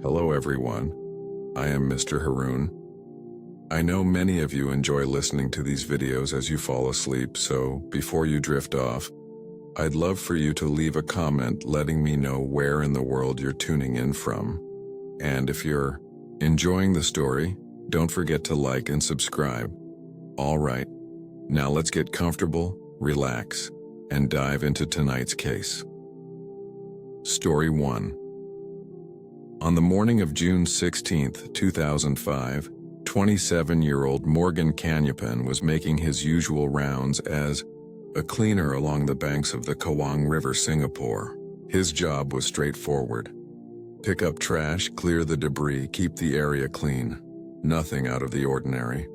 Hello everyone, I am Mr. Haroon. I know many of you enjoy listening to these videos as you fall asleep, so before you drift off, I'd love for you to leave a comment letting me know where in the world you're tuning in from. And if you're enjoying the story, don't forget to like and subscribe. Alright, now let's get comfortable, relax, and dive into tonight's case. Story 1. On the morning of June 16, 2005, 27-year-old Morgan Canyapin was making his usual rounds as a cleaner along the banks of the Kawang River, Singapore. His job was straightforward. Pick up trash, clear the debris, keep the area clean. Nothing out of the ordinary.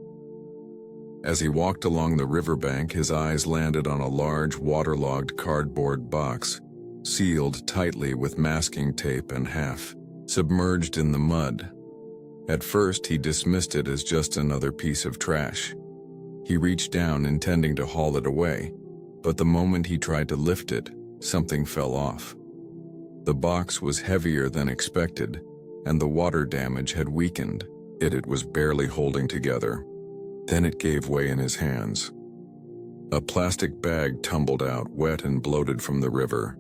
As he walked along the riverbank, his eyes landed on a large, waterlogged cardboard box, sealed tightly with masking tape and half submerged in the mud. At first, he dismissed it as just another piece of trash. He reached down, intending to haul it away, but the moment he tried to lift it, something fell off. The box was heavier than expected, and the water damage had weakened it. It was barely holding together. Then it gave way in his hands. A plastic bag tumbled out, wet and bloated from the river.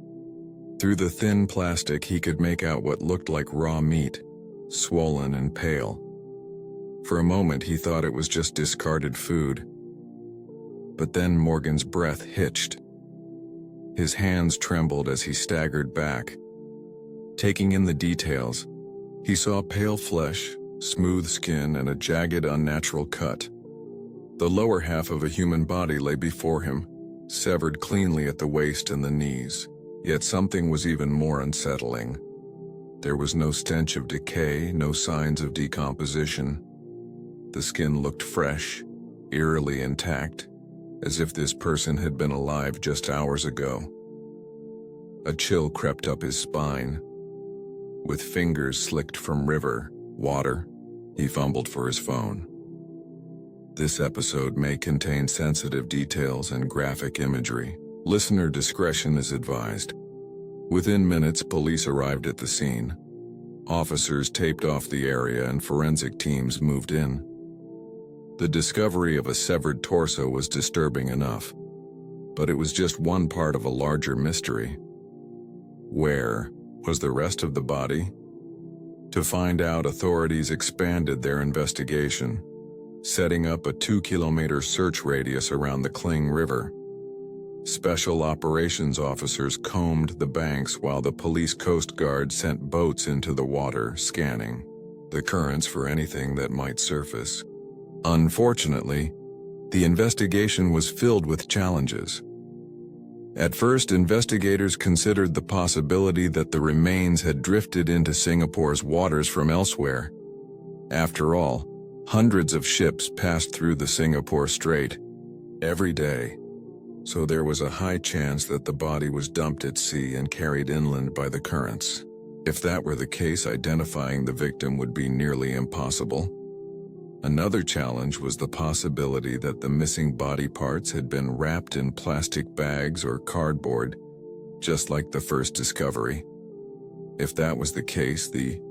Through the thin plastic, he could make out what looked like raw meat, swollen and pale. For a moment, he thought it was just discarded food. But then Morgan's breath hitched. His hands trembled as he staggered back. Taking in the details, he saw pale flesh, smooth skin, and a jagged, unnatural cut. The lower half of a human body lay before him, severed cleanly at the waist and the knees. Yet something was even more unsettling. There was no stench of decay, no signs of decomposition. The skin looked fresh, eerily intact, as if this person had been alive just hours ago. A chill crept up his spine. With fingers slicked from water, he fumbled for his phone. This episode may contain sensitive details and graphic imagery. Listener discretion is advised. Within minutes, police arrived at the scene. Officers taped off the area and forensic teams moved in. The discovery of a severed torso was disturbing enough, but it was just one part of a larger mystery. Where was the rest of the body? To find out, authorities expanded their investigation, setting up a 2-kilometer search radius around the Kling River. Special operations officers combed the banks while the police Coast Guard sent boats into the water, scanning the currents for anything that might surface. Unfortunately, the investigation was filled with challenges. At first, investigators considered the possibility that the remains had drifted into Singapore's waters from elsewhere. After all, hundreds of ships passed through the Singapore Strait every day. So there was a high chance that the body was dumped at sea and carried inland by the currents. If that were the case, identifying the victim would be nearly impossible. Another challenge was the possibility that the missing body parts had been wrapped in plastic bags or cardboard, just like the first discovery. If that was the case, the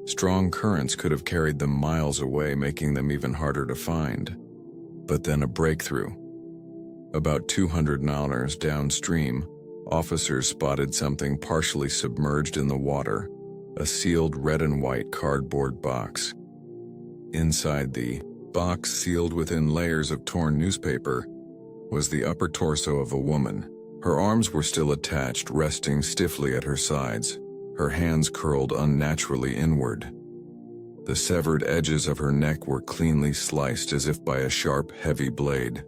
strong currents could have carried them miles away, making them even harder to find. But then a breakthrough. About 200 miles downstream, officers spotted something partially submerged in the water, a sealed red and white cardboard box. Inside the box, sealed within layers of torn newspaper, was the upper torso of a woman. Her arms were still attached, resting stiffly at her sides, her hands curled unnaturally inward. The severed edges of her neck were cleanly sliced as if by a sharp, heavy blade.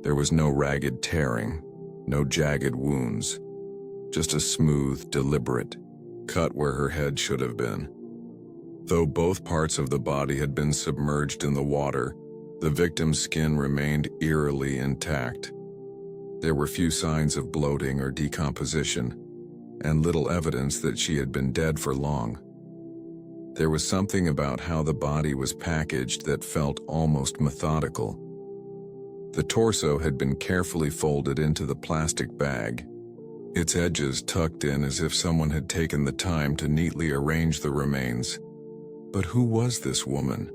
There was no ragged tearing, no jagged wounds, just a smooth, deliberate cut where her head should have been. Though both parts of the body had been submerged in the water, the victim's skin remained eerily intact. There were few signs of bloating or decomposition, and little evidence that she had been dead for long. There was something about how the body was packaged that felt almost methodical. The torso had been carefully folded into the plastic bag, its edges tucked in as if someone had taken the time to neatly arrange the remains. But who was this woman?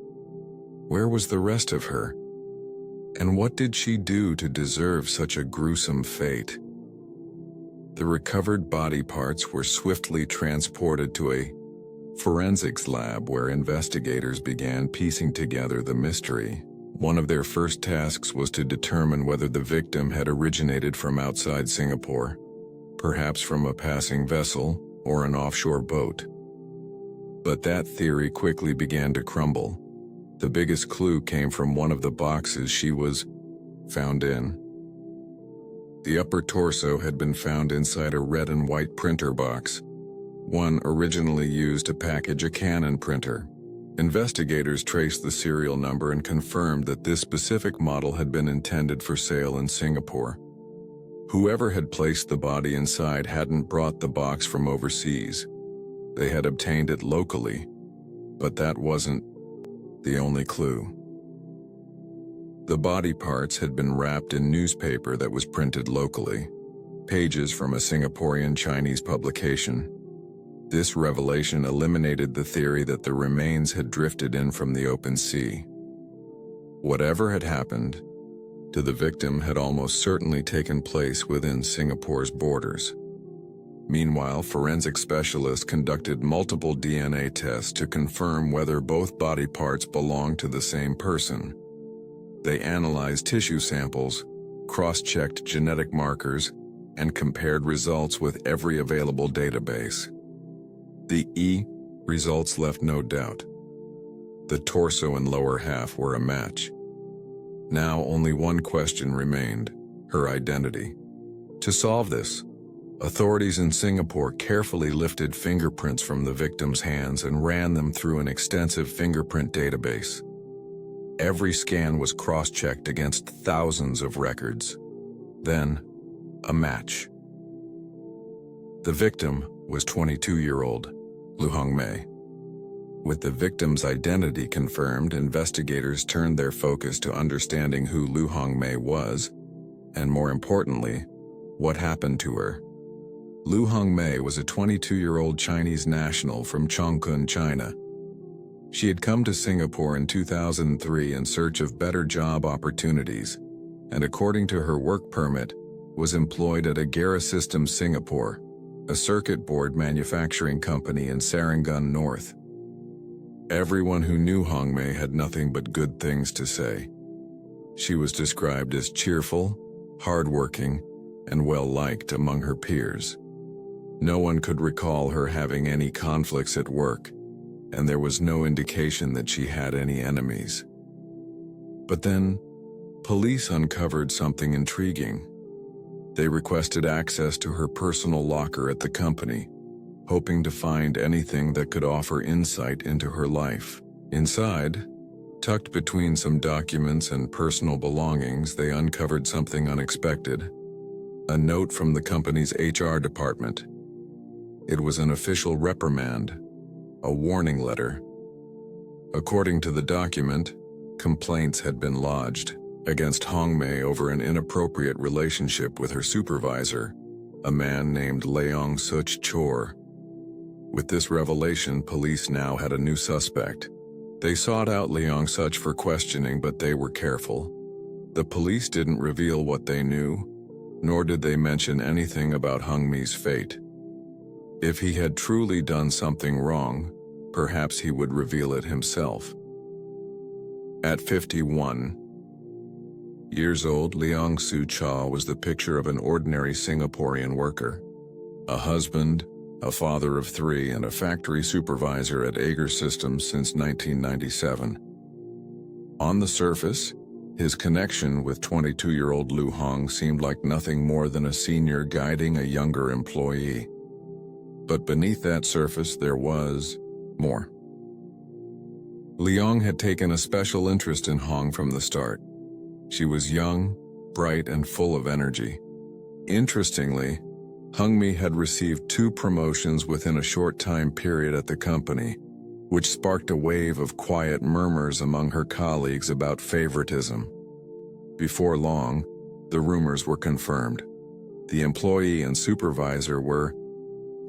Where was the rest of her? And what did she do to deserve such a gruesome fate? The recovered body parts were swiftly transported to a forensics lab where investigators began piecing together the mystery. One of their first tasks was to determine whether the victim had originated from outside Singapore, perhaps from a passing vessel or an offshore boat. But that theory quickly began to crumble. The biggest clue came from one of the boxes she was found in. The upper torso had been found inside a red and white printer box, one originally used to package a Canon printer. Investigators traced the serial number and confirmed that this specific model had been intended for sale in Singapore. Whoever had placed the body inside hadn't brought the box from overseas. They had obtained it locally, but that wasn't the only clue. The body parts had been wrapped in newspaper that was printed locally, pages from a Singaporean Chinese publication. This revelation eliminated the theory that the remains had drifted in from the open sea. Whatever had happened to the victim had almost certainly taken place within Singapore's borders. Meanwhile, forensic specialists conducted multiple DNA tests to confirm whether both body parts belonged to the same person. They analyzed tissue samples, cross-checked genetic markers, and compared results with every available database. The results left no doubt. The torso and lower half were a match. Now only one question remained: her identity. To solve this, authorities in Singapore carefully lifted fingerprints from the victim's hands and ran them through an extensive fingerprint database. Every scan was cross-checked against thousands of records. Then, a match. The victim was 22-year-old Lu Hongmei. With the victim's identity confirmed, investigators turned their focus to understanding who Lu Hongmei was, and more importantly, what happened to her. Lu Hongmei was a 22-year-old Chinese national from Chongqing, China. She had come to Singapore in 2003 in search of better job opportunities, and according to her work permit, was employed at Agera Systems Singapore, a circuit board manufacturing company in Serangoon North. Everyone who knew Hongmei had nothing but good things to say. She was described as cheerful, hardworking, and well-liked among her peers. No one could recall her having any conflicts at work, and there was no indication that she had any enemies. But then, police uncovered something intriguing. They requested access to her personal locker at the company, hoping to find anything that could offer insight into her life. Inside, tucked between some documents and personal belongings, they uncovered something unexpected: a note from the company's HR department. It was an official reprimand, a warning letter. According to the document, complaints had been lodged against Hongmei over an inappropriate relationship with her supervisor, a man named Leong Such Chor. With this revelation, police now had a new suspect. They sought out Leong Such for questioning, but they were careful. The police didn't reveal what they knew, nor did they mention anything about Hongmei's fate. If he had truly done something wrong, perhaps he would reveal it himself. At 51 years old, Leong Su Cha was the picture of an ordinary Singaporean worker. A husband, a father of 3, and a factory supervisor at Agera Systems since 1997. On the surface, his connection with 22-year-old Lu Hong seemed like nothing more than a senior guiding a younger employee. But beneath that surface there was more. Leong had taken a special interest in Hong from the start. She was young, bright, and full of energy. Interestingly, Hongmei had received 2 promotions within a short time period at the company, which sparked a wave of quiet murmurs among her colleagues about favoritism. Before long, the rumors were confirmed. The employee and supervisor were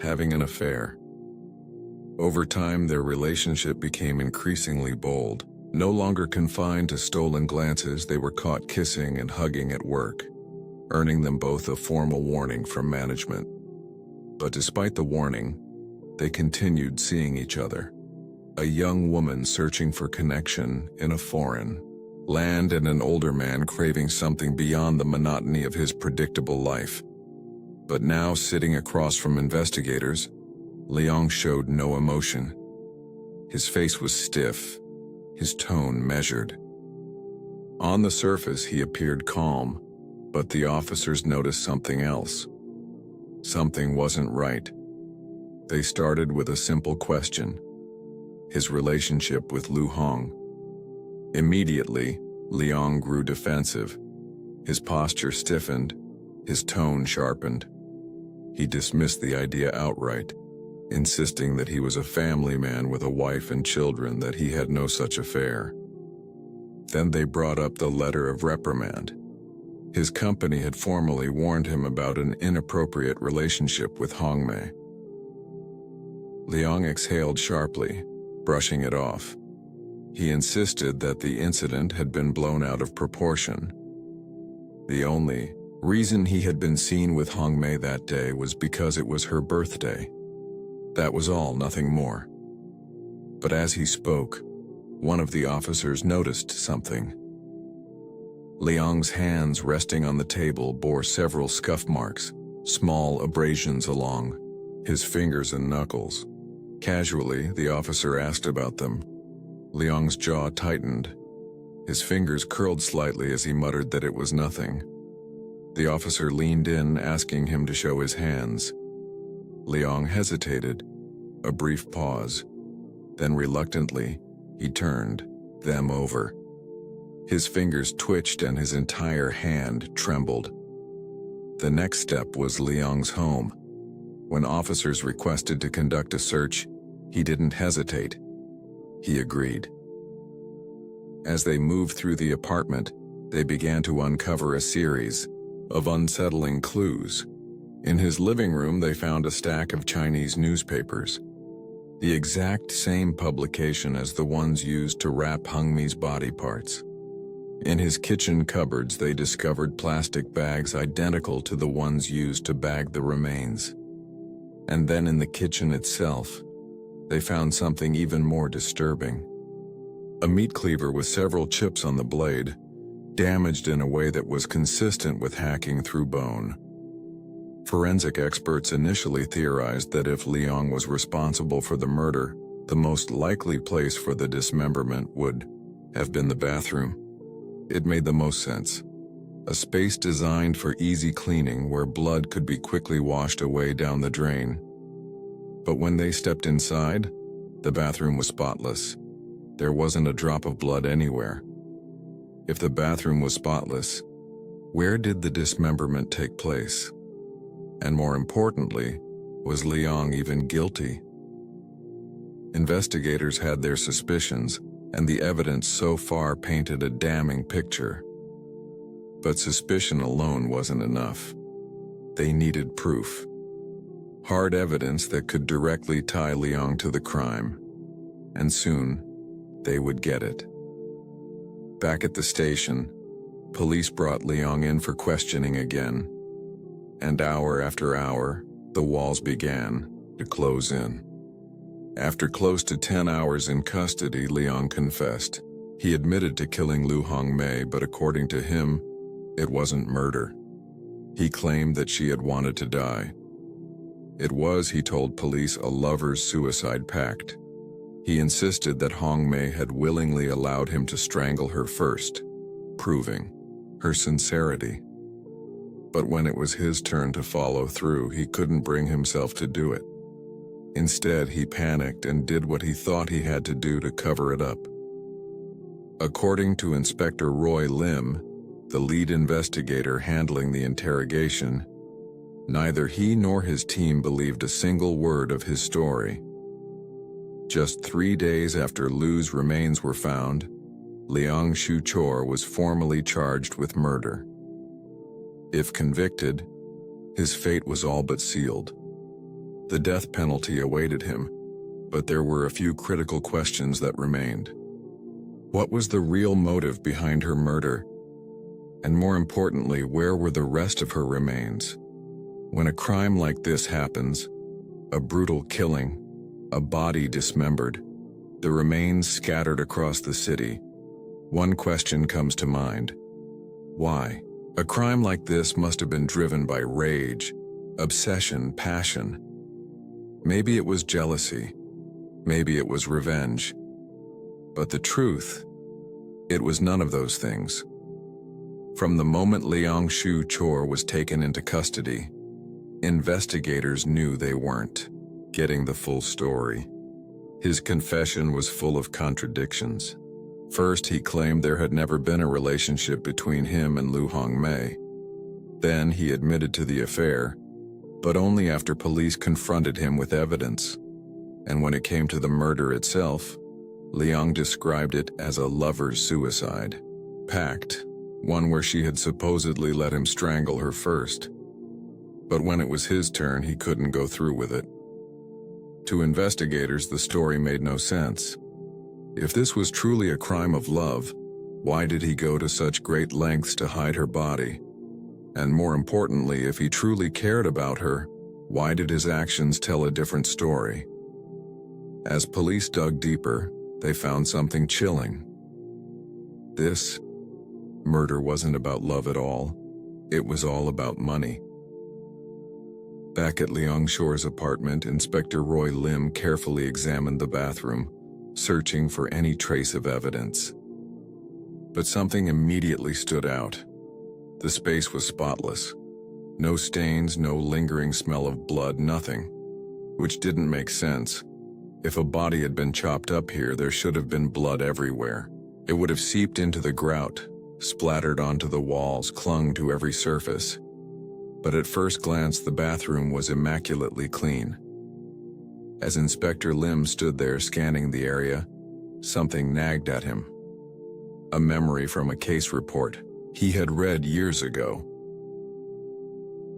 having an affair. Over time, their relationship became increasingly bold. No longer confined to stolen glances, they were caught kissing and hugging at work, earning them both a formal warning from management. But despite the warning, they continued seeing each other. A young woman searching for connection in a foreign land and an older man craving something beyond the monotony of his predictable life. But now, sitting across from investigators, Liang showed no emotion. His face was stiff, his tone measured. On the surface, he appeared calm, but the officers noticed something else. Something wasn't right. They started with a simple question: his relationship with Lu Hong. Immediately, Liang grew defensive. His posture stiffened, his tone sharpened. He dismissed the idea outright, insisting that he was a family man with a wife and children, that he had no such affair. Then they brought up the letter of reprimand. His company had formally warned him about an inappropriate relationship with Hongmei. Liang exhaled sharply, brushing it off. He insisted that the incident had been blown out of proportion. The only reason he had been seen with Hongmei that day was because it was her birthday. That was all, nothing more. But as he spoke, one of the officers noticed something. Liang's hands resting on the table bore several scuff marks, small abrasions along his fingers and knuckles. Casually, the officer asked about them. Liang's jaw tightened. His fingers curled slightly as he muttered that it was nothing. The officer leaned in, asking him to show his hands. Liang hesitated, a brief pause. Then reluctantly, he turned them over. His fingers twitched and his entire hand trembled. The next step was Liang's home. When officers requested to conduct a search, he didn't hesitate. He agreed. As they moved through the apartment, they began to uncover a series of unsettling clues. In his living room, they found a stack of Chinese newspapers, the exact same publication as the ones used to wrap Hongmei's body parts. In his kitchen cupboards, they discovered plastic bags identical to the ones used to bag the remains. And then in the kitchen itself, they found something even more disturbing. A meat cleaver with several chips on the blade, damaged in a way that was consistent with hacking through bone. Forensic experts initially theorized that if Liang was responsible for the murder, the most likely place for the dismemberment would have been the bathroom. It made the most sense. A space designed for easy cleaning where blood could be quickly washed away down the drain. But when they stepped inside, the bathroom was spotless. There wasn't a drop of blood anywhere. If the bathroom was spotless, where did the dismemberment take place? And more importantly, was Liang even guilty? Investigators had their suspicions, and the evidence so far painted a damning picture. But suspicion alone wasn't enough. They needed proof. Hard evidence that could directly tie Liang to the crime. And soon, they would get it. Back at the station, police brought Liang in for questioning again. And hour after hour, the walls began to close in. After close to 10 hours in custody, Liang confessed. He admitted to killing Lu Hongmei, but according to him, it wasn't murder. He claimed that she had wanted to die. It was, he told police, a lover's suicide pact. He insisted that Hongmei had willingly allowed him to strangle her first, proving her sincerity. But when it was his turn to follow through, he couldn't bring himself to do it. Instead, he panicked and did what he thought he had to do to cover it up. According to Inspector Roy Lim, the lead investigator handling the interrogation, neither he nor his team believed a single word of his story. Just 3 days after Lu's remains were found, Liang Shuchor was formally charged with murder. If convicted, His fate was all but sealed. The death penalty awaited him, but there were a few critical questions that remained. What was the real motive behind her murder? And more importantly, where were the rest of her remains? When a crime like this happens, a brutal killing, a body dismembered, the remains scattered across the city, one question comes to mind. Why? A crime like this must have been driven by rage, obsession, passion. Maybe it was jealousy. Maybe it was revenge. But the truth, it was none of those things. From the moment Liang Shu Chor was taken into custody, investigators knew they weren't getting the full story. His confession was full of contradictions. First, he claimed there had never been a relationship between him and Lu Hongmei. Then he admitted to the affair, but only after police confronted him with evidence. And when it came to the murder itself, Liang described it as a lover's suicide pact, one where she had supposedly let him strangle her first. But when it was his turn, he couldn't go through with it. To investigators, the story made no sense. If this was truly a crime of love, why did he go to such great lengths to hide her body? And more importantly, if he truly cared about her, why did his actions tell a different story? As police dug deeper, they found something chilling. This murder wasn't about love at all. It was all about money. Back at Liang Shu's apartment, Inspector Roy Lim carefully examined the bathroom, searching for any trace of evidence. But something immediately stood out. The space was spotless. No stains, no lingering smell of blood, nothing. Which didn't make sense. If a body had been chopped up here, there should have been blood everywhere. It would have seeped into the grout, splattered onto the walls, clung to every surface. But at first glance, the bathroom was immaculately clean. As Inspector Lim stood there scanning the area, something nagged at him. A memory from a case report he had read years ago.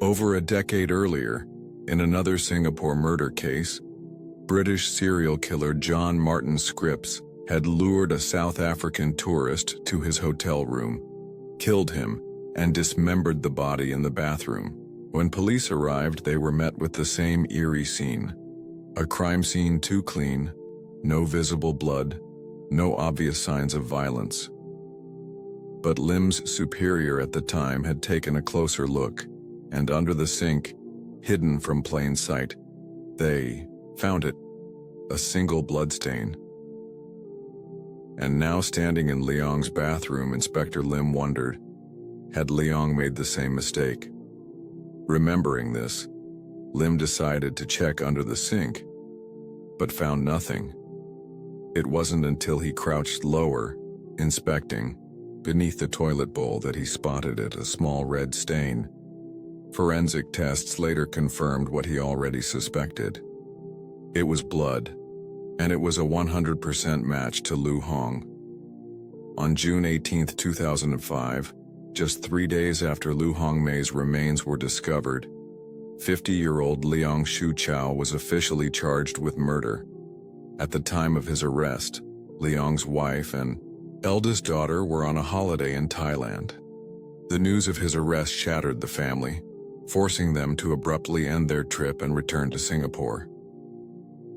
Over a decade earlier, in another Singapore murder case, British serial killer John Martin Scripps had lured a South African tourist to his hotel room, killed him, and dismembered the body in the bathroom. When police arrived, they were met with the same eerie scene. A crime scene too clean, no visible blood, no obvious signs of violence. But Lim's superior at the time had taken a closer look, and under the sink, hidden from plain sight, they found it, a single bloodstain. And now standing in Liang's bathroom, Inspector Lim wondered, had Liang made the same mistake? Remembering this, Lim decided to check under the sink, but found nothing. It wasn't until he crouched lower, inspecting, beneath the toilet bowl that he spotted it, a small red stain. Forensic tests later confirmed what he already suspected. It was blood, and it was a 100% match to Lu Hong. On June 18, 2005, just 3 days after Lu Hongmei's remains were discovered, 50-year-old Liang Shu Chao was officially charged with murder. At the time of his arrest, Liang's wife and eldest daughter were on a holiday in Thailand. The news of his arrest shattered the family, forcing them to abruptly end their trip and return to Singapore.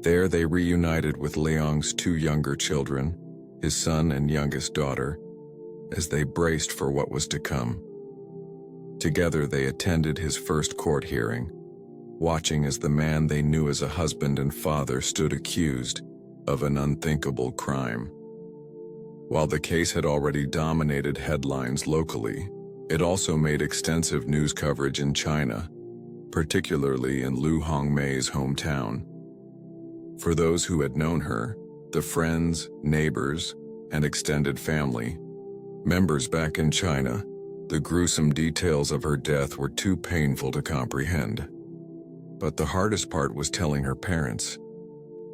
There they reunited with Liang's 2 younger children, his son and youngest daughter, as they braced for what was to come. Together they attended his first court hearing, watching as the man they knew as a husband and father stood accused of an unthinkable crime. While the case had already dominated headlines locally, it also made extensive news coverage in China, particularly in Lu Hongmei's hometown. For those who had known her, the friends, neighbors, and extended family members back in China, the gruesome details of her death were too painful to comprehend. But the hardest part was telling her parents.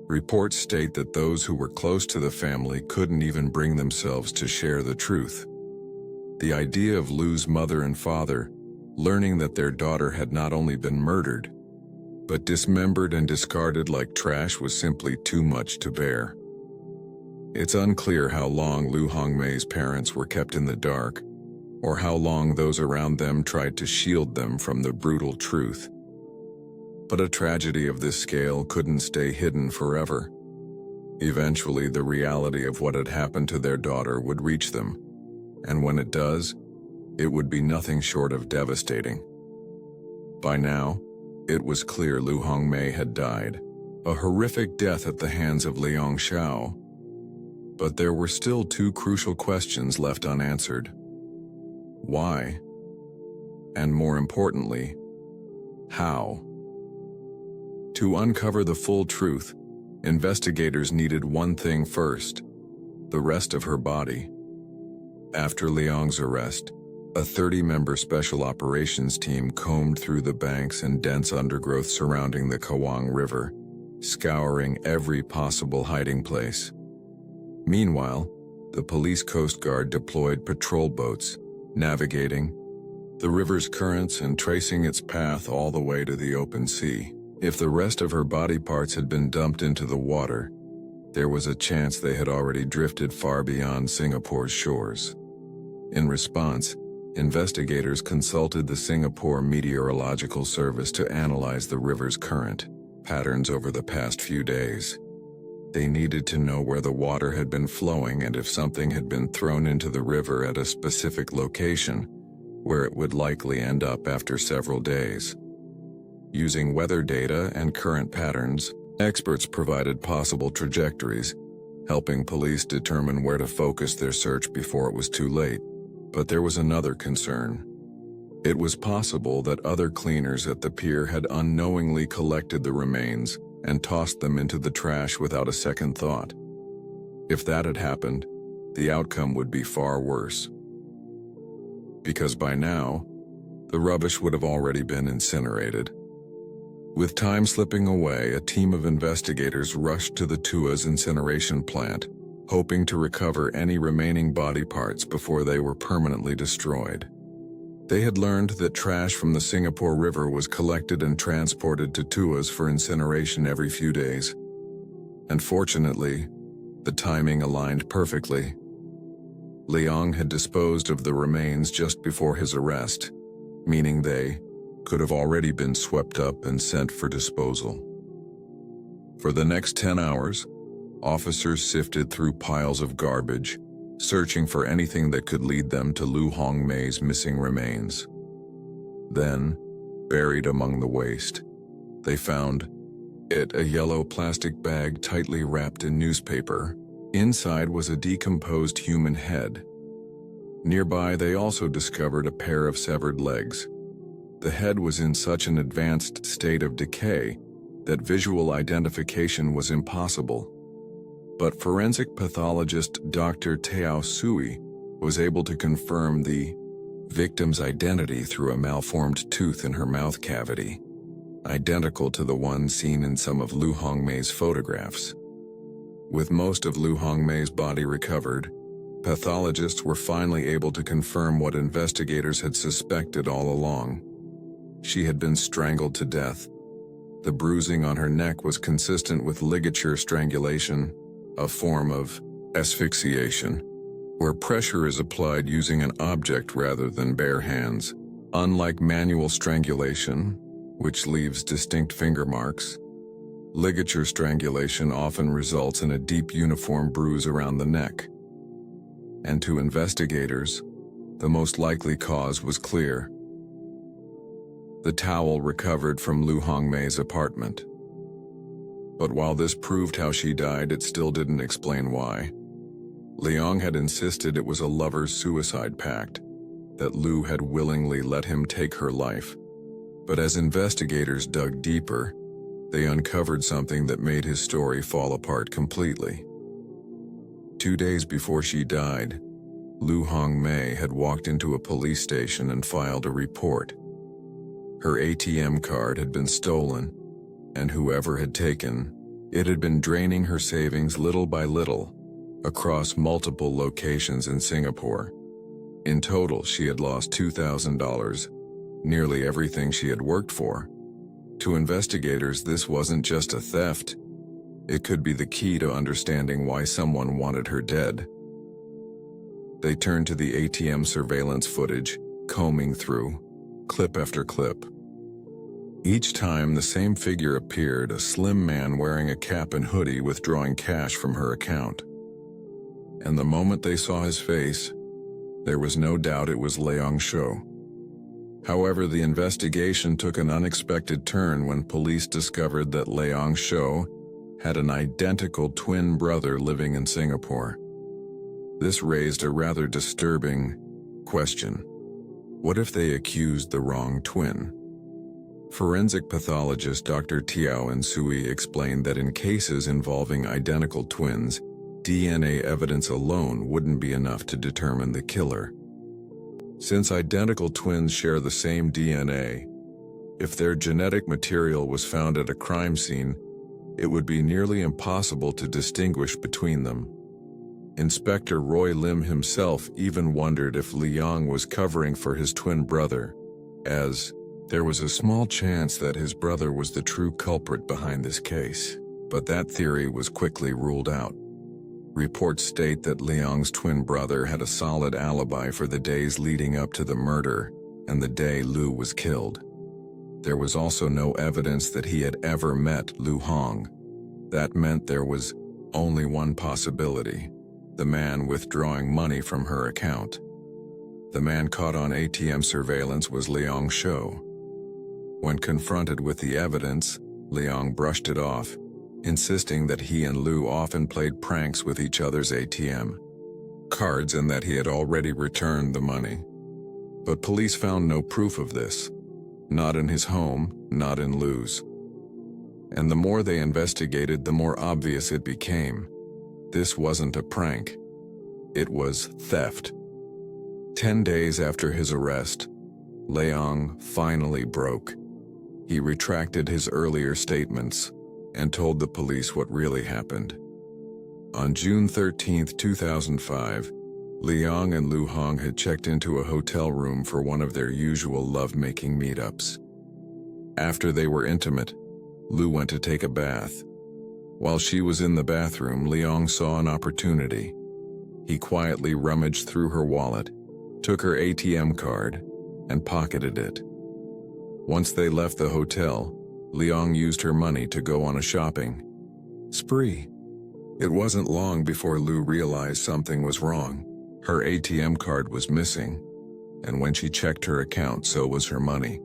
Reports state that those who were close to the family couldn't even bring themselves to share the truth. The idea of Lu's mother and father, learning that their daughter had not only been murdered, but dismembered and discarded like trash was simply too much to bear. It's unclear how long Lu Hongmei's parents were kept in the dark, or how long those around them tried to shield them from the brutal truth. But a tragedy of this scale couldn't stay hidden forever. Eventually, the reality of what had happened to their daughter would reach them, and when it does, it would be nothing short of devastating. By now, it was clear Lu Hongmei had died, a horrific death at the hands of Liang Xiao. But there were still two crucial questions left unanswered. Why? And more importantly, how? To uncover the full truth, investigators needed one thing first: the rest of her body. After Liang's arrest, a 30-member special operations team combed through the banks and dense undergrowth surrounding the Kawang River, scouring every possible hiding place. Meanwhile, the police Coast Guard deployed patrol boats, navigating the river's currents and tracing its path all the way to the open sea. If the rest of her body parts had been dumped into the water, there was a chance they had already drifted far beyond Singapore's shores. In response, investigators consulted the Singapore Meteorological Service to analyze the river's current patterns over the past few days. They needed to know where the water had been flowing and if something had been thrown into the river at a specific location, where it would likely end up after several days. Using weather data and current patterns, experts provided possible trajectories, helping police determine where to focus their search before it was too late. But there was another concern. It was possible that other cleaners at the pier had unknowingly collected the remains and tossed them into the trash without a second thought. If that had happened, the outcome would be far worse. Because by now, the rubbish would have already been incinerated. With time slipping away, a team of investigators rushed to the Tua's incineration plant, hoping to recover any remaining body parts before they were permanently destroyed. They had learned that trash from the Singapore River was collected and transported to Tua's for incineration every few days. And fortunately, the timing aligned perfectly. Liang had disposed of the remains just before his arrest, meaning they could have already been swept up and sent for disposal. For the next 10 hours, officers sifted through piles of garbage, searching for anything that could lead them to Lu Hongmei's missing remains. Then, buried among the waste, they found a yellow plastic bag tightly wrapped in newspaper. Inside was a decomposed human head. Nearby, they also discovered a pair of severed legs. The head was in such an advanced state of decay that visual identification was impossible. But forensic pathologist Dr. Tao Sui was able to confirm the victim's identity through a malformed tooth in her mouth cavity, identical to the one seen in some of Lu Hongmei's photographs. With most of Lu Hongmei's body recovered, pathologists were finally able to confirm what investigators had suspected all along. She had been strangled to death. The bruising on her neck was consistent with ligature strangulation, a form of asphyxiation, where pressure is applied using an object rather than bare hands. Unlike manual strangulation, which leaves distinct finger marks, ligature strangulation often results in a deep uniform bruise around the neck. And to investigators, the most likely cause was clear: the towel recovered from Lu Hongmei's apartment. But while this proved how she died, it still didn't explain why. Liang had insisted it was a lover's suicide pact, that Lu had willingly let him take her life. But as investigators dug deeper, they uncovered something that made his story fall apart completely. 2 days before she died, Lu Hongmei had walked into a police station and filed a report. Her ATM card had been stolen, and whoever had taken it had been draining her savings little by little across multiple locations in Singapore. In total, she had lost $2,000, nearly everything she had worked for. To investigators, this wasn't just a theft. It could be the key to understanding why someone wanted her dead. They turned to the ATM surveillance footage, combing through, clip after clip. Each time the same figure appeared, a slim man wearing a cap and hoodie withdrawing cash from her account. And the moment they saw his face, there was no doubt it was Leong Shou. However, the investigation took an unexpected turn when police discovered that Leong Shou had an identical twin brother living in Singapore. This raised a rather disturbing question. What if they accused the wrong twin? Forensic pathologist Dr. Tiao and Sui explained that in cases involving identical twins, DNA evidence alone wouldn't be enough to determine the killer. Since identical twins share the same DNA, if their genetic material was found at a crime scene, it would be nearly impossible to distinguish between them. Inspector Roy Lim himself even wondered if Leong was covering for his twin brother, as there was a small chance that his brother was the true culprit behind this case. But that theory was quickly ruled out. Reports state that Leong's twin brother had a solid alibi for the days leading up to the murder and the day Lu was killed. There was also no evidence that he had ever met Lu Hong. That meant there was only one possibility: the man withdrawing money from her account. The man caught on ATM surveillance was Leong Shou. When confronted with the evidence, Leong brushed it off, insisting that he and Lu often played pranks with each other's ATM cards and that he had already returned the money. But police found no proof of this. Not in his home, not in Lu's. And the more they investigated, the more obvious it became. This wasn't a prank. It was theft. 10 days after his arrest, Leong finally broke. He retracted his earlier statements and told the police what really happened. On June 13, 2005, Leong and Lu Hong had checked into a hotel room for one of their usual lovemaking meetups. After they were intimate, Lu went to take a bath. While she was in the bathroom, Leong saw an opportunity. He quietly rummaged through her wallet, took her ATM card, and pocketed it. Once they left the hotel, Leong used her money to go on a shopping spree. It wasn't long before Lu realized something was wrong. Her ATM card was missing, and when she checked her account, so was her money.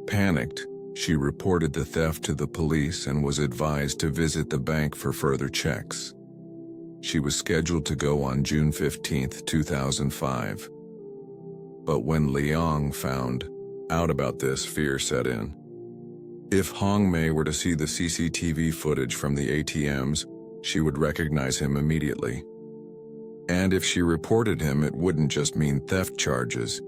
Panicked, she reported the theft to the police and was advised to visit the bank for further checks. She was scheduled to go on June 15, 2005. But when Leong found out about this, fear set in. If Hong Mei were to see the CCTV footage from the ATMs, she would recognize him immediately. And if she reported him, it wouldn't just mean theft charges.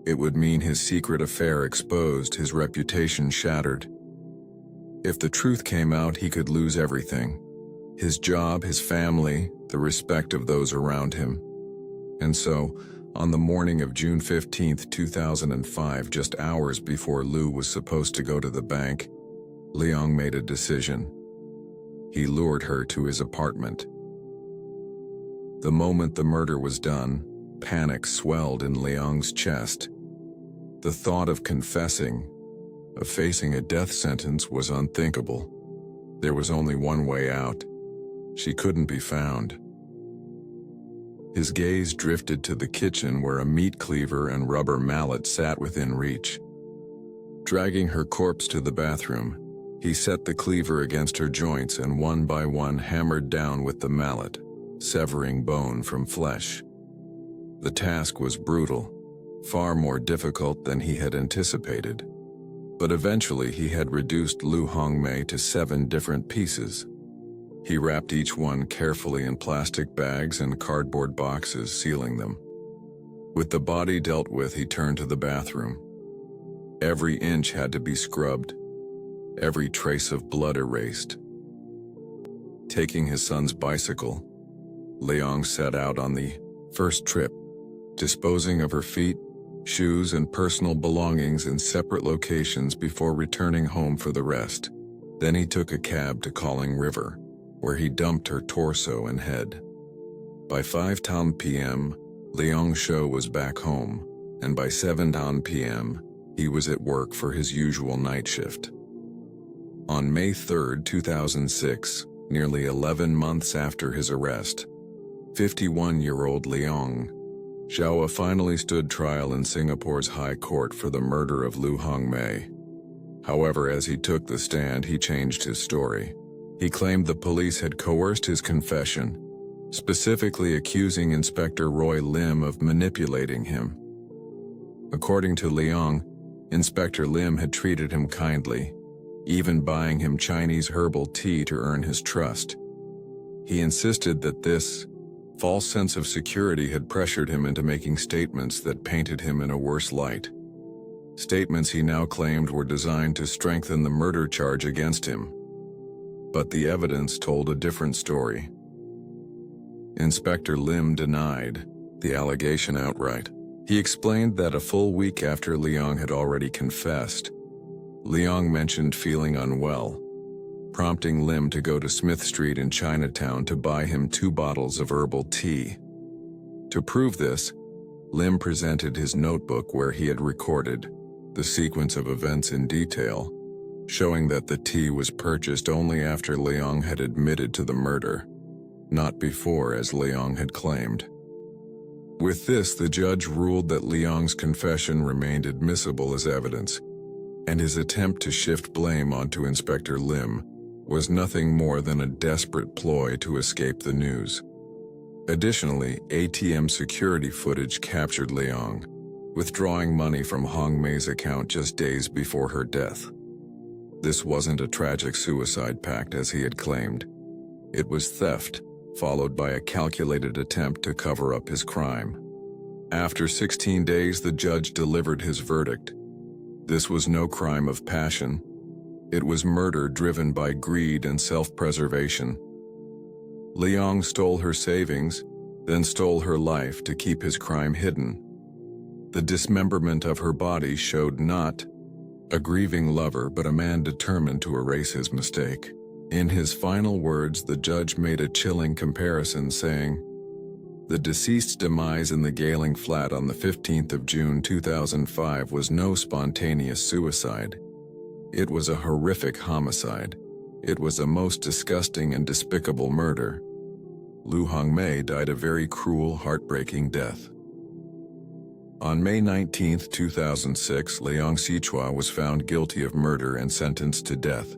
It would mean his secret affair exposed, his reputation shattered. If the truth came out, he could lose everything: his job, his family, the respect of those around him. And so, on the morning of June 15, 2005, just hours before Lu was supposed to go to the bank, Leong made a decision. He lured her to his apartment. The moment the murder was done, panic swelled in Leong's chest. The thought of confessing, of facing a death sentence, was unthinkable. There was only one way out. She couldn't be found. His gaze drifted to the kitchen where a meat cleaver and rubber mallet sat within reach. Dragging her corpse to the bathroom, he set the cleaver against her joints and one by one hammered down with the mallet, severing bone from flesh. The task was brutal, far more difficult than he had anticipated. But eventually he had reduced Lu Hongmei to 7 different pieces. He wrapped each one carefully in plastic bags and cardboard boxes, sealing them. With the body dealt with, he turned to the bathroom. Every inch had to be scrubbed, every trace of blood erased. Taking his son's bicycle, Leong set out on the first trip. Disposing of her feet, shoes, and personal belongings in separate locations before returning home for the rest. Then he took a cab to Calling River, where he dumped her torso and head. By 5:10 p.m., Leong Shou was back home, and by 7:10 p.m., he was at work for his usual night shift. On May 3, 2006, nearly 11 months after his arrest, 51-year-old Leong Shou finally stood trial in Singapore's High Court for the murder of Lu Hongmei. However, as he took the stand, he changed his story. He claimed the police had coerced his confession, specifically accusing Inspector Roy Lim of manipulating him. According to Leong, Inspector Lim had treated him kindly, even buying him Chinese herbal tea to earn his trust. He insisted that this false sense of security had pressured him into making statements that painted him in a worse light. Statements he now claimed were designed to strengthen the murder charge against him. But the evidence told a different story. Inspector Lim denied the allegation outright. He explained that a full week after Leong had already confessed, Leong mentioned feeling unwell, prompting Lim to go to Smith Street in Chinatown to buy him 2 bottles of herbal tea. To prove this, Lim presented his notebook where he had recorded the sequence of events in detail, showing that the tea was purchased only after Leong had admitted to the murder, not before as Leong had claimed. With this, the judge ruled that Leong's confession remained admissible as evidence, and his attempt to shift blame onto Inspector Lim was nothing more than a desperate ploy to escape the news. Additionally, ATM security footage captured Leong withdrawing money from Hongmei's account just days before her death. This wasn't a tragic suicide pact as he had claimed. It was theft, followed by a calculated attempt to cover up his crime. After 16 days, the judge delivered his verdict. This was no crime of passion. It was murder driven by greed and self-preservation. Leong stole her savings, then stole her life to keep his crime hidden. The dismemberment of her body showed not a grieving lover but a man determined to erase his mistake. In his final words, the judge made a chilling comparison, saying, "The deceased's demise in the Galing flat on the 15th of June 2005 was no spontaneous suicide. It was a horrific homicide. It was a most disgusting and despicable murder. Lu Hongmei died a very cruel, heartbreaking death." On May 19, 2006, Leong Sichua was found guilty of murder and sentenced to death.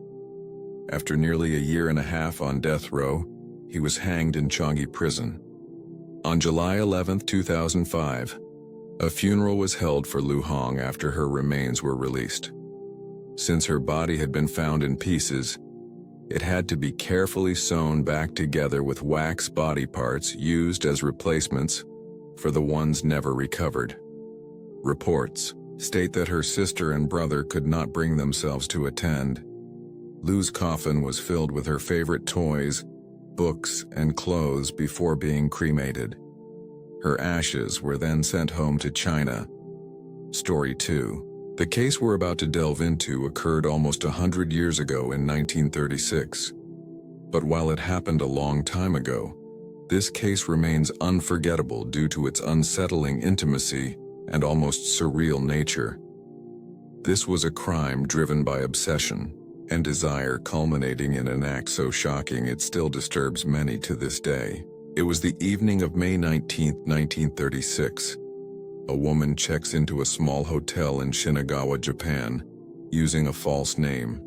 After nearly a year and a half on death row, he was hanged in Changi Prison. On July 11, 2005, a funeral was held for Lu Hong after her remains were released. Since her body had been found in pieces, it had to be carefully sewn back together with wax body parts used as replacements for the ones never recovered. Reports state that her sister and brother could not bring themselves to attend. Lu's coffin was filled with her favorite toys, books, and clothes before being cremated. Her ashes were then sent home to China. Story 2. The case we're about to delve into occurred almost 100 years ago in 1936. But while it happened a long time ago, this case remains unforgettable due to its unsettling intimacy and almost surreal nature. This was a crime driven by obsession and desire, culminating in an act so shocking it still disturbs many to this day. It was the evening of May 19, 1936. A woman checks into a small hotel in Shinagawa, Japan, using a false name.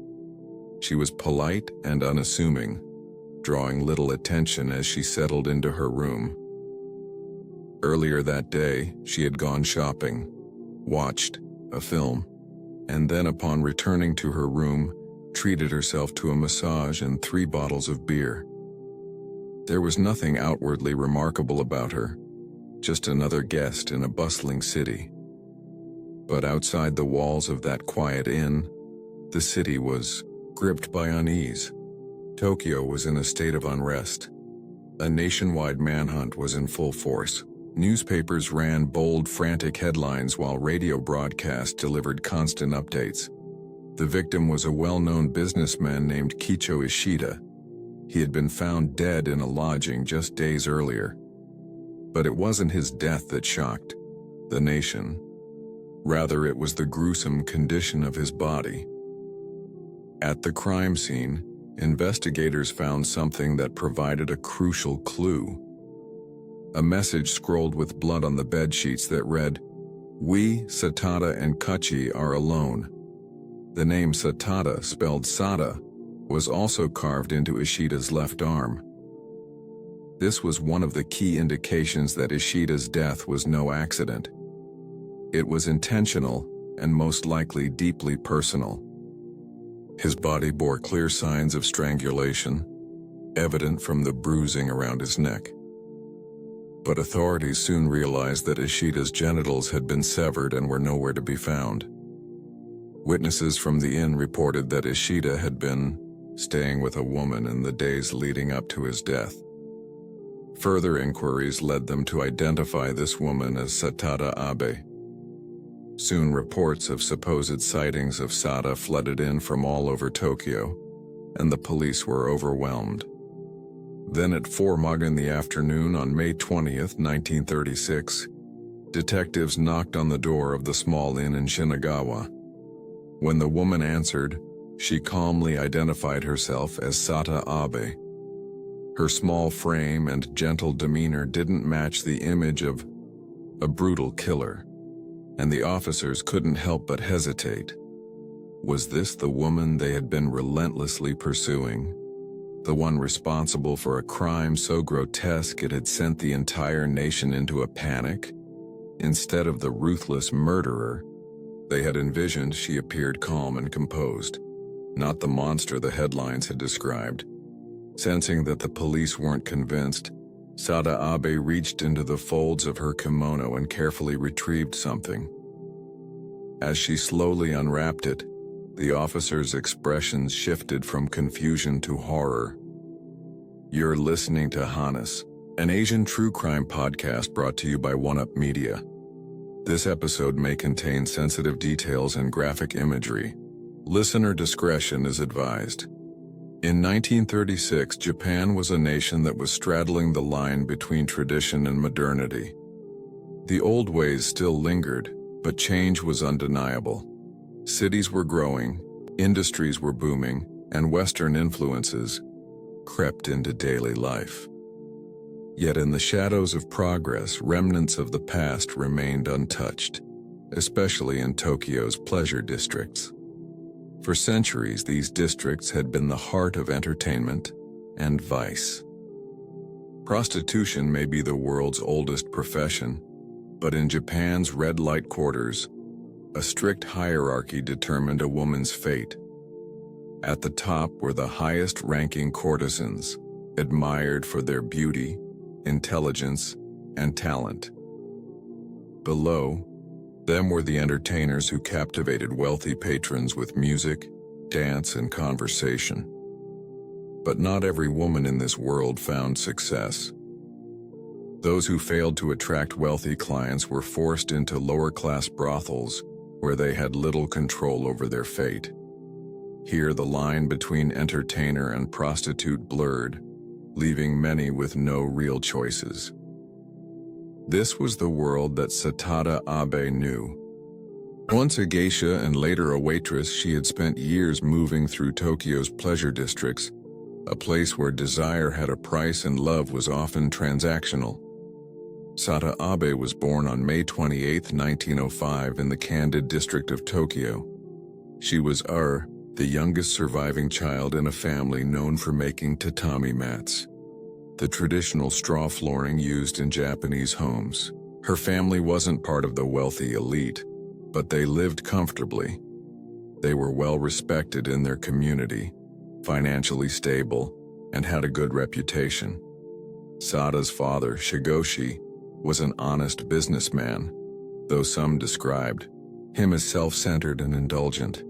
She was polite and unassuming, drawing little attention as she settled into her room. Earlier that day, she had gone shopping, watched a film, and then upon returning to her room, treated herself to a massage and 3 bottles of beer. There was nothing outwardly remarkable about her, just another guest in a bustling city. But outside the walls of that quiet inn, the city was gripped by unease. Tokyo was in a state of unrest. A nationwide manhunt was in full force. Newspapers ran bold, frantic headlines while radio broadcasts delivered constant updates. The victim was a well-known businessman named Kicho Ishida. He had been found dead in a lodging just days earlier. But it wasn't his death that shocked the nation. Rather, it was the gruesome condition of his body. At the crime scene, investigators found something that provided a crucial clue. A message scrolled with blood on the bedsheets that read, "We, Satada and Kachi, are alone." The name Satada, spelled Sada, was also carved into Ishida's left arm. This was one of the key indications that Ishida's death was no accident. It was intentional and most likely deeply personal. His body bore clear signs of strangulation, evident from the bruising around his neck. But authorities soon realized that Ishida's genitals had been severed and were nowhere to be found. Witnesses from the inn reported that Ishida had been staying with a woman in the days leading up to his death. Further inquiries led them to identify this woman as Satada Abe. Soon reports of supposed sightings of Sada flooded in from all over Tokyo, and the police were overwhelmed. Then at 4 in the afternoon on May 20th, 1936, detectives knocked on the door of the small inn in Shinagawa. When the woman answered, she calmly identified herself as Sata Abe. Her small frame and gentle demeanor didn't match the image of a brutal killer, and the officers couldn't help but hesitate. Was this the woman they had been relentlessly pursuing? The one responsible for a crime so grotesque it had sent the entire nation into a panic? Instead of the ruthless murderer they had envisioned, she appeared calm and composed, not the monster the headlines had described. Sensing that the police weren't convinced, Sada Abe reached into the folds of her kimono and carefully retrieved something. As she slowly unwrapped it, the officer's expressions shifted from confusion to horror. You're listening to Hannes, an Asian true crime podcast brought to you by One Up Media. This episode may contain sensitive details and graphic imagery. Listener discretion is advised. In 1936, Japan was a nation that was straddling the line between tradition and modernity. The old ways still lingered, but change was undeniable. Cities were growing, industries were booming, and Western influences crept into daily life. Yet in the shadows of progress, remnants of the past remained untouched, especially in Tokyo's pleasure districts. For centuries, these districts had been the heart of entertainment and vice. Prostitution may be the world's oldest profession, but in Japan's red light quarters, a strict hierarchy determined a woman's fate. At the top were the highest-ranking courtesans, admired for their beauty, intelligence, and talent. Below them were the entertainers who captivated wealthy patrons with music, dance, and conversation. But not every woman in this world found success. Those who failed to attract wealthy clients were forced into lower-class brothels where they had little control over their fate. Here the line between entertainer and prostitute blurred, leaving many with no real choices. This was the world that Satada Abe knew. Once a geisha and later a waitress, she had spent years moving through Tokyo's pleasure districts, a place where desire had a price and love was often transactional. Sata Abe was born on May 28, 1905 in the Candid district of Tokyo. She was the youngest surviving child in a family known for making tatami mats, the traditional straw flooring used in Japanese homes. Her family wasn't part of the wealthy elite, but they lived comfortably. They were well respected in their community, financially stable, and had a good reputation. Sada's father, Shigoshi, was an honest businessman, though some described him as self-centered and indulgent.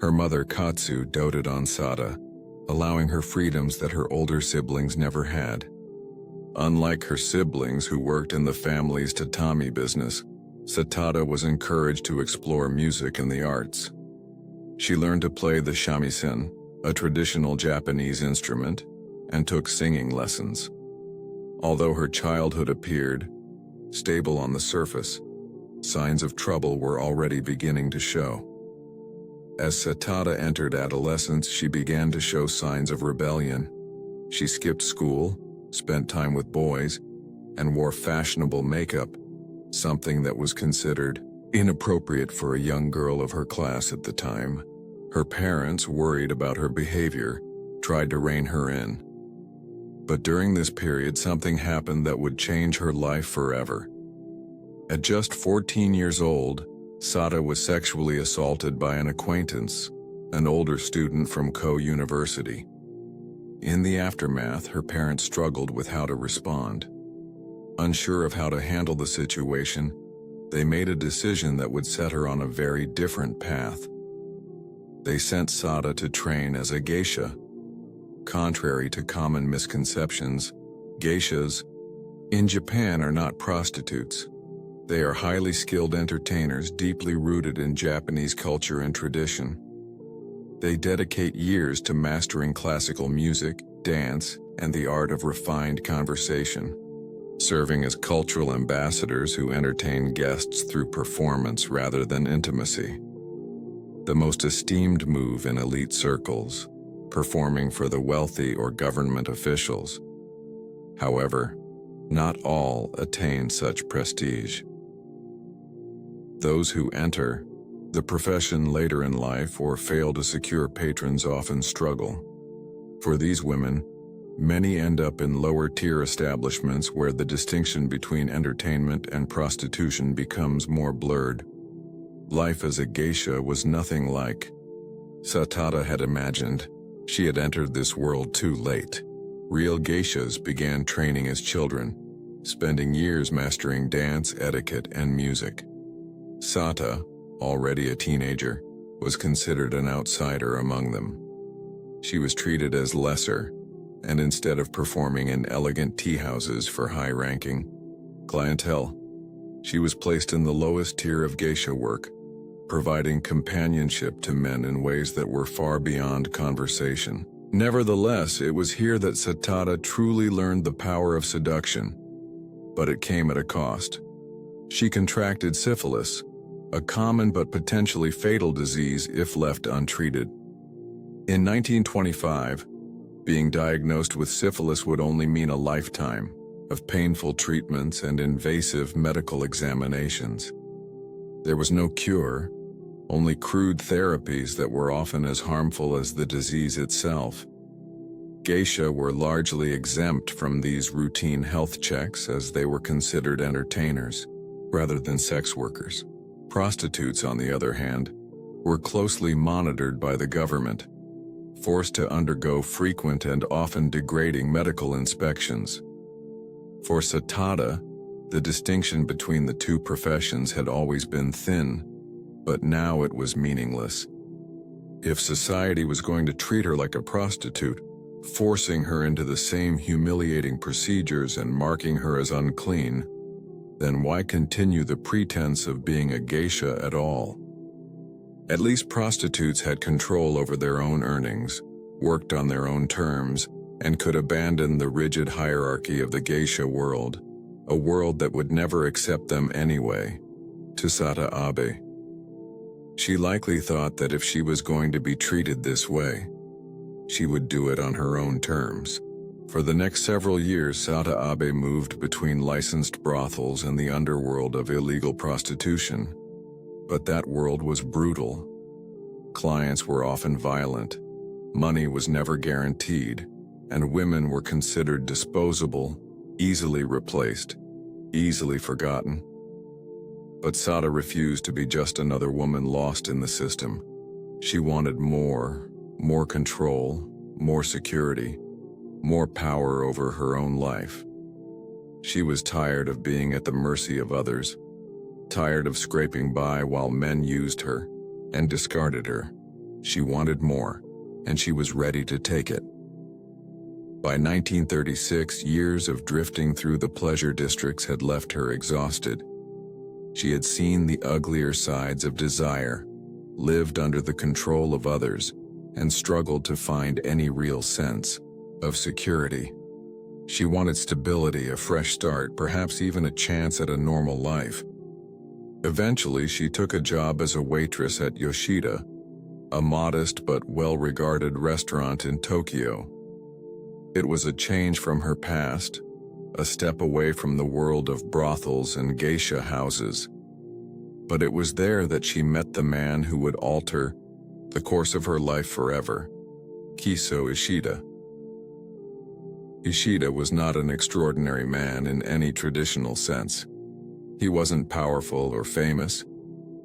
Her mother, Katsu, doted on Sada, allowing her freedoms that her older siblings never had. Unlike her siblings who worked in the family's tatami business, Satada was encouraged to explore music and the arts. She learned to play the shamisen, a traditional Japanese instrument, and took singing lessons. Although her childhood appeared stable on the surface, signs of trouble were already beginning to show. As Satada entered adolescence, she began to show signs of rebellion. She skipped school, spent time with boys, and wore fashionable makeup, something that was considered inappropriate for a young girl of her class at the time. Her parents, worried about her behavior, tried to rein her in. But during this period, something happened that would change her life forever. At just 14 years old, Sada was sexually assaulted by an acquaintance, an older student from Ko University. In the aftermath, her parents struggled with how to respond. Unsure of how to handle the situation, they made a decision that would set her on a very different path. They sent Sada to train as a geisha. Contrary to common misconceptions, geishas in Japan are not prostitutes. They are highly skilled entertainers deeply rooted in Japanese culture and tradition. They dedicate years to mastering classical music, dance, and the art of refined conversation, serving as cultural ambassadors who entertain guests through performance rather than intimacy. The most esteemed move in elite circles, performing for the wealthy or government officials. However, not all attain such prestige. Those who enter the profession later in life or fail to secure patrons often struggle. For these women, many end up in lower-tier establishments where the distinction between entertainment and prostitution becomes more blurred. Life as a geisha was nothing like Satada had imagined. She had entered this world too late. Real geishas began training as children, spending years mastering dance, etiquette, and music. Sata, already a teenager, was considered an outsider among them. She was treated as lesser, and instead of performing in elegant tea houses for high-ranking clientele, she was placed in the lowest tier of geisha work, providing companionship to men in ways that were far beyond conversation. Nevertheless, it was here that Satada truly learned the power of seduction, but it came at a cost. She contracted syphilis, a common but potentially fatal disease if left untreated. In 1925, being diagnosed with syphilis would only mean a lifetime of painful treatments and invasive medical examinations. There was no cure, only crude therapies that were often as harmful as the disease itself. Geisha were largely exempt from these routine health checks as they were considered entertainers, rather than sex workers. Prostitutes, on the other hand, were closely monitored by the government, forced to undergo frequent and often degrading medical inspections. For Satada, the distinction between the two professions had always been thin, but now it was meaningless. If society was going to treat her like a prostitute, forcing her into the same humiliating procedures and marking her as unclean, then why continue the pretense of being a geisha at all? At least prostitutes had control over their own earnings, worked on their own terms, and could abandon the rigid hierarchy of the geisha world, a world that would never accept them anyway. To Sada Abe. She likely thought that if she was going to be treated this way, she would do it on her own terms. For the next several years, Sada Abe moved between licensed brothels and the underworld of illegal prostitution. But that world was brutal. Clients were often violent, money was never guaranteed, and women were considered disposable, easily replaced, easily forgotten. But Sada refused to be just another woman lost in the system. She wanted more control, more security, more power over her own life. She was tired of being at the mercy of others, tired of scraping by while men used her and discarded her. She wanted more, and she was ready to take it. By 1936, years of drifting through the pleasure districts had left her exhausted. She had seen the uglier sides of desire, lived under the control of others, and struggled to find any real sense of security. She wanted stability, a fresh start, perhaps even a chance at a normal life. Eventually, she took a job as a waitress at Yoshida, a modest but well-regarded restaurant in Tokyo. It was a change from her past, a step away from the world of brothels and geisha houses. But it was there that she met the man who would alter the course of her life forever, Kiso Ishida. Ishida was not an extraordinary man in any traditional sense. He wasn't powerful or famous.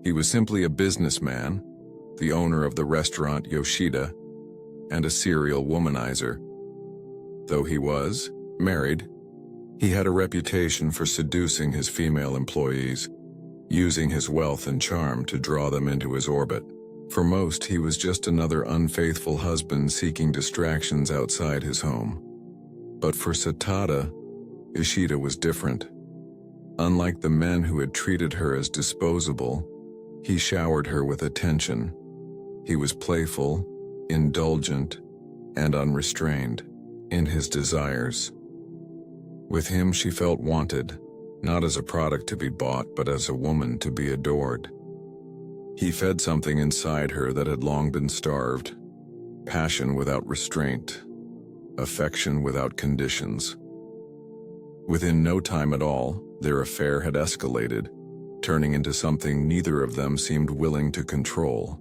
He was simply a businessman, the owner of the restaurant Yoshida, and a serial womanizer. Though he was married, he had a reputation for seducing his female employees, using his wealth and charm to draw them into his orbit. For most, he was just another unfaithful husband seeking distractions outside his home. But for Satada, Ishida was different. Unlike the men who had treated her as disposable, he showered her with attention. He was playful, indulgent, and unrestrained in his desires. With him, she felt wanted, not as a product to be bought, but as a woman to be adored. He fed something inside her that had long been starved, passion without restraint, affection without conditions. Within no time at all, their affair had escalated, turning into something neither of them seemed willing to control.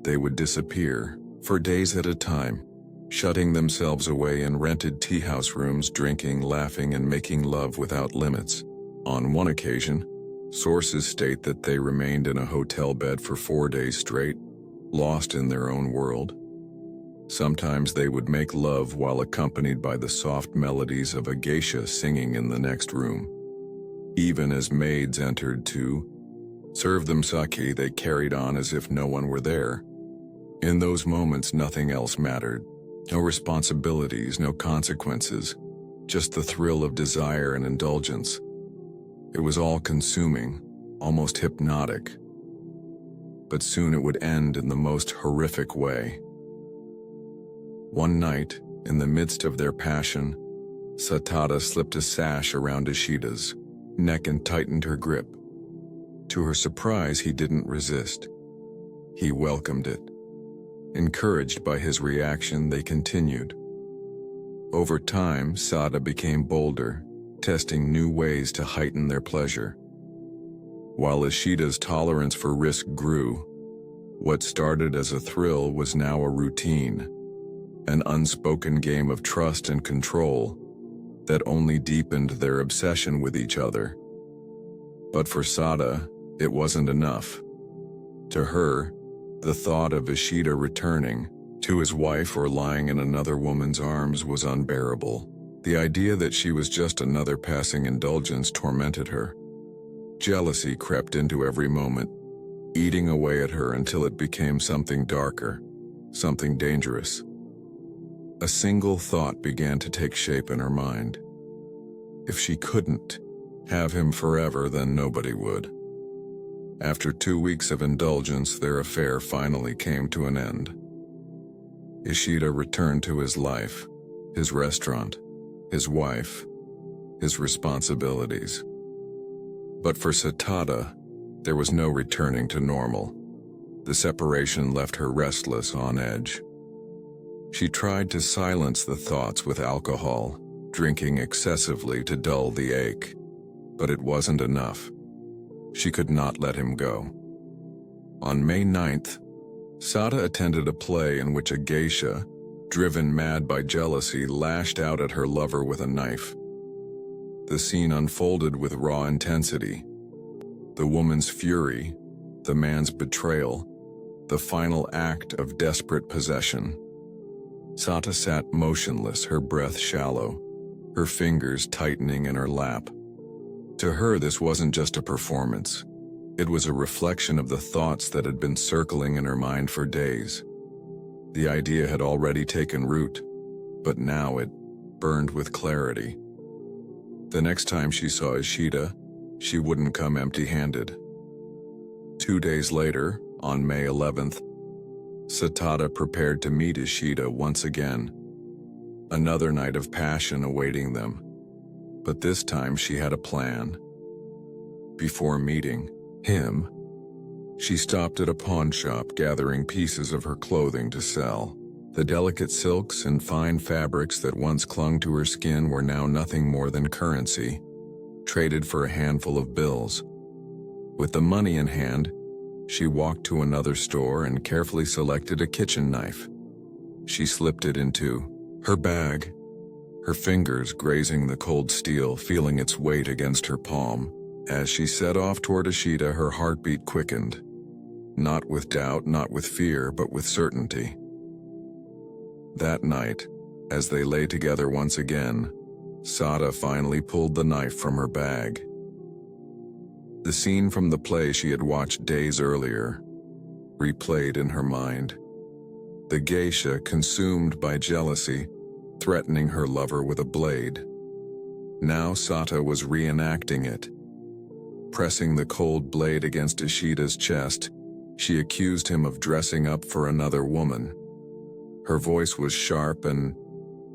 They would disappear, for days at a time, shutting themselves away in rented tea-house rooms, drinking, laughing, and making love without limits. On one occasion, sources state that they remained in a hotel bed for 4 days straight, lost in their own world. Sometimes they would make love while accompanied by the soft melodies of a geisha singing in the next room. Even as maids entered to serve them sake, they carried on as if no one were there. In those moments, nothing else mattered. No responsibilities, no consequences, just the thrill of desire and indulgence. It was all-consuming, almost hypnotic. But soon it would end in the most horrific way. One night, in the midst of their passion, Satada slipped a sash around Ishida's neck and tightened her grip. To her surprise, he didn't resist. He welcomed it. Encouraged by his reaction, they continued. Over time, Sada became bolder, testing new ways to heighten their pleasure. While Ishida's tolerance for risk grew, what started as a thrill was now a routine, an unspoken game of trust and control that only deepened their obsession with each other. But for Sada, it wasn't enough. To her, the thought of Ishida returning to his wife or lying in another woman's arms was unbearable. The idea that she was just another passing indulgence tormented her. Jealousy crept into every moment, eating away at her until it became something darker, something dangerous. A single thought began to take shape in her mind. If she couldn't have him forever, then nobody would. After 2 weeks of indulgence, their affair finally came to an end. Ishida returned to his life, his restaurant, his wife, his responsibilities. But for Satada, there was no returning to normal. The separation left her restless, on edge. She tried to silence the thoughts with alcohol, drinking excessively to dull the ache, but it wasn't enough. She could not let him go. On May 9th, Sada attended a play in which a geisha, driven mad by jealousy, lashed out at her lover with a knife. The scene unfolded with raw intensity. The woman's fury, the man's betrayal, the final act of desperate possession. Sada sat motionless, her breath shallow, her fingers tightening in her lap. To her, this wasn't just a performance. It was a reflection of the thoughts that had been circling in her mind for days. The idea had already taken root. but now it burned with clarity. The next time she saw Ishida, she wouldn't come empty-handed. 2 days later, on May 11th, Satada prepared to meet Ishida once again. Another night of passion awaiting them. But this time she had a plan. Before meeting him, she stopped at a pawn shop gathering pieces of her clothing to sell. The delicate silks and fine fabrics that once clung to her skin were now nothing more than currency, traded for a handful of bills. With the money in hand, she walked to another store and carefully selected a kitchen knife. She slipped it into her bag, her fingers grazing the cold steel, feeling its weight against her palm. As she set off toward Ishida, her heartbeat quickened. Not with doubt, not with fear, but with certainty. That night, as they lay together once again, Sada finally pulled the knife from her bag. The scene from the play she had watched days earlier replayed in her mind. The geisha, consumed by jealousy, threatening her lover with a blade. Now Sata was reenacting it. Pressing the cold blade against Ishida's chest, she accused him of dressing up for another woman. Her voice was sharp and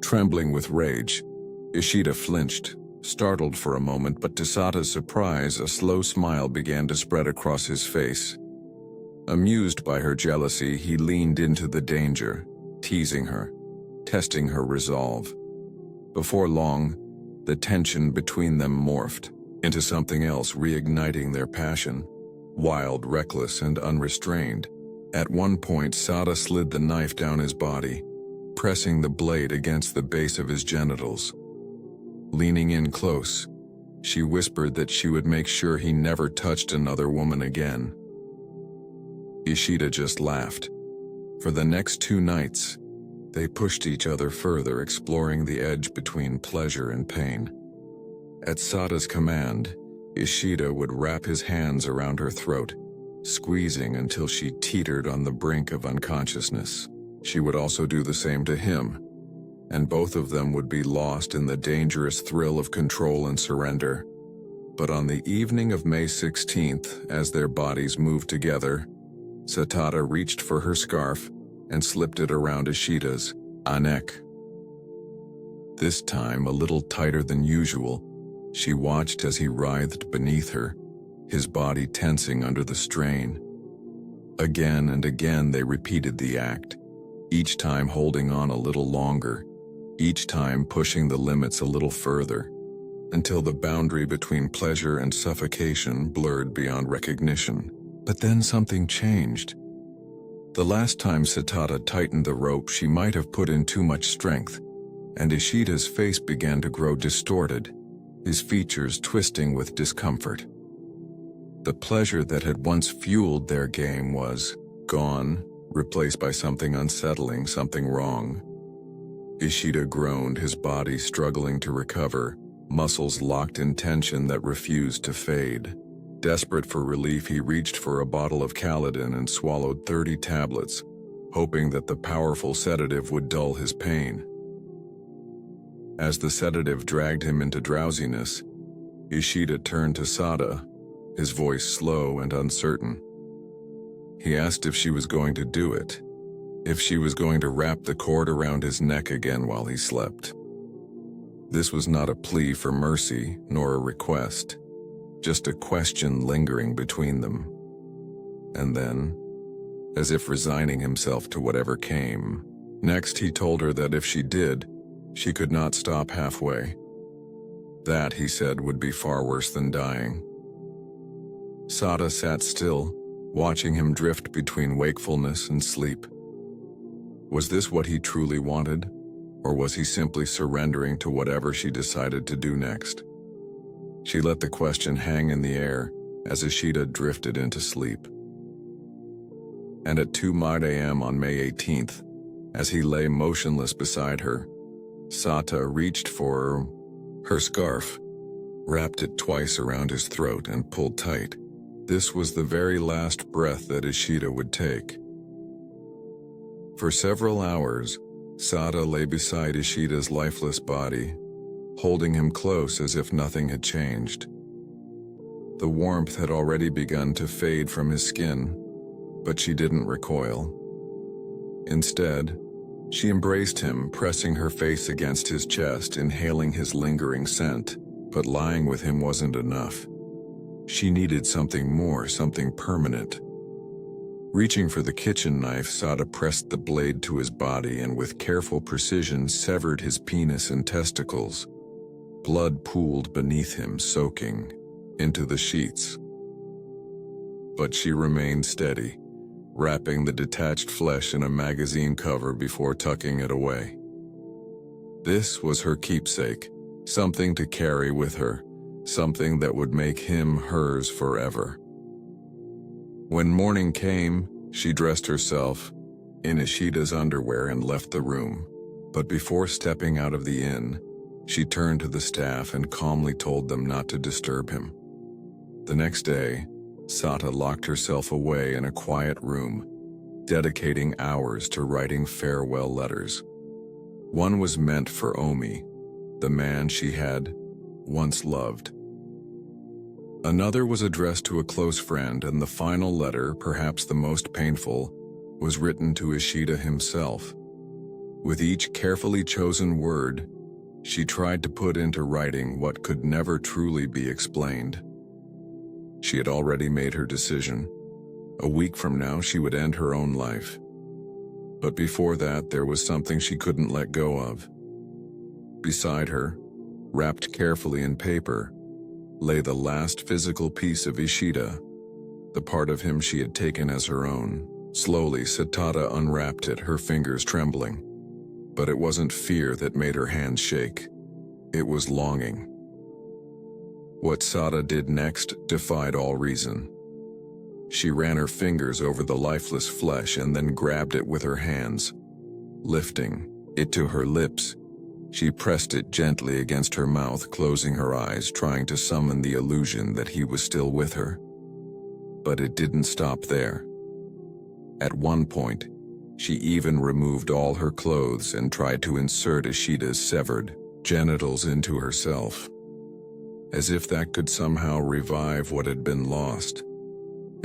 trembling with rage. Ishida flinched, startled for a moment, but to Sata's surprise, a slow smile began to spread across his face. Amused by her jealousy, he leaned into the danger, teasing her, testing her resolve. Before long, the tension between them morphed into something else, reigniting their passion, wild, reckless, and unrestrained. At one point, Sada slid the knife down his body, pressing the blade against the base of his genitals. Leaning in close, she whispered that she would make sure he never touched another woman again. Ishida just laughed. For the next 2 nights, they pushed each other further, exploring the edge between pleasure and pain. At Sada's command, Ishida would wrap his hands around her throat, squeezing until she teetered on the brink of unconsciousness. She would also do the same to him, and both of them would be lost in the dangerous thrill of control and surrender. But on the evening of May 16th, as their bodies moved together, Satada reached for her scarf and slipped it around Ishida's neck. This time, a little tighter than usual, she watched as he writhed beneath her, his body tensing under the strain. Again and again they repeated the act, each time holding on a little longer, each time pushing the limits a little further, until the boundary between pleasure and suffocation blurred beyond recognition. But then something changed. The last time Satada tightened the rope, she might have put in too much strength, and Ishida's face began to grow distorted, his features twisting with discomfort. The pleasure that had once fueled their game was gone, replaced by something unsettling, something wrong. Ishida groaned, his body struggling to recover, muscles locked in tension that refused to fade. Desperate for relief, he reached for a bottle of Caladan and swallowed 30 tablets, hoping that the powerful sedative would dull his pain. As the sedative dragged him into drowsiness, Ishida turned to Sada, his voice slow and uncertain. He asked if she was going to do it, if she was going to wrap the cord around his neck again while he slept. This was not a plea for mercy, nor a request, just a question lingering between them. And then, as if resigning himself to whatever came, next he told her that if she did, she could not stop halfway. That, he said, would be far worse than dying. Sada sat still, watching him drift between wakefulness and sleep. Was this what he truly wanted, or was he simply surrendering to whatever she decided to do next? She let the question hang in the air as Ishida drifted into sleep. And at 2 a.m. on May 18th, as he lay motionless beside her, Sata reached for her scarf, wrapped it twice around his throat and pulled tight. This was the very last breath that Ishida would take. For several hours, Sada lay beside Ishida's lifeless body, holding him close as if nothing had changed. The warmth had already begun to fade from his skin, but she didn't recoil. Instead, she embraced him, pressing her face against his chest, inhaling his lingering scent. But lying with him wasn't enough. She needed something more, something permanent. Reaching for the kitchen knife, Sada pressed the blade to his body and with careful precision severed his penis and testicles. Blood pooled beneath him, soaking into the sheets. But she remained steady, wrapping the detached flesh in a magazine cover before tucking it away. This was her keepsake, something to carry with her, something that would make him hers forever. When morning came, she dressed herself in Ishida's underwear and left the room. But before stepping out of the inn, she turned to the staff and calmly told them not to disturb him. The next day, Sada locked herself away in a quiet room, dedicating hours to writing farewell letters. One was meant for Omi, the man she had once loved. Another was addressed to a close friend, and the final letter, perhaps the most painful, was written to Ishida himself. With each carefully chosen word, she tried to put into writing what could never truly be explained. She had already made her decision. A week from now, she would end her own life. But before that, there was something she couldn't let go of. Beside her, wrapped carefully in paper, lay the last physical piece of Ishida, the part of him she had taken as her own. Slowly, Sada unwrapped it, her fingers trembling. But it wasn't fear that made her hands shake. It was longing. What Sada did next defied all reason. She ran her fingers over the lifeless flesh and then grabbed it with her hands. Lifting it to her lips, she pressed it gently against her mouth, closing her eyes, trying to summon the illusion that he was still with her. But it didn't stop there. At one point, she even removed all her clothes and tried to insert Ishida's severed genitals into herself. As if that could somehow revive what had been lost.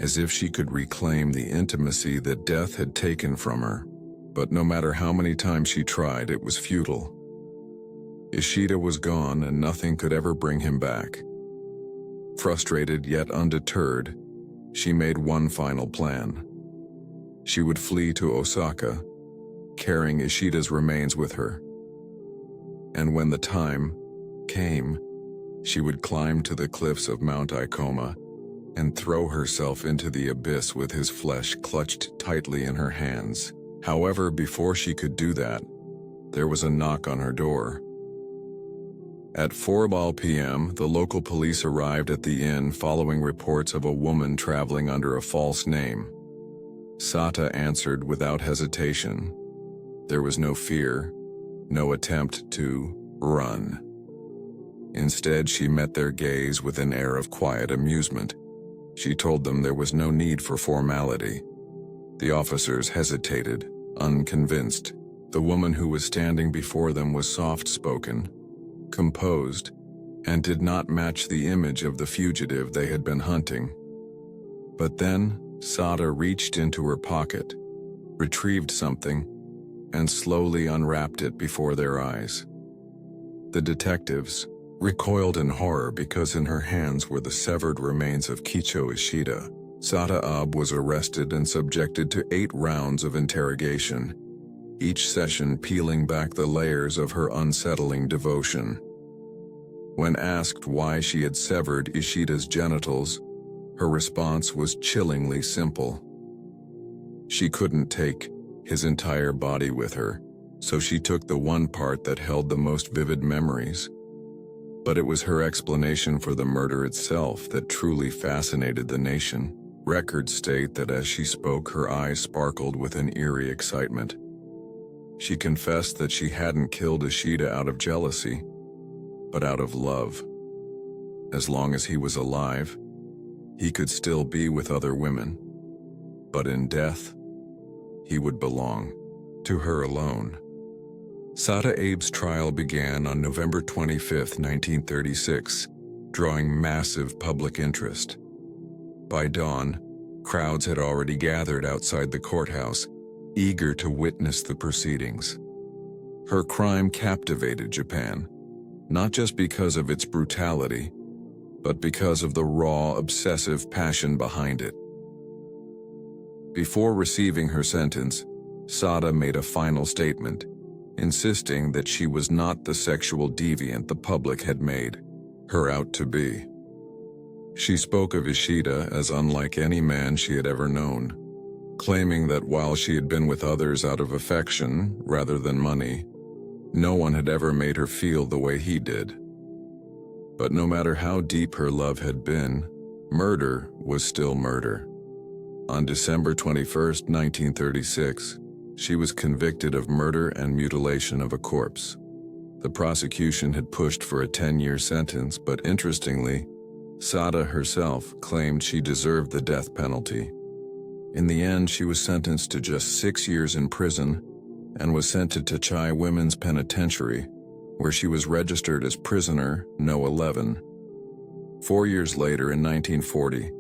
As if she could reclaim the intimacy that death had taken from her. But no matter how many times she tried, it was futile. Ishida was gone and nothing could ever bring him back. Frustrated yet undeterred, she made one final plan. She would flee to Osaka, carrying Ishida's remains with her. And when the time came, she would climb to the cliffs of Mount Ikoma and throw herself into the abyss with his flesh clutched tightly in her hands. However, before she could do that, there was a knock on her door. At 4 p.m., the local police arrived at the inn following reports of a woman traveling under a false name. Sada answered without hesitation. There was no fear, no attempt to run. Instead, she met their gaze with an air of quiet amusement. She told them there was no need for formality. The officers hesitated, unconvinced. The woman who was standing before them was soft-spoken, composed, and did not match the image of the fugitive they had been hunting. But then, Sada reached into her pocket, retrieved something, and slowly unwrapped it before their eyes. The detectives recoiled in horror because in her hands were the severed remains of Kicho Ishida. Sada was arrested and subjected to 8 rounds of interrogation, each session peeling back the layers of her unsettling devotion. When asked why she had severed Ishida's genitals, her response was chillingly simple. She couldn't take his entire body with her, so she took the one part that held the most vivid memories. But it was her explanation for the murder itself that truly fascinated the nation. Records state that as she spoke, her eyes sparkled with an eerie excitement. She confessed that she hadn't killed Ishida out of jealousy, but out of love. As long as he was alive, he could still be with other women. But in death, he would belong to her alone. Sada Abe's trial began on November 25, 1936, drawing massive public interest. By dawn, crowds had already gathered outside the courthouse, eager to witness the proceedings. Her crime captivated Japan, not just because of its brutality, but because of the raw, obsessive passion behind it. Before receiving her sentence, Sada made a final statement, insisting that she was not the sexual deviant the public had made her out to be. She spoke of Ishida as unlike any man she had ever known, claiming that while she had been with others out of affection rather than money, no one had ever made her feel the way he did. But no matter how deep her love had been, murder was still murder. On December 21, 1936, she was convicted of murder and mutilation of a corpse. The prosecution had pushed for a 10-year sentence, but interestingly, Sada herself claimed she deserved the death penalty. In the end, she was sentenced to just 6 years in prison and was sent to Tachai Women's Penitentiary, where she was registered as prisoner No. 11. 4 years later, in 1940,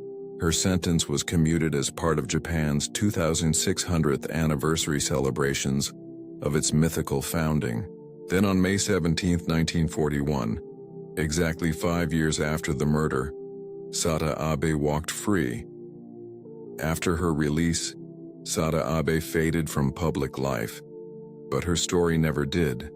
her sentence was commuted as part of Japan's 2600th anniversary celebrations of its mythical founding. Then on May 17, 1941, exactly 5 years after the murder, Sada Abe walked free. After her release, Sada Abe faded from public life, but her story never did.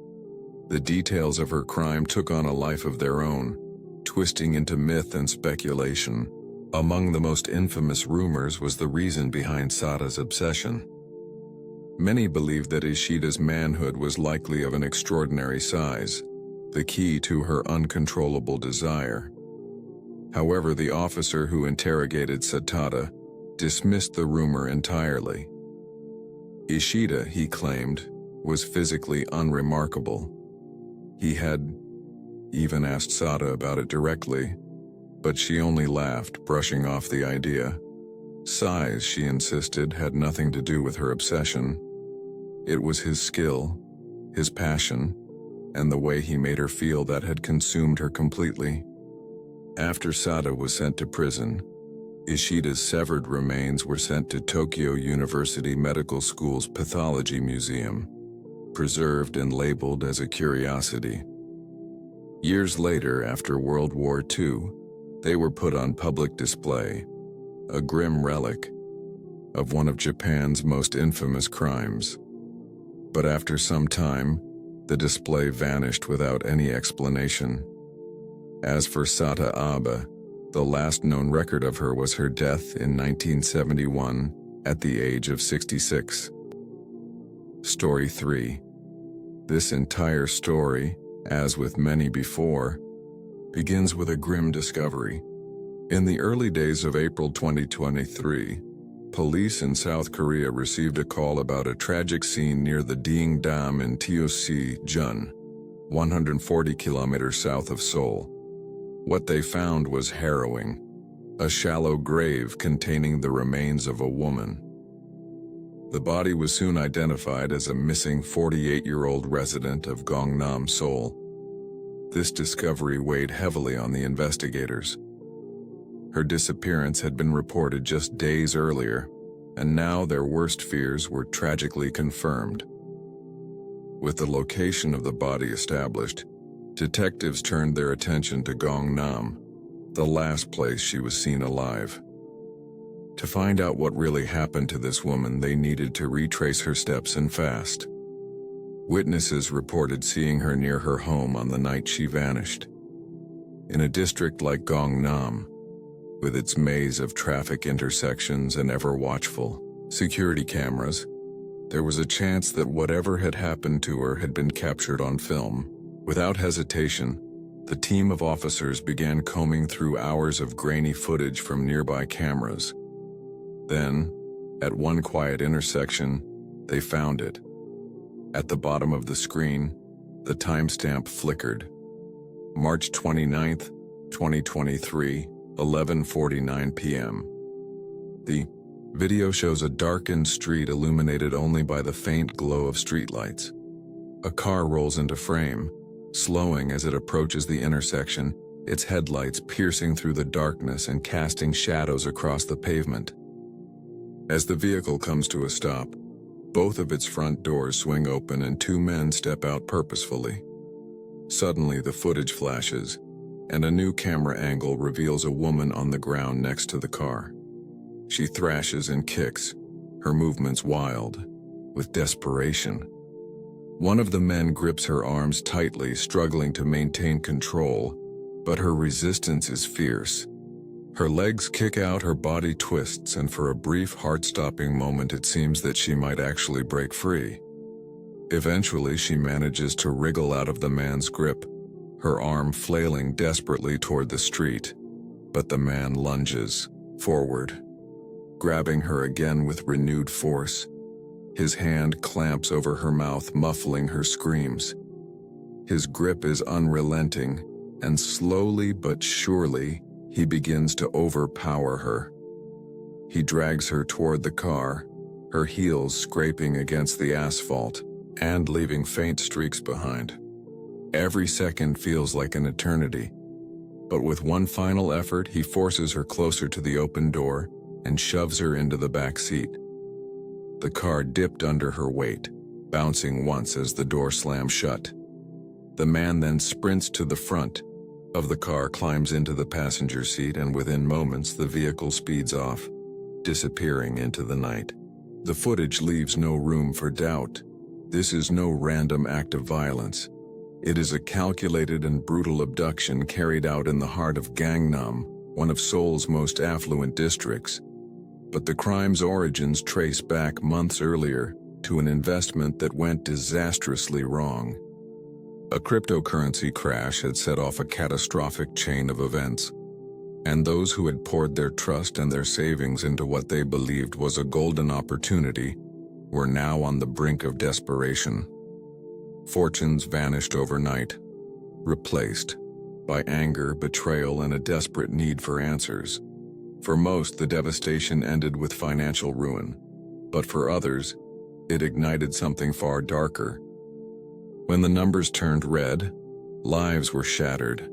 The details of her crime took on a life of their own, twisting into myth and speculation. Among the most infamous rumors was the reason behind Sada's obsession. Many believed that Ishida's manhood was likely of an extraordinary size, the key to her uncontrollable desire. However, the officer who interrogated Sada dismissed the rumor entirely. Ishida, he claimed, was physically unremarkable. He had even asked Sada about it directly, but she only laughed, brushing off the idea. Size, she insisted, had nothing to do with her obsession. It was his skill, his passion, and the way he made her feel that had consumed her completely. After Sada was sent to prison, Ishida's severed remains were sent to Tokyo University Medical School's Pathology Museum, preserved and labeled as a curiosity. Years later, after World War II, they were put on public display, a grim relic of one of Japan's most infamous crimes. But after some time, the display vanished without any explanation. As for Sada Abe, the last known record of her was her death in 1971 at the age of 66. Story 3. This entire story, as with many before, begins with a grim discovery. In the early days of April 2023, police in South Korea received a call about a tragic scene near the Deing Dam in Tiosi-jun, 140 kilometers south of Seoul. What they found was harrowing: a shallow grave containing the remains of a woman. The body was soon identified as a missing 48-year-old resident of Gangnam, Seoul. This discovery weighed heavily on the investigators. Her disappearance had been reported just days earlier, and now their worst fears were tragically confirmed. With the location of the body established, detectives turned their attention to Gangnam, the last place she was seen alive. To find out what really happened to this woman, they needed to retrace her steps and fast. Witnesses reported seeing her near her home on the night she vanished. In a district like Gangnam, with its maze of traffic intersections and ever-watchful security cameras, there was a chance that whatever had happened to her had been captured on film. Without hesitation, the team of officers began combing through hours of grainy footage from nearby cameras. Then, at one quiet intersection, they found it. At the bottom of the screen, the timestamp flickered. March 29, 2023, 11:49 p.m. The video shows a darkened street illuminated only by the faint glow of streetlights. A car rolls into frame, slowing as it approaches the intersection, its headlights piercing through the darkness and casting shadows across the pavement. As the vehicle comes to a stop, both of its front doors swing open and two men step out purposefully. Suddenly, the footage flashes, and a new camera angle reveals a woman on the ground next to the car. She thrashes and kicks, her movements wild, with desperation. One of the men grips her arms tightly, struggling to maintain control, but her resistance is fierce. Her legs kick out, her body twists, and for a brief, heart-stopping moment it seems that she might actually break free. Eventually, she manages to wriggle out of the man's grip, her arm flailing desperately toward the street, but the man lunges forward, grabbing her again with renewed force. His hand clamps over her mouth, muffling her screams. His grip is unrelenting, and slowly but surely, he begins to overpower her. He drags her toward the car, her heels scraping against the asphalt and leaving faint streaks behind. Every second feels like an eternity, but with one final effort, he forces her closer to the open door and shoves her into the back seat. The car dipped under her weight, bouncing once as the door slammed shut. The man then sprints to the front of the car, climbs into the passenger seat, and within moments the vehicle speeds off, disappearing into the night. The footage leaves no room for doubt. This is no random act of violence. It is a calculated and brutal abduction carried out in the heart of Gangnam, one of Seoul's most affluent districts. But the crime's origins trace back months earlier to an investment that went disastrously wrong. A cryptocurrency crash had set off a catastrophic chain of events, and those who had poured their trust and their savings into what they believed was a golden opportunity were now on the brink of desperation. Fortunes vanished overnight, replaced by anger, betrayal, and a desperate need for answers. For most, the devastation ended with financial ruin, but for others, it ignited something far darker. When the numbers turned red, lives were shattered,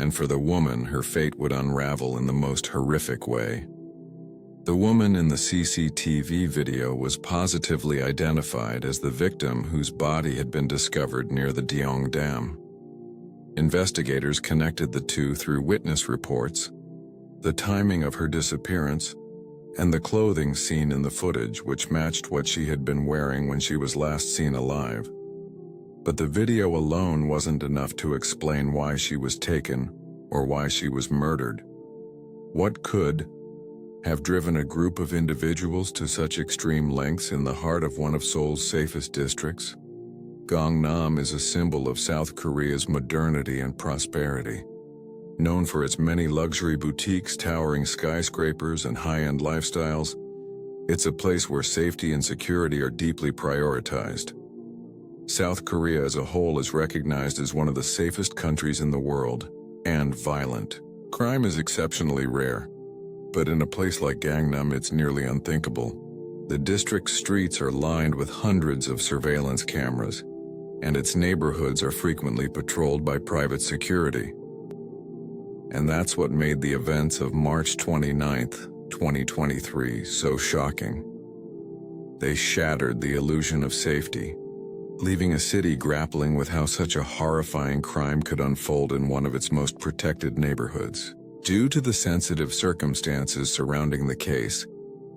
and for the woman, her fate would unravel in the most horrific way. The woman in the CCTV video was positively identified as the victim whose body had been discovered near the Deong Dam. Investigators connected the two through witness reports, the timing of her disappearance, and the clothing seen in the footage, which matched what she had been wearing when she was last seen alive. But the video alone wasn't enough to explain why she was taken or why she was murdered. What could have driven a group of individuals to such extreme lengths in the heart of one of Seoul's safest districts? Gangnam is a symbol of South Korea's modernity and prosperity. Known for its many luxury boutiques, towering skyscrapers, and high-end lifestyles, it's a place where safety and security are deeply prioritized. South Korea as a whole is recognized as one of the safest countries in the world, and violent. Crime is exceptionally rare, but in a place like Gangnam it's nearly unthinkable. The district's streets are lined with hundreds of surveillance cameras, and its neighborhoods are frequently patrolled by private security. And that's what made the events of March 29, 2023 so shocking. They shattered the illusion of safety, leaving a city grappling with how such a horrifying crime could unfold in one of its most protected neighborhoods. Due to the sensitive circumstances surrounding the case,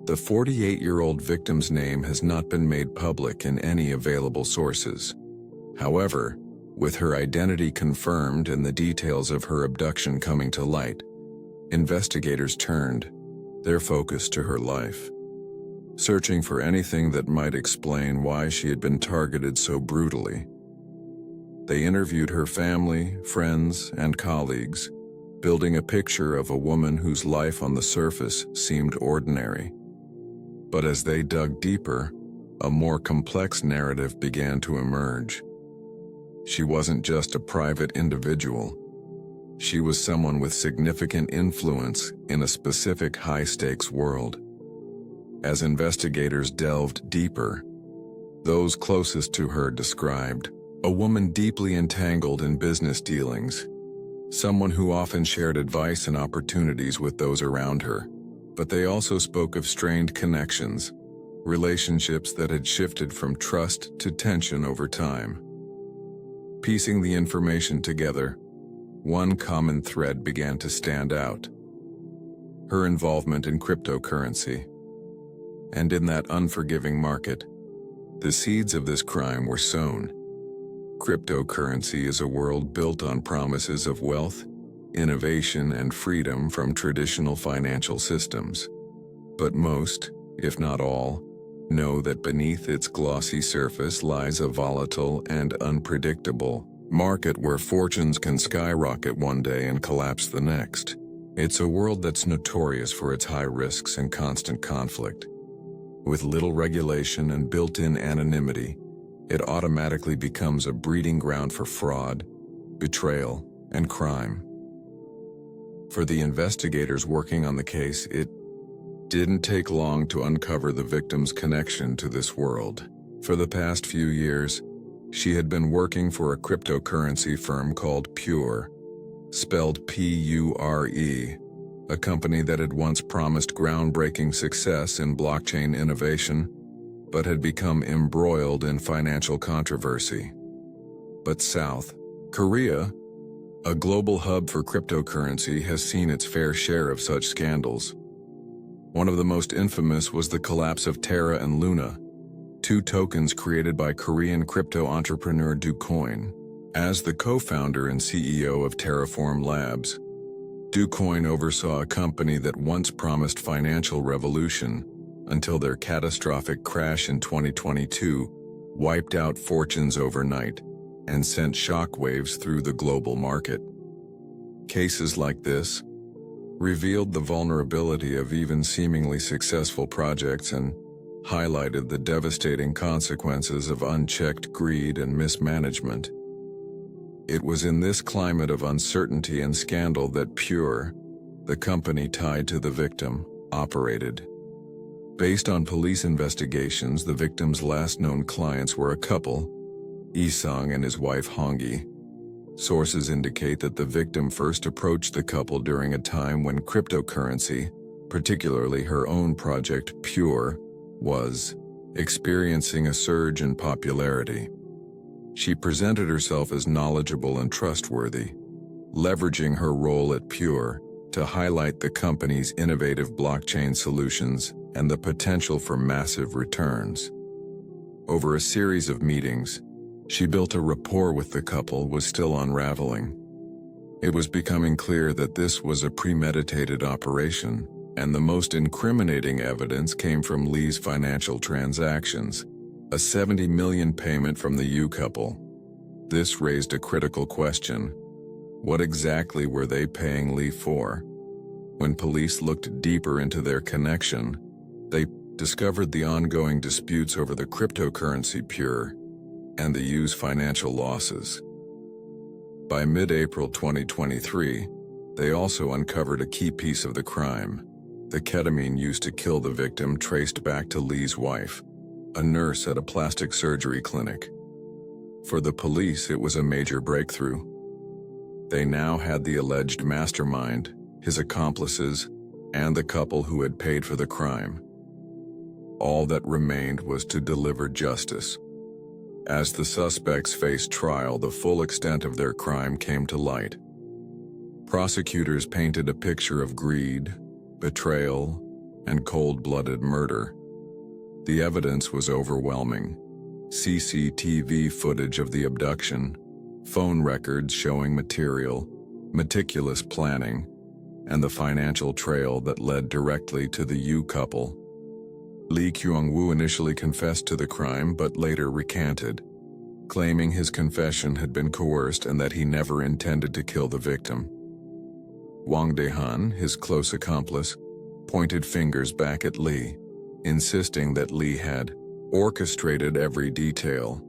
the 48-year-old victim's name has not been made public in any available sources. However, with her identity confirmed and the details of her abduction coming to light, investigators turned their focus to her life, searching for anything that might explain why she had been targeted so brutally. They interviewed her family, friends, and colleagues, building a picture of a woman whose life on the surface seemed ordinary. But as they dug deeper, a more complex narrative began to emerge. She wasn't just a private individual. She was someone with significant influence in a specific high-stakes world. As investigators delved deeper, those closest to her described a woman deeply entangled in business dealings, someone who often shared advice and opportunities with those around her. But they also spoke of strained connections, relationships that had shifted from trust to tension over time. Piecing the information together, one common thread began to stand out: her involvement in cryptocurrency. And in that unforgiving market, the seeds of this crime were sown. Cryptocurrency is a world built on promises of wealth, innovation, and freedom from traditional financial systems. But most, if not all, know that beneath its glossy surface lies a volatile and unpredictable market where fortunes can skyrocket one day and collapse the next. It's a world that's notorious for its high risks and constant conflict. With little regulation and built-in anonymity, it automatically becomes a breeding ground for fraud, betrayal, and crime. For the investigators working on the case, it didn't take long to uncover the victim's connection to this world. For the past few years, she had been working for a cryptocurrency firm called Pure, spelled P-U-R-E, a company that had once promised groundbreaking success in blockchain innovation, but had become embroiled in financial controversy. But South Korea, a global hub for cryptocurrency, has seen its fair share of such scandals. One of the most infamous was the collapse of Terra and Luna, two tokens created by Korean crypto entrepreneur DoCoin. As the co-founder and CEO of Terraform Labs, DoCoin oversaw a company that once promised financial revolution until their catastrophic crash in 2022 wiped out fortunes overnight and sent shockwaves through the global market. Cases like this revealed the vulnerability of even seemingly successful projects and highlighted the devastating consequences of unchecked greed and mismanagement. It was in this climate of uncertainty and scandal that Pure, the company tied to the victim, operated. Based on police investigations, the victim's last known clients were a couple, Isung and his wife Hongi. Sources indicate that the victim first approached the couple during a time when cryptocurrency, particularly her own project Pure, was experiencing a surge in popularity. She presented herself as knowledgeable and trustworthy, leveraging her role at Pure to highlight the company's innovative blockchain solutions and the potential for massive returns. Over a series of meetings, she built a rapport with the couple was still unraveling. It was becoming clear that this was a premeditated operation, and the most incriminating evidence came from Lee's financial transactions, a $70 million payment from the Yu couple. This raised a critical question. What exactly were they paying Lee for? When police looked deeper into their connection, they discovered the ongoing disputes over the cryptocurrency Pure and the Yu's financial losses. By mid-April 2023, they also uncovered a key piece of the crime: the ketamine used to kill the victim traced back to Lee's wife, a nurse at a plastic surgery clinic. For the police, it was a major breakthrough. They now had the alleged mastermind, his accomplices, and the couple who had paid for the crime. All that remained was to deliver justice. As the suspects faced trial, the full extent of their crime came to light. Prosecutors painted a picture of greed, betrayal, and cold-blooded murder. The evidence was overwhelming. CCTV footage of the abduction, phone records showing material, meticulous planning, and the financial trail that led directly to the Yu couple. Lee Kyung-woo initially confessed to the crime but later recanted, claiming his confession had been coerced and that he never intended to kill the victim. Wang Daehan, his close accomplice, pointed fingers back at Lee, insisting that Lee had orchestrated every detail.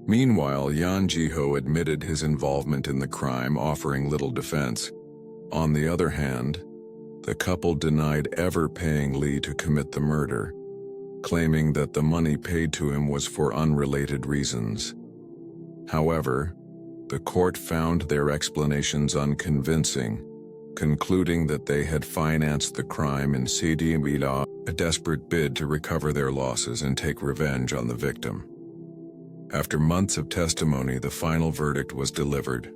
Meanwhile, Yan Ji-ho admitted his involvement in the crime, offering little defense. On the other hand, the couple denied ever paying Lee to commit the murder, claiming that the money paid to him was for unrelated reasons. However, the court found their explanations unconvincing, concluding that they had financed the crime in CDMILA, a desperate bid to recover their losses and take revenge on the victim. After months of testimony, the final verdict was delivered.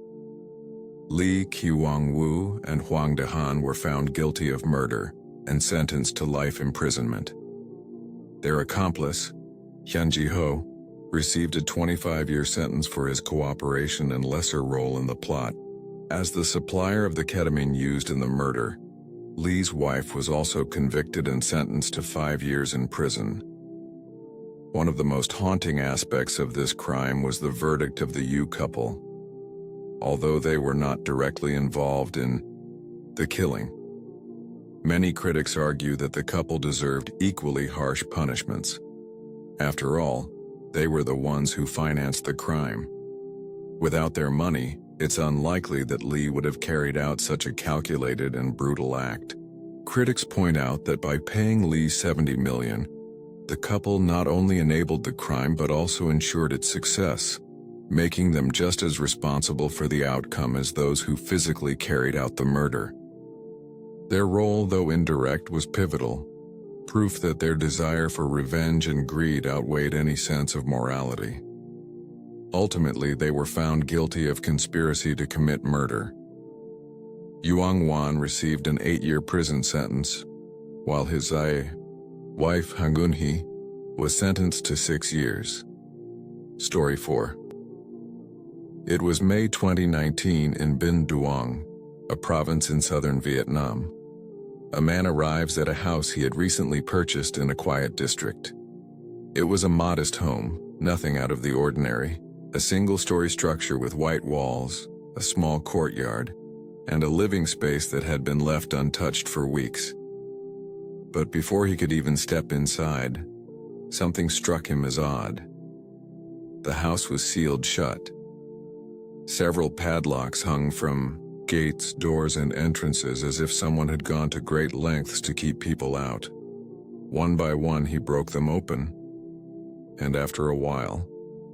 Li Qiwang-wu and Huang Dehan were found guilty of murder and sentenced to life imprisonment. Their accomplice, Hyun Ji-ho, received a 25-year sentence for his cooperation and lesser role in the plot. As the supplier of the ketamine used in the murder, Lee's wife was also convicted and sentenced to 5 years in prison. One of the most haunting aspects of this crime was the verdict of the Yu couple. Although they were not directly involved in the killing, many critics argue that the couple deserved equally harsh punishments. After all, they were the ones who financed the crime. Without their money, it's unlikely that Lee would have carried out such a calculated and brutal act. Critics point out that by paying Lee $70 million, the couple not only enabled the crime but also ensured its success, making them just as responsible for the outcome as those who physically carried out the murder. Their role, though indirect, was pivotal, proof that their desire for revenge and greed outweighed any sense of morality. Ultimately, they were found guilty of conspiracy to commit murder. Yuang Wan received an 8-year prison sentence, while his wife Han Gun-hee was sentenced to 6 years. Story 4. It was May 2019 in Binh Duong, a province in southern Vietnam. A man arrives at a house he had recently purchased in a quiet district. It was a modest home, nothing out of the ordinary, a single-story structure with white walls, a small courtyard, and a living space that had been left untouched for weeks. But before he could even step inside, something struck him as odd. The house was sealed shut. Several padlocks hung from gates, doors, and entrances as if someone had gone to great lengths to keep people out. One by one, he broke them open, and after a while,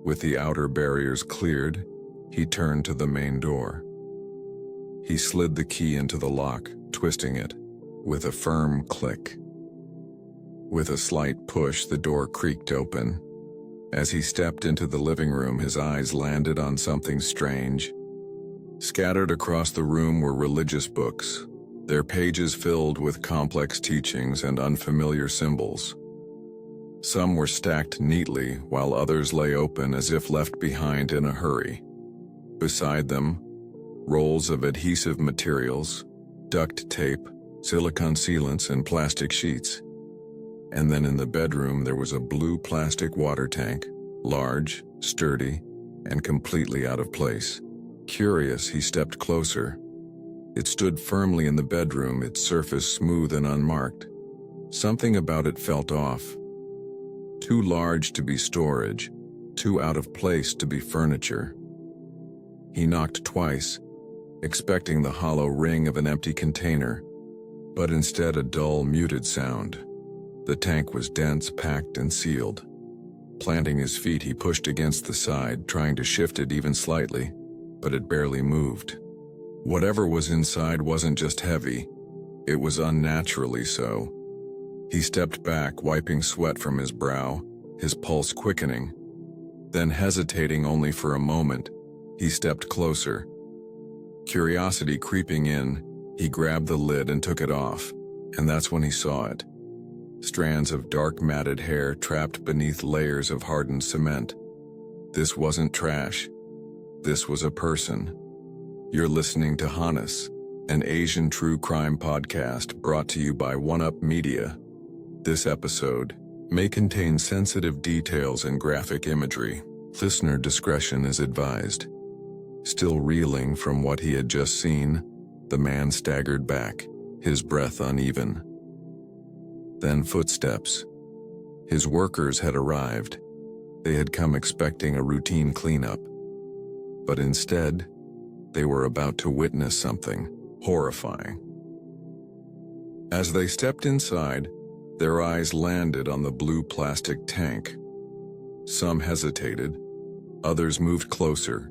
with the outer barriers cleared, he turned to the main door. He slid the key into the lock, twisting it, with a firm click. With a slight push, the door creaked open. As he stepped into the living room, his eyes landed on something strange. Scattered across the room were religious books, their pages filled with complex teachings and unfamiliar symbols. Some were stacked neatly, while others lay open as if left behind in a hurry. Beside them, rolls of adhesive materials, duct tape, silicone sealants, and plastic sheets. And then in the bedroom there was a blue plastic water tank, large, sturdy, and completely out of place. Curious, he stepped closer. It stood firmly in the bedroom, its surface smooth and unmarked. Something about it felt off. Too large to be storage, too out of place to be furniture. He knocked twice, expecting the hollow ring of an empty container, but instead a dull, muted sound. The tank was dense, packed, and sealed. Planting his feet, he pushed against the side, trying to shift it even slightly, but it barely moved. Whatever was inside wasn't just heavy, it was unnaturally so. He stepped back, wiping sweat from his brow, his pulse quickening. Then, hesitating only for a moment, he stepped closer. Curiosity creeping in, he grabbed the lid and took it off, and that's when he saw it. Strands of dark matted hair trapped beneath layers of hardened cement. This wasn't trash. This was a person. You're listening to Hannes, an Asian true crime podcast brought to you by One Up Media. This episode may contain sensitive details and graphic imagery. Listener discretion is advised. Still reeling from what he had just seen, the man staggered back, his breath uneven. Then footsteps. His workers had arrived. They had come expecting a routine cleanup. But instead, they were about to witness something horrifying. As they stepped inside, their eyes landed on the blue plastic tank. Some hesitated, Others moved closer,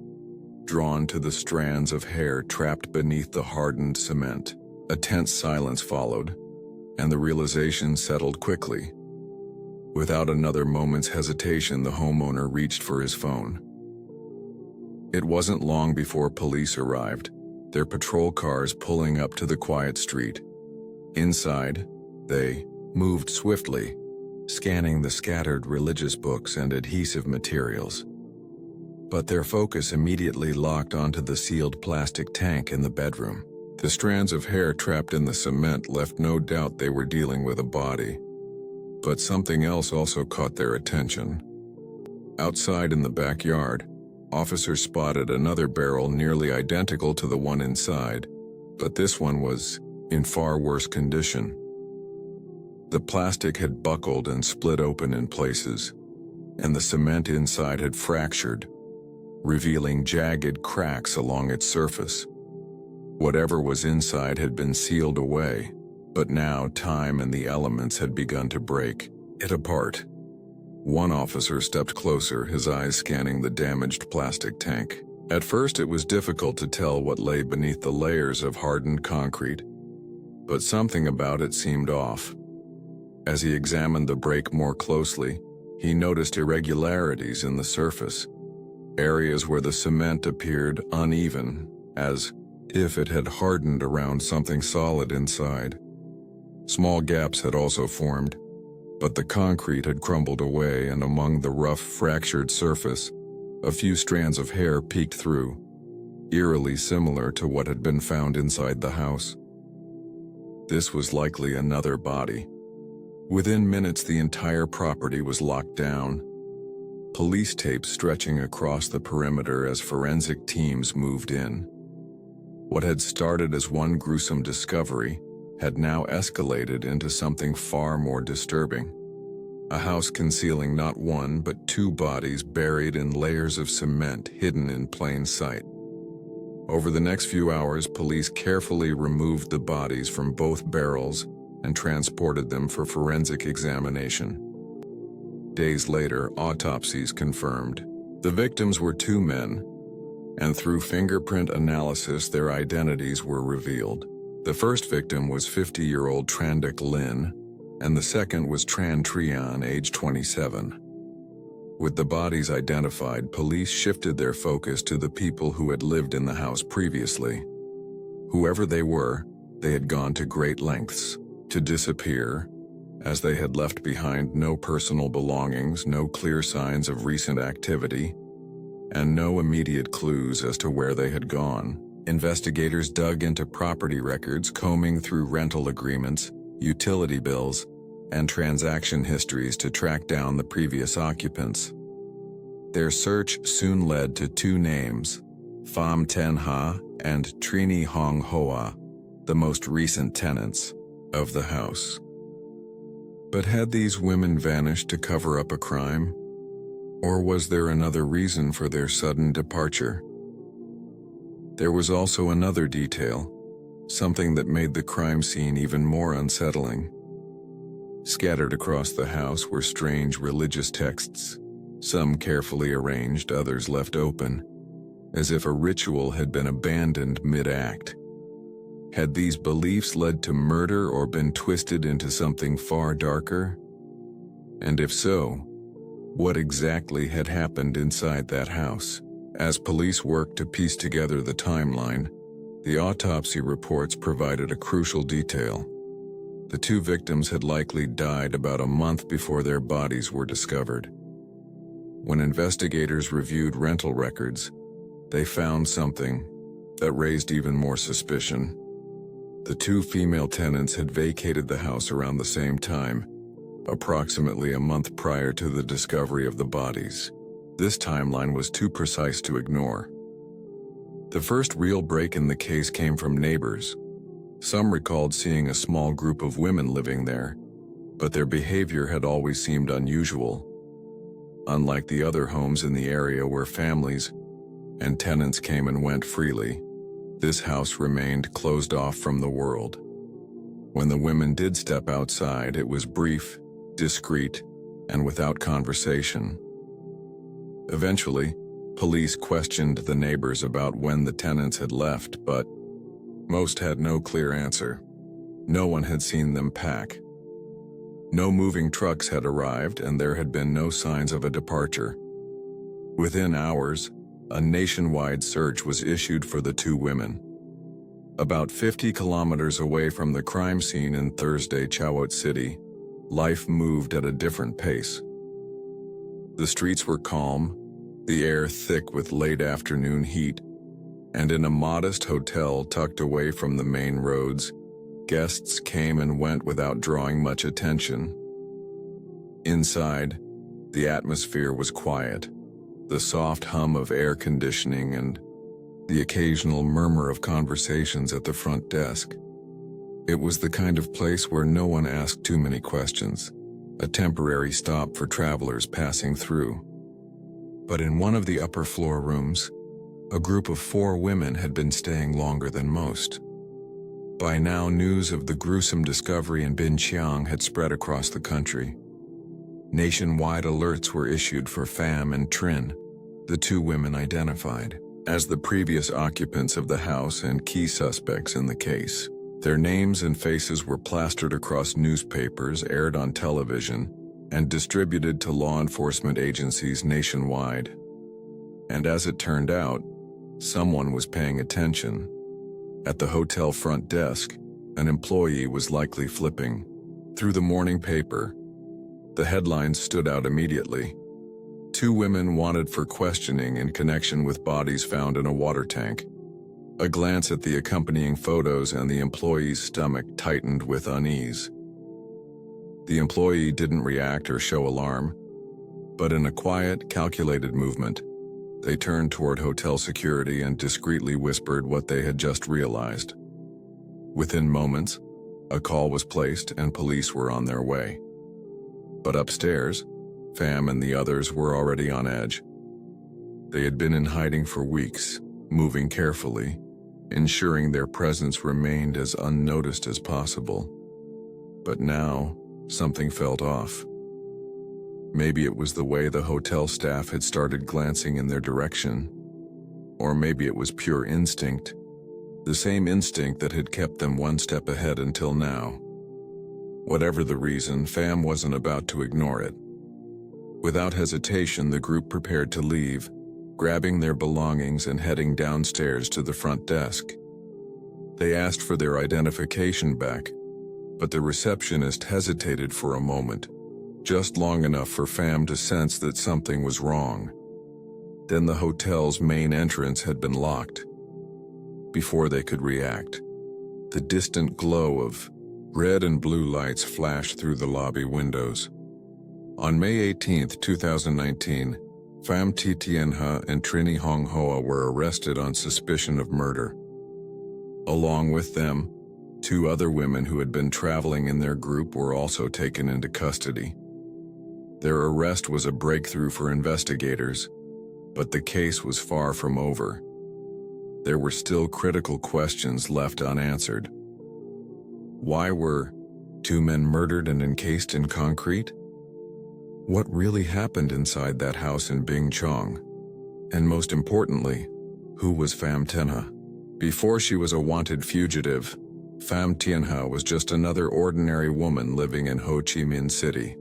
drawn to the strands of hair trapped beneath the hardened cement. A tense silence followed, and the realization settled quickly. Without another moment's hesitation, the homeowner reached for his phone. It wasn't long before police arrived, their patrol cars pulling up to the quiet street. Inside, they moved swiftly, scanning the scattered religious books and adhesive materials. But their focus immediately locked onto the sealed plastic tank in the bedroom. The strands of hair trapped in the cement left no doubt they were dealing with a body. But something else also caught their attention. Outside in the backyard, officers spotted another barrel nearly identical to the one inside, but this one was in far worse condition. The plastic had buckled and split open in places, and the cement inside had fractured, revealing jagged cracks along its surface. Whatever was inside had been sealed away, but now time and the elements had begun to break it apart. One officer stepped closer, his eyes scanning the damaged plastic tank. At first, it was difficult to tell what lay beneath the layers of hardened concrete, but something about it seemed off. As he examined the break more closely, he noticed irregularities in the surface, areas where the cement appeared uneven, as if it had hardened around something solid inside. Small gaps had also formed, but the concrete had crumbled away, and among the rough, fractured surface, a few strands of hair peeked through, eerily similar to what had been found inside the house. This was likely another body. Within minutes, the entire property was locked down, police tapes stretching across the perimeter as forensic teams moved in. What had started as one gruesome discovery had now escalated into something far more disturbing. A house concealing not one but two bodies buried in layers of cement hidden in plain sight. Over the next few hours, police carefully removed the bodies from both barrels and transported them for forensic examination. Days later, autopsies confirmed the victims were two men, and through fingerprint analysis, their identities were revealed. The first victim was 50-year-old Trandik Lin, and the second was Tran Trian, age 27. With the bodies identified, police shifted their focus to the people who had lived in the house previously. Whoever they were, they had gone to great lengths to disappear, as they had left behind no personal belongings, no clear signs of recent activity, and no immediate clues as to where they had gone. Investigators dug into property records, combing through rental agreements, utility bills, and transaction histories to track down the previous occupants. Their search soon led to two names, Pham Ten Ha and Trini Hong Hoa, the most recent tenants of the house. But had these women vanished to cover up a crime? Or was there another reason for their sudden departure? There was also another detail, something that made the crime scene even more unsettling. Scattered across the house were strange religious texts, some carefully arranged, others left open, as if a ritual had been abandoned mid-act. Had these beliefs led to murder or been twisted into something far darker? And if so, what exactly had happened inside that house? As police worked to piece together the timeline, the autopsy reports provided a crucial detail. The two victims had likely died about a month before their bodies were discovered. When investigators reviewed rental records, they found something that raised even more suspicion. The two female tenants had vacated the house around the same time, approximately a month prior to the discovery of the bodies. This timeline was too precise to ignore. The first real break in the case came from neighbors. Some recalled seeing a small group of women living there, but their behavior had always seemed unusual. Unlike the other homes in the area where families and tenants came and went freely, this house remained closed off from the world. When the women did step outside, it was brief, discreet, and without conversation. Eventually, Police questioned the neighbors about when the tenants had left, but most had no clear answer. No one had seen them pack. No moving trucks had arrived, and there had been no signs of a departure. Within hours, a nationwide search was issued for the two women. About 50 kilometers away from the crime scene in Thursday Chowot City, life moved at a different pace. The streets were calm, the air thick with late afternoon heat, and in a modest hotel tucked away from the main roads, guests came and went without drawing much attention. Inside, the atmosphere was quiet, the soft hum of air conditioning and the occasional murmur of conversations at the front desk. It was the kind of place where no one asked too many questions, a temporary stop for travelers passing through. But in one of the upper floor rooms, a group of 4 women had been staying longer than most. By now, news of the gruesome discovery in Binqiang had spread across the country. Nationwide alerts were issued for Pham and Trin, the 2 women identified as the previous occupants of the house and key suspects in the case. Their names and faces were plastered across newspapers, aired on television, and distributed to law enforcement agencies nationwide. And as it turned out, someone was paying attention. At the hotel front desk, an employee was likely flipping through the morning paper. The headlines stood out immediately. 2 women wanted for questioning in connection with bodies found in a water tank. A glance at the accompanying photos and the employee's stomach tightened with unease. The employee didn't react or show alarm, but in a quiet, calculated movement, they turned toward hotel security and discreetly whispered what they had just realized. Within moments, a call was placed and police were on their way. But upstairs, Pham and the others were already on edge. They had been in hiding for weeks, moving carefully, ensuring their presence remained as unnoticed as possible. But now, something felt off. Maybe it was the way the hotel staff had started glancing in their direction. Or maybe it was pure instinct, the same instinct that had kept them one step ahead until now. Whatever the reason, Pham wasn't about to ignore it. Without hesitation, the group prepared to leave, grabbing their belongings and heading downstairs to the front desk. They asked for their identification back, but the receptionist hesitated for a moment, just long enough for Pham to sense that something was wrong. Then the hotel's main entrance had been locked. Before they could react, the distant glow of red and blue lights flashed through the lobby windows. On May 18, 2019, Pham Tianha and Trini Hong Hoa were arrested on suspicion of murder. Along with them, 2 other women who had been traveling in their group were also taken into custody. Their arrest was a breakthrough for investigators, but the case was far from over. There were still critical questions left unanswered. Why were 2 men murdered and encased in concrete? What really happened inside that house in Binqiang? And most importantly, who was Pham Tianha? Before she was a wanted fugitive, Pham Tianha was just another ordinary woman living in Ho Chi Minh City.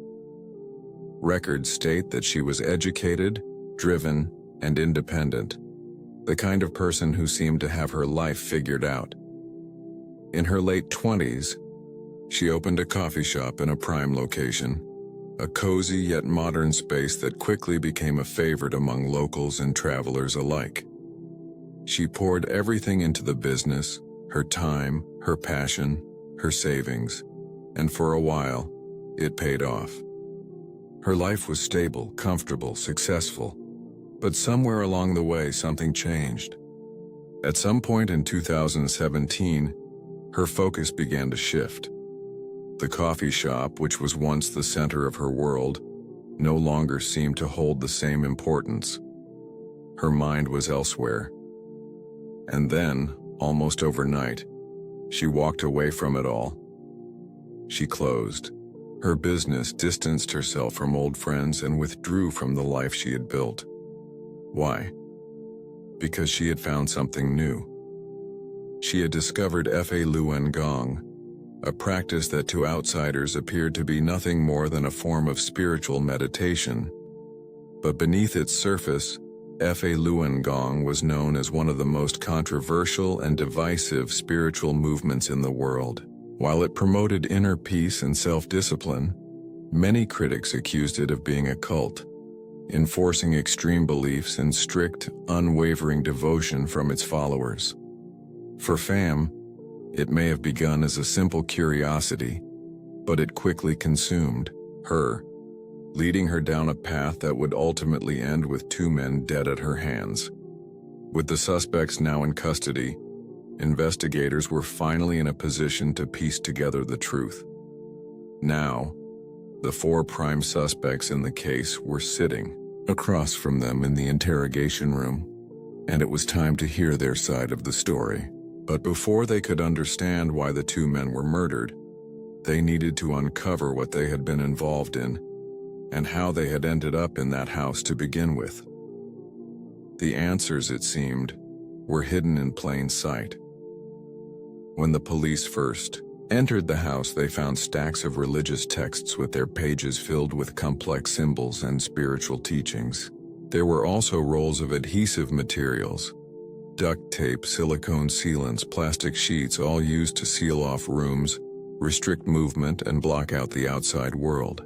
Records state that she was educated, driven, and independent, the kind of person who seemed to have her life figured out. In her late 20s, she opened a coffee shop in a prime location, a cozy yet modern space that quickly became a favorite among locals and travelers alike. She poured everything into the business, her time, her passion, her savings, and for a while, it paid off. Her life was stable, comfortable, successful, but somewhere along the way something changed. At some point in 2017, her focus began to shift. The coffee shop, which was once the center of her world, no longer seemed to hold the same importance. Her mind was elsewhere. And then, almost overnight, she walked away from it all. She closed. Her business distanced herself from old friends and withdrew from the life she had built. Why? because she had found something new. She had discovered Fa Luan Gong, a practice that to outsiders appeared to be nothing more than a form of spiritual meditation. But beneath its surface, Fa Luan Gong was known as one of the most controversial and divisive spiritual movements in the world. While it promoted inner peace and self-discipline, many critics accused it of being a cult, enforcing extreme beliefs and strict, unwavering devotion from its followers. For Pham, it may have begun as a simple curiosity, but it quickly consumed her, leading her down a path that would ultimately end with 2 men dead at her hands. With the suspects now in custody, investigators were finally in a position to piece together the truth. Now, the 4 prime suspects in the case were sitting across from them in the interrogation room, and it was time to hear their side of the story. But before they could understand why the 2 men were murdered, they needed to uncover what they had been involved in and how they had ended up in that house to begin with. The answers, it seemed, were hidden in plain sight. When the police first entered the house, they found stacks of religious texts with their pages filled with complex symbols and spiritual teachings. There were also rolls of adhesive materials, duct tape, silicone sealants, plastic sheets, all used to seal off rooms, restrict movement, and block out the outside world.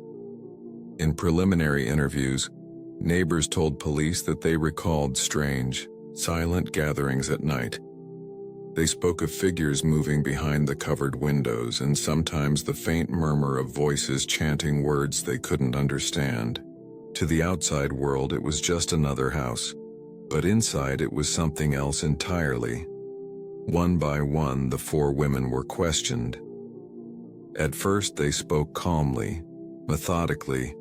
In preliminary interviews, neighbors told police that they recalled strange, silent gatherings at night. They spoke of figures moving behind the covered windows and sometimes the faint murmur of voices chanting words they couldn't understand. To the outside world, it was just another house, but inside it was something else entirely. One by one, the 4 women were questioned. At first, they spoke calmly, methodically,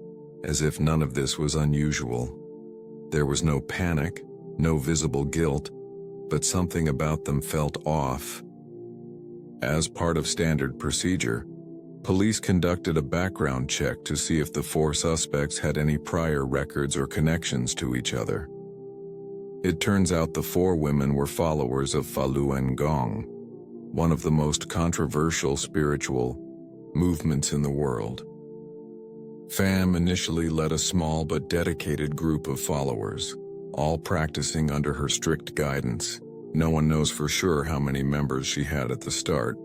as if none of this was unusual. There was no panic, no visible guilt, but something about them felt off. As part of standard procedure, police conducted a background check to see if the 4 suspects had any prior records or connections to each other. It turns out the 4 women were followers of Falun Gong, one of the most controversial spiritual movements in the world. Pham initially led a small but dedicated group of followers, all practicing under her strict guidance. No one knows for sure how many members she had at the start,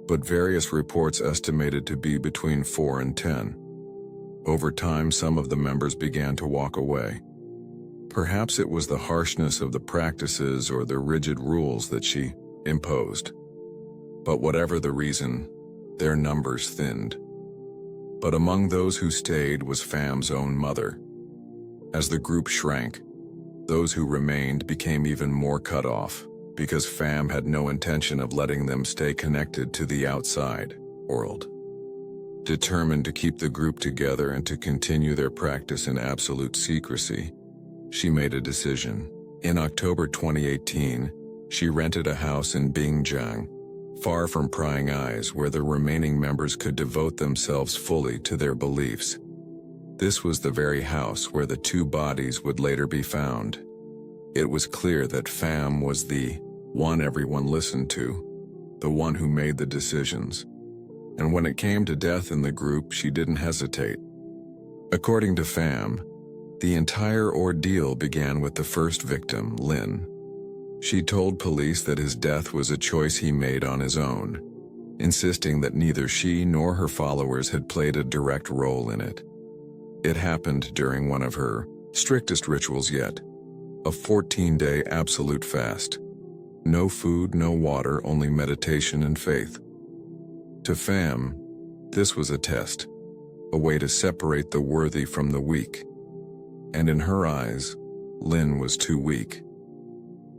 but various reports estimated to be between 4 and 10. Over time, some of the members began to walk away. Perhaps it was the harshness of the practices or the rigid rules that she imposed. But whatever the reason, their numbers thinned. But among those who stayed was Pham's own mother. As the group shrank, those who remained became even more cut off, because Pham had no intention of letting them stay connected to the outside world. Determined to keep the group together and to continue their practice in absolute secrecy, she made a decision. In October 2018, she rented a house in Binjiang, far from prying eyes, where the remaining members could devote themselves fully to their beliefs. This was the very house where the 2 bodies would later be found. It was clear that Pham was the one everyone listened to, the one who made the decisions. And when it came to death in the group, she didn't hesitate. According to Pham, the entire ordeal began with the first victim, Lin. She told police that his death was a choice he made on his own, insisting that neither she nor her followers had played a direct role in it. It happened during one of her strictest rituals yet, a 14-day absolute fast. No food, no water, only meditation and faith. To Pham, this was a test, a way to separate the worthy from the weak. And in her eyes, Lin was too weak.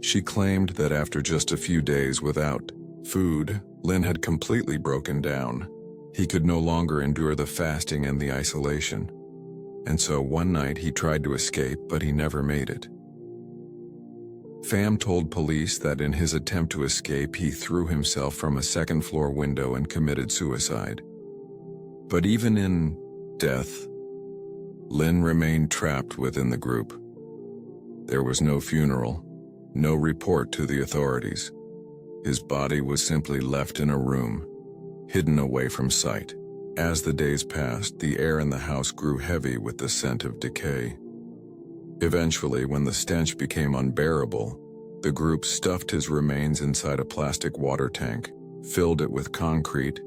She claimed that after just a few days without food, Lin had completely broken down. He could no longer endure the fasting and the isolation. And so one night he tried to escape, but he never made it. Pham told police that in his attempt to escape, he threw himself from a 2nd-floor window and committed suicide. But even in death, Lin remained trapped within the group. There was no funeral, No report to the authorities. His body was simply left in a room, hidden away from sight. As the days passed, the air in the house grew heavy with the scent of decay. Eventually, when the stench became unbearable, the group stuffed his remains inside a plastic water tank, filled it with concrete,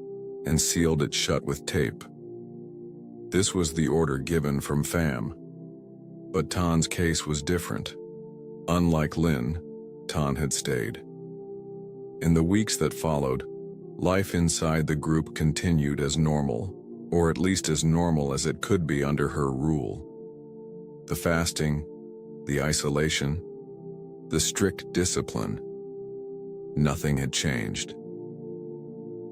and sealed it shut with tape. This was the order given from Pham. But Tan's case was different. Unlike Lin, Tan had stayed. In the weeks that followed, life inside the group continued as normal, or at least as normal as it could be under her rule. The fasting, the isolation, the strict discipline. Nothing had changed.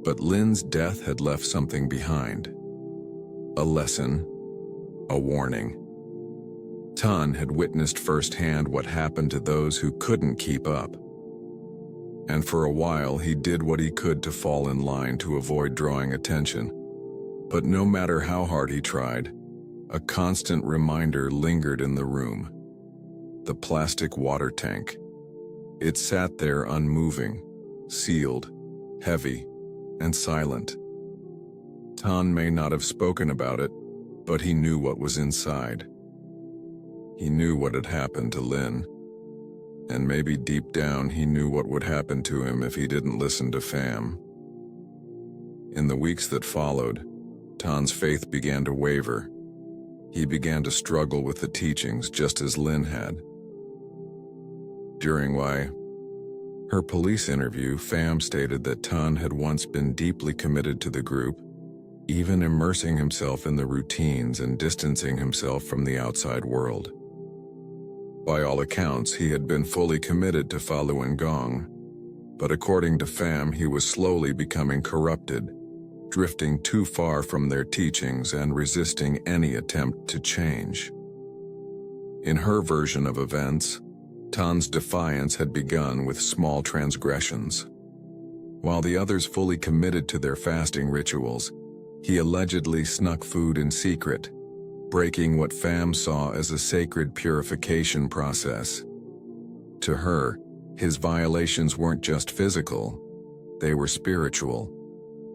But Lin's death had left something behind. A lesson, a warning. Tan had witnessed firsthand what happened to those who couldn't keep up. And for a while he did what he could to fall in line to avoid drawing attention. But no matter how hard he tried, a constant reminder lingered in the room. The plastic water tank. It sat there unmoving, sealed, heavy, and silent. Tan may not have spoken about it, but he knew what was inside. He knew what had happened to Lin. And maybe deep down he knew what would happen to him if he didn't listen to Pham. In the weeks that followed, Tan's faith began to waver. He began to struggle with the teachings just as Lin had. During her police interview, Pham stated that Tan had once been deeply committed to the group, even immersing himself in the routines and distancing himself from the outside world. By all accounts, he had been fully committed to Falun Gong, but according to Pham, he was slowly becoming corrupted, drifting too far from their teachings and resisting any attempt to change. In her version of events, Tan's defiance had begun with small transgressions. While the others fully committed to their fasting rituals, he allegedly snuck food in secret, breaking what Pham saw as a sacred purification process. To her, his violations weren't just physical, they were spiritual.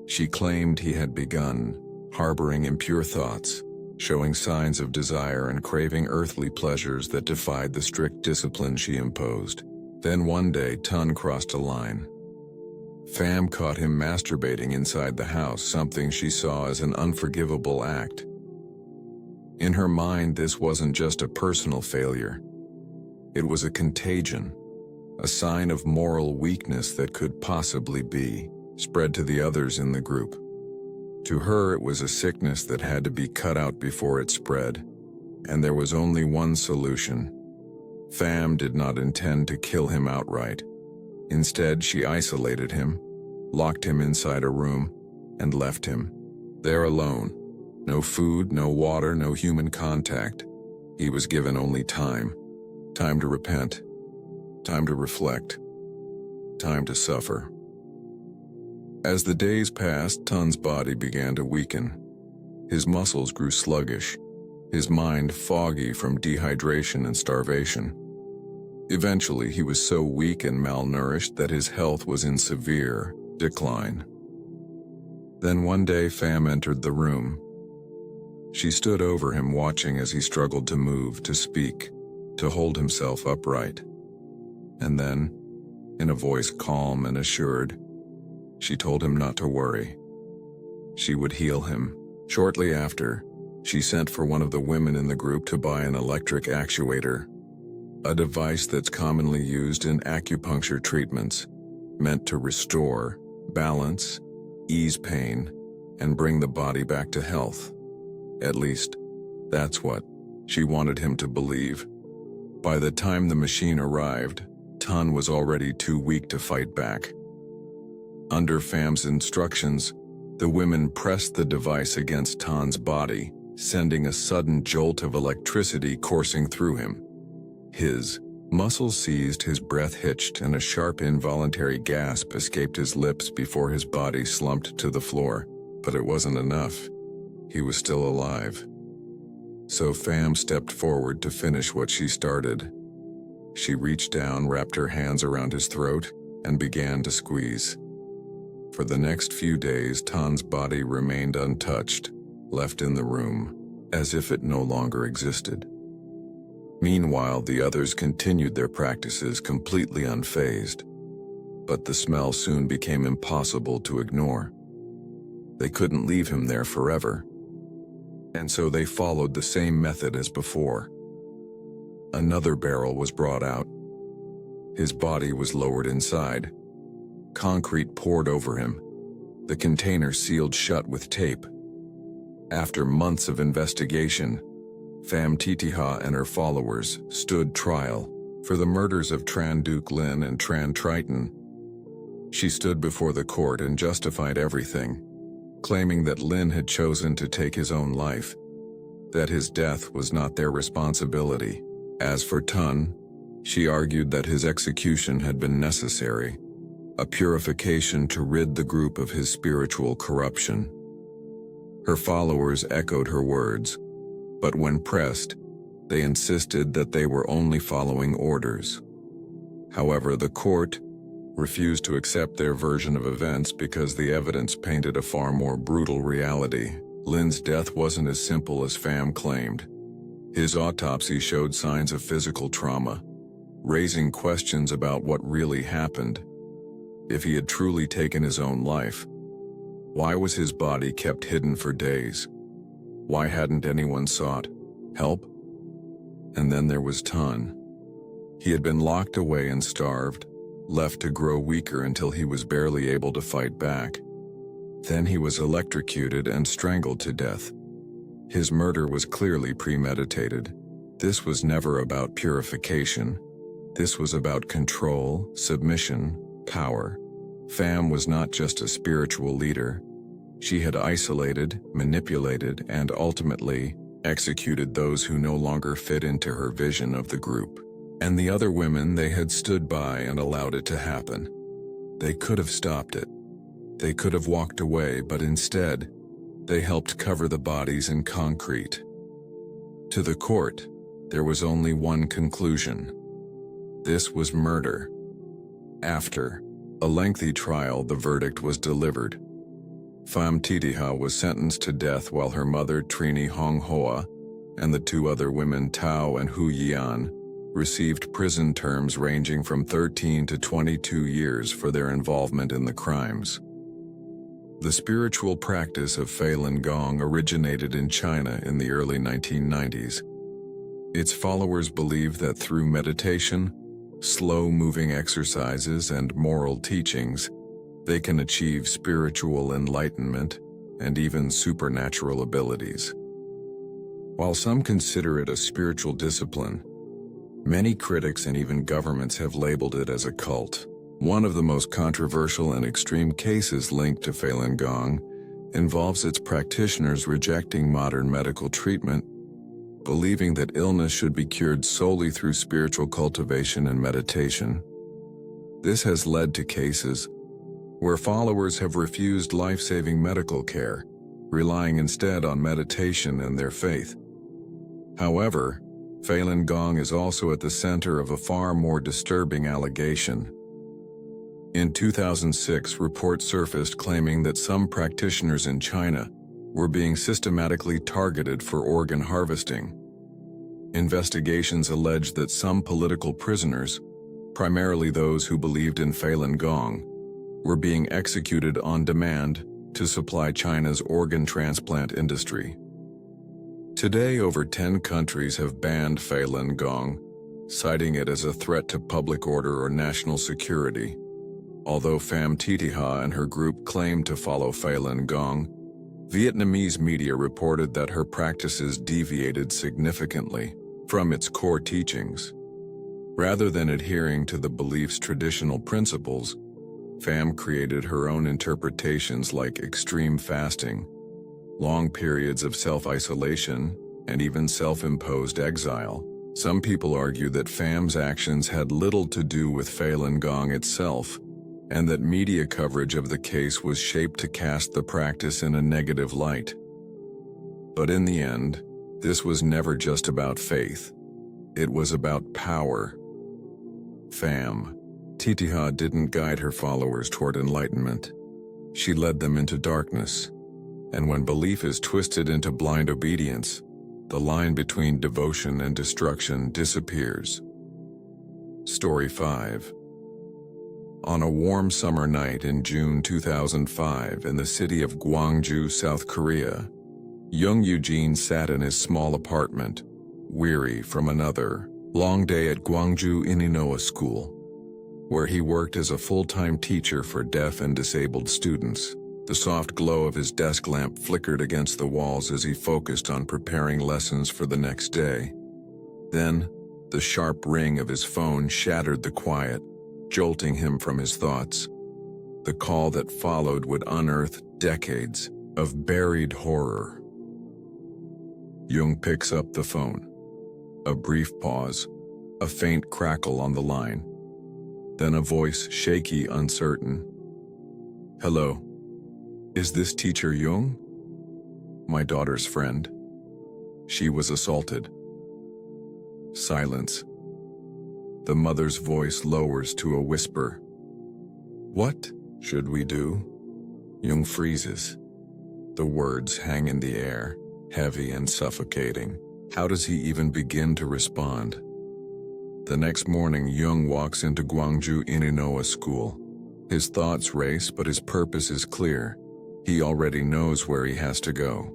She claimed he had begun harboring impure thoughts, showing signs of desire and craving earthly pleasures that defied the strict discipline she imposed. Then one day, Tan crossed a line. Pham caught him masturbating inside the house, something she saw as an unforgivable act. In her mind, this wasn't just a personal failure. It was a contagion, a sign of moral weakness that could possibly be spread to the others in the group. To her, it was a sickness that had to be cut out before it spread, and there was only one solution. Pham did not intend to kill him outright. Instead, she isolated him, locked him inside a room, and left him there alone. No food, no water, no human contact. He was given only time. Time to repent. Time to reflect. Time to suffer. As the days passed, Tan's body began to weaken. His muscles grew sluggish, his mind foggy from dehydration and starvation. Eventually, he was so weak and malnourished that his health was in severe decline. Then one day, Pham entered the room. She stood over him, watching as he struggled to move, to speak, to hold himself upright. And then, in a voice calm and assured, she told him not to worry. She would heal him. Shortly after, she sent for one of the women in the group to buy an electric actuator, a device that's commonly used in acupuncture treatments, meant to restore, balance, ease pain, and bring the body back to health. At least, that's what she wanted him to believe. By the time the machine arrived, Tan was already too weak to fight back. Under Pham's instructions, the women pressed the device against Tan's body, sending a sudden jolt of electricity coursing through him. His muscles seized, his breath hitched, and a sharp involuntary gasp escaped his lips before his body slumped to the floor. But it wasn't enough. He was still alive. So Pham stepped forward to finish what she started. She reached down, wrapped her hands around his throat, and began to squeeze. For the next few days, Tan's body remained untouched, left in the room, as if it no longer existed. Meanwhile, the others continued their practices completely unfazed. But the smell soon became impossible to ignore. They couldn't leave him there forever. And so they followed the same method as before. Another barrel was brought out. His body was lowered inside. Concrete poured over him. The container sealed shut with tape. After months of investigation, Pham Titiha and her followers stood trial for the murders of Tran Duc Lin and Tran Triton. She stood before the court and justified everything, claiming that Lin had chosen to take his own life, that his death was not their responsibility. As for Tun, she argued that his execution had been necessary, a purification to rid the group of his spiritual corruption. Her followers echoed her words, but when pressed, they insisted that they were only following orders. However, the court refused to accept their version of events because the evidence painted a far more brutal reality. Lin's death wasn't as simple as Pham claimed. His autopsy showed signs of physical trauma, raising questions about what really happened. If he had truly taken his own life, why was his body kept hidden for days? Why hadn't anyone sought help? And then there was Tun. He had been locked away and starved, left to grow weaker until he was barely able to fight back. Then he was electrocuted and strangled to death. His murder was clearly premeditated. This was never about purification. This was about control, submission, power. Pham was not just a spiritual leader. She had isolated, manipulated, and ultimately executed those who no longer fit into her vision of the group. And the other women, they had stood by and allowed it to happen. They could have stopped it. They could have walked away, but instead, they helped cover the bodies in concrete. To the court, there was only one conclusion. This was murder. After a lengthy trial, the verdict was delivered. Pham Titiha was sentenced to death while her mother Trini Hong Hoa and the two other women Tao and Hu Yian received prison terms ranging from 13 to 22 years for their involvement in the crimes. The spiritual practice of Falun Gong originated in China in the early 1990s. Its followers believe that through meditation, slow-moving exercises, and moral teachings, they can achieve spiritual enlightenment and even supernatural abilities. While some consider it a spiritual discipline, many critics and even governments have labeled it as a cult. One of the most controversial and extreme cases linked to Falun Gong involves its practitioners rejecting modern medical treatment, believing that illness should be cured solely through spiritual cultivation and meditation. This has led to cases where followers have refused life-saving medical care, relying instead on meditation and their faith. However, Falun Gong is also at the center of a far more disturbing allegation. In 2006, reports surfaced claiming that some practitioners in China were being systematically targeted for organ harvesting. Investigations alleged that some political prisoners, primarily those who believed in Falun Gong, were being executed on demand to supply China's organ transplant industry. Today, over 10 countries have banned Falun Gong, citing it as a threat to public order or national security. Although Pham Titiha and her group claimed to follow Falun Gong, Vietnamese media reported that her practices deviated significantly from its core teachings. Rather than adhering to the belief's traditional principles, Pham created her own interpretations like extreme fasting, long periods of self-isolation, and even self-imposed exile. Some people argue that Pham's actions had little to do with Falun Gong itself, and that media coverage of the case was shaped to cast the practice in a negative light. But in the end, this was never just about faith. It was about power. Fam. Titiha didn't guide her followers toward enlightenment. She led them into darkness. And when belief is twisted into blind obedience, the line between devotion and destruction disappears. Story 5. On a warm summer night in June 2005 in the city of Gwangju, South Korea, young Eugene sat in his small apartment, weary from another long day at Gwangju Ininoa School, where he worked as a full-time teacher for deaf and disabled students. The soft glow of his desk lamp flickered against the walls as he focused on preparing lessons for the next day. Then, the sharp ring of his phone shattered the quiet, jolting him from his thoughts. The call that followed would unearth decades of buried horror. Jung picks up the phone. A brief pause, a faint crackle on the line. Then a voice, shaky, uncertain. "Hello. Is this Teacher Jung? My daughter's friend. She was assaulted." Silence. The mother's voice lowers to a whisper. "What should we do?" Jung freezes. The words hang in the air, heavy and suffocating. How does he even begin to respond? The next morning, Jung walks into Gwangju Ininoa School. His thoughts race, but his purpose is clear. He already knows where he has to go.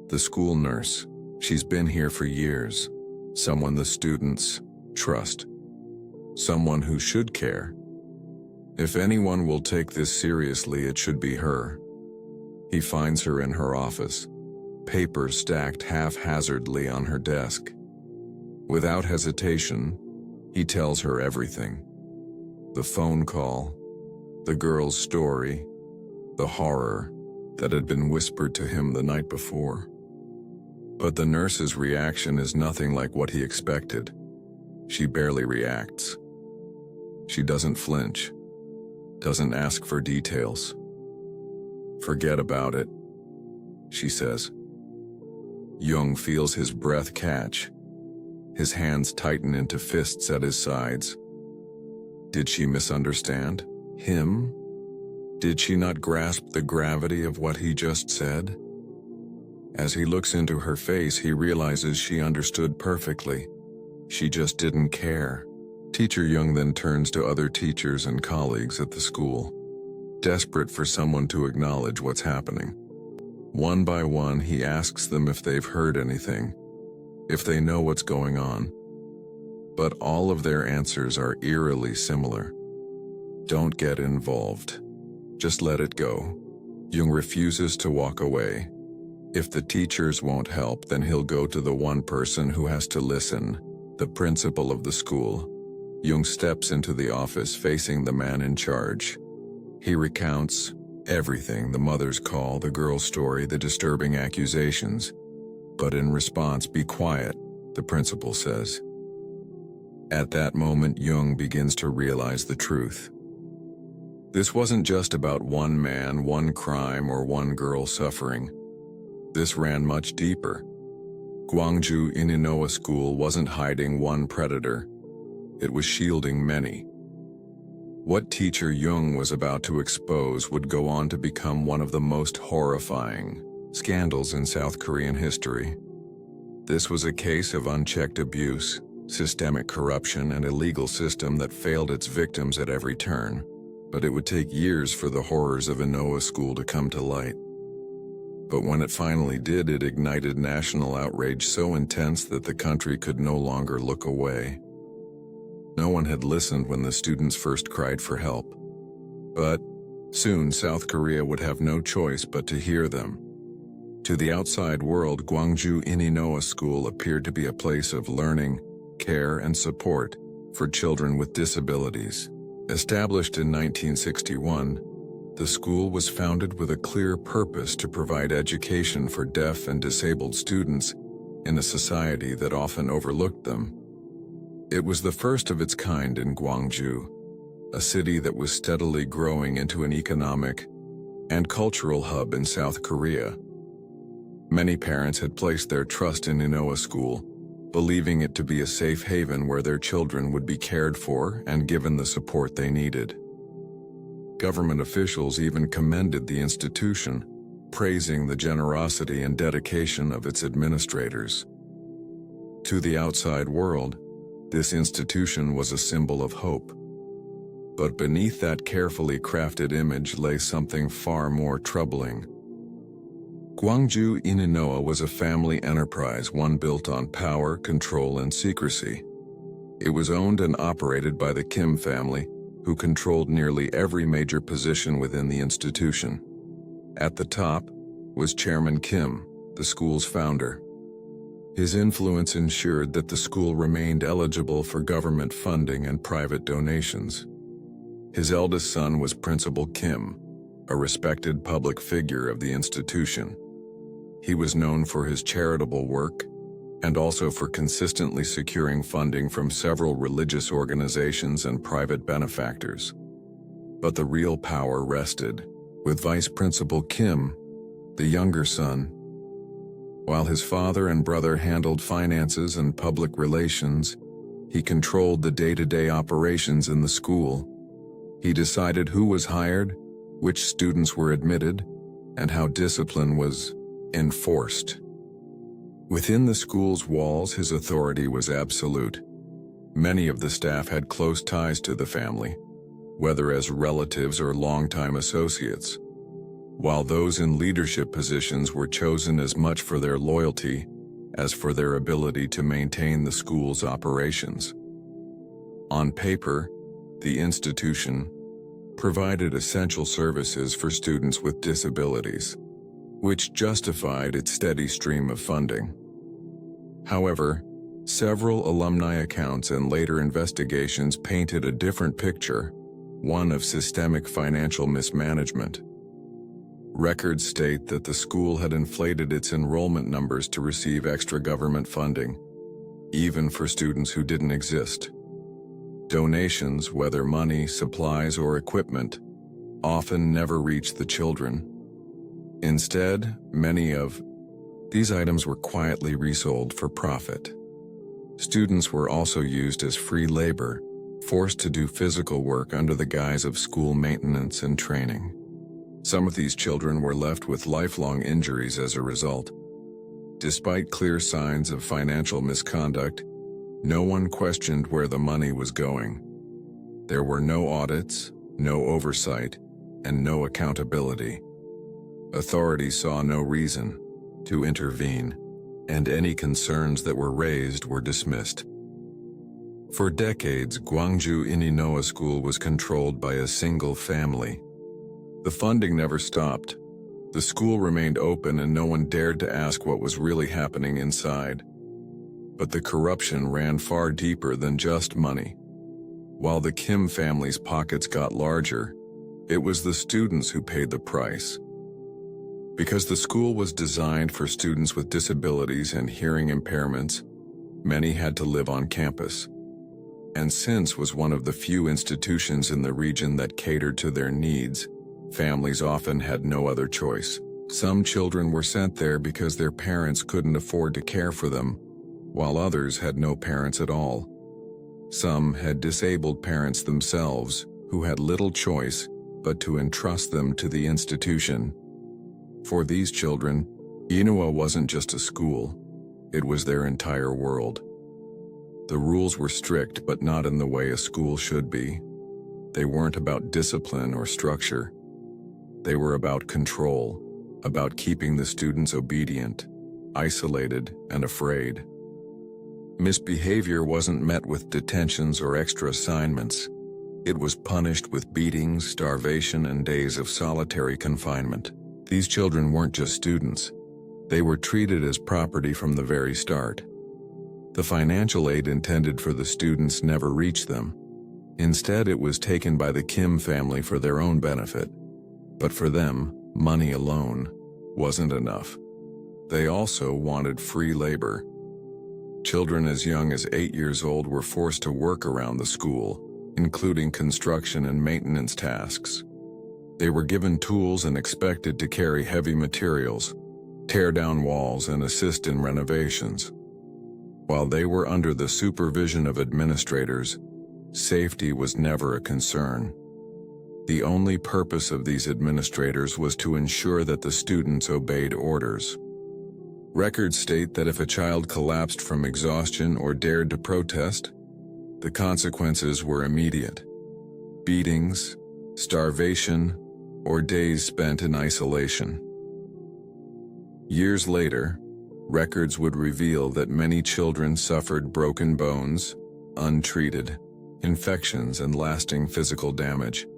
The school nurse. She's been here for years. Someone the students trust. Someone who should care. If anyone will take this seriously, it should be her. He finds her in her office, papers stacked haphazardly on her desk. Without hesitation, he tells her everything. The phone call, the girl's story, the horror that had been whispered to him the night before. But the nurse's reaction is nothing like what he expected. She barely reacts. She doesn't flinch, doesn't ask for details. "Forget about it," she says. Jung feels his breath catch. His hands tighten into fists at his sides. Did she misunderstand him? Did she not grasp the gravity of what he just said? As he looks into her face, he realizes she understood perfectly. She just didn't care. Teacher Jung then turns to other teachers and colleagues at the school, desperate for someone to acknowledge what's happening. One by one, he asks them if they've heard anything, if they know what's going on. But all of their answers are eerily similar. Don't get involved. Just let it go. Jung refuses to walk away. If the teachers won't help, then he'll go to the one person who has to listen, the principal of the school. Jung steps into the office facing the man in charge. He recounts everything: the mother's call, the girl's story, the disturbing accusations. But in response, "Be quiet," the principal says. At that moment, Jung begins to realize the truth. This wasn't just about one man, one crime, or one girl suffering. This ran much deeper. Gwangju Ininoa School wasn't hiding one predator. It was shielding many. What Teacher Jung was about to expose would go on to become one of the most horrifying scandals in South Korean history. This was a case of unchecked abuse, systemic corruption, and a legal system that failed its victims at every turn. But it would take years for the horrors of Inoa School to come to light. But when it finally did, it ignited national outrage so intense that the country could no longer look away. No one had listened when the students first cried for help. But soon South Korea would have no choice but to hear them. To the outside world, Gwangju Ininoa School appeared to be a place of learning, care, and support for children with disabilities. Established in 1961, the school was founded with a clear purpose to provide education for deaf and disabled students in a society that often overlooked them. It was the first of its kind in Gwangju, a city that was steadily growing into an economic and cultural hub in South Korea. Many parents had placed their trust in Inoa School, believing it to be a safe haven where their children would be cared for and given the support they needed. Government officials even commended the institution, praising the generosity and dedication of its administrators. To the outside world, this institution was a symbol of hope. But beneath that carefully crafted image lay something far more troubling. Gwangju Ininoa was a family enterprise, one built on power, control, and secrecy. It was owned and operated by the Kim family, who controlled nearly every major position within the institution. At the top was Chairman Kim, the school's founder. His influence ensured that the school remained eligible for government funding and private donations. His eldest son was Principal Kim, a respected public figure of the institution. He was known for his charitable work and also for consistently securing funding from several religious organizations and private benefactors. But the real power rested with Vice Principal Kim, the younger son. While his father and brother handled finances and public relations, he controlled the day-to-day operations in the school. He decided who was hired, which students were admitted, and how discipline was enforced. Within the school's walls, his authority was absolute. Many of the staff had close ties to the family, whether as relatives or longtime associates, while those in leadership positions were chosen as much for their loyalty as for their ability to maintain the school's operations. On paper, the institution provided essential services for students with disabilities, which justified its steady stream of funding. However, several alumni accounts and later investigations painted a different picture, one of systemic financial mismanagement. Records state that the school had inflated its enrollment numbers to receive extra government funding, even for students who didn't exist. Donations, whether money, supplies, or equipment, often never reached the children. Instead, many of these items were quietly resold for profit. Students were also used as free labor, forced to do physical work under the guise of school maintenance and training. Some of these children were left with lifelong injuries as a result. Despite clear signs of financial misconduct, no one questioned where the money was going. There were no audits, no oversight, and no accountability. Authorities saw no reason to intervene, and any concerns that were raised were dismissed. For decades, Gwangju Ininoa School was controlled by a single family. The funding never stopped. The school remained open and no one dared to ask what was really happening inside. But the corruption ran far deeper than just money. While the Kim family's pockets got larger, it was the students who paid the price. Because the school was designed for students with disabilities and hearing impairments, many had to live on campus. And since was one of the few institutions in the region that catered to their needs, families often had no other choice. Some children were sent there because their parents couldn't afford to care for them, while others had no parents at all. Some had disabled parents themselves, who had little choice but to entrust them to the institution. For these children, Inua wasn't just a school, it was their entire world. The rules were strict, but not in the way a school should be. They weren't about discipline or structure. They were about control, about keeping the students obedient, isolated, and afraid. Misbehavior wasn't met with detentions or extra assignments. It was punished with beatings, starvation, and days of solitary confinement. These children weren't just students. They were treated as property from the very start. The financial aid intended for the students never reached them. Instead, it was taken by the Kim family for their own benefit. But for them, money alone wasn't enough. They also wanted free labor. Children as young as 8 years old were forced to work around the school, including construction and maintenance tasks. They were given tools and expected to carry heavy materials, tear down walls, and assist in renovations. While they were under the supervision of administrators, safety was never a concern. The only purpose of these administrators was to ensure that the students obeyed orders. Records state that if a child collapsed from exhaustion or dared to protest, the consequences were immediate: beatings, starvation, or days spent in isolation. Years later, records would reveal that many children suffered broken bones, untreated infections, and lasting physical damage.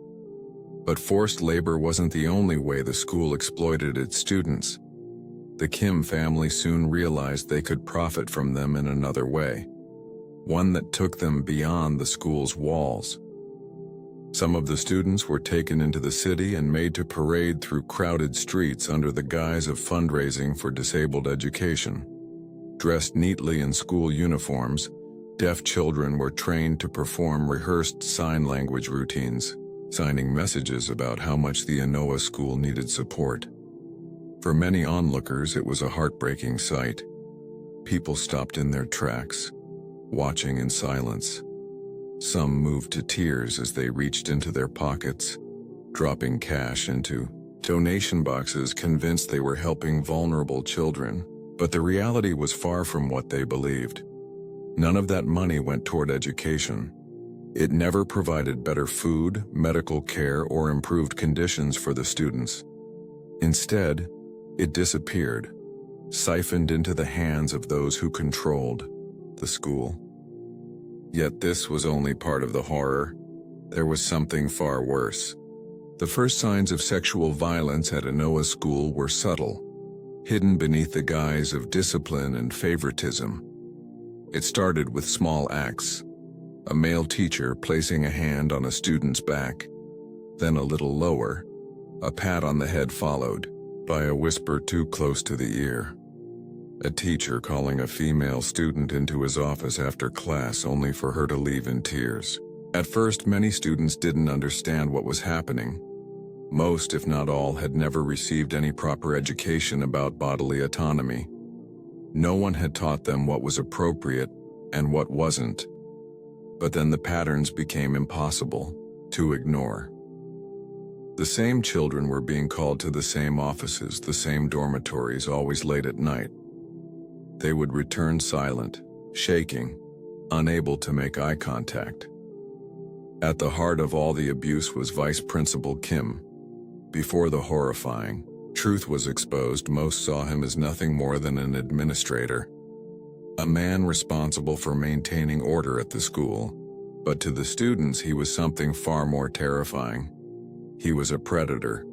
But forced labor wasn't the only way the school exploited its students. The Kim family soon realized they could profit from them in another way, one that took them beyond the school's walls. Some of the students were taken into the city and made to parade through crowded streets under the guise of fundraising for disabled education. Dressed neatly in school uniforms, deaf children were trained to perform rehearsed sign language routines, signing messages about how much the Inoa school needed support. For many onlookers, it was a heartbreaking sight. People stopped in their tracks, watching in silence. Some moved to tears as they reached into their pockets, dropping cash into donation boxes, convinced they were helping vulnerable children. But the reality was far from what they believed. None of that money went toward education. It never provided better food, medical care, or improved conditions for the students. Instead, it disappeared, siphoned into the hands of those who controlled the school. Yet this was only part of the horror. There was something far worse. The first signs of sexual violence at Inoa school were subtle, hidden beneath the guise of discipline and favoritism. It started with small acts: a male teacher placing a hand on a student's back, then a little lower, a pat on the head followed by a whisper too close to the ear. A teacher calling a female student into his office after class only for her to leave in tears. At first, many students didn't understand what was happening. Most, if not all, had never received any proper education about bodily autonomy. No one had taught them what was appropriate and what wasn't. But then the patterns became impossible to ignore. The same children were being called to the same offices, the same dormitories, always late at night. They would return silent, shaking, unable to make eye contact. At the heart of all the abuse was Vice Principal Kim. Before the horrifying truth was exposed, most saw him as nothing more than an administrator, a man responsible for maintaining order at the school. But to the students, he was something far more terrifying. He was a predator.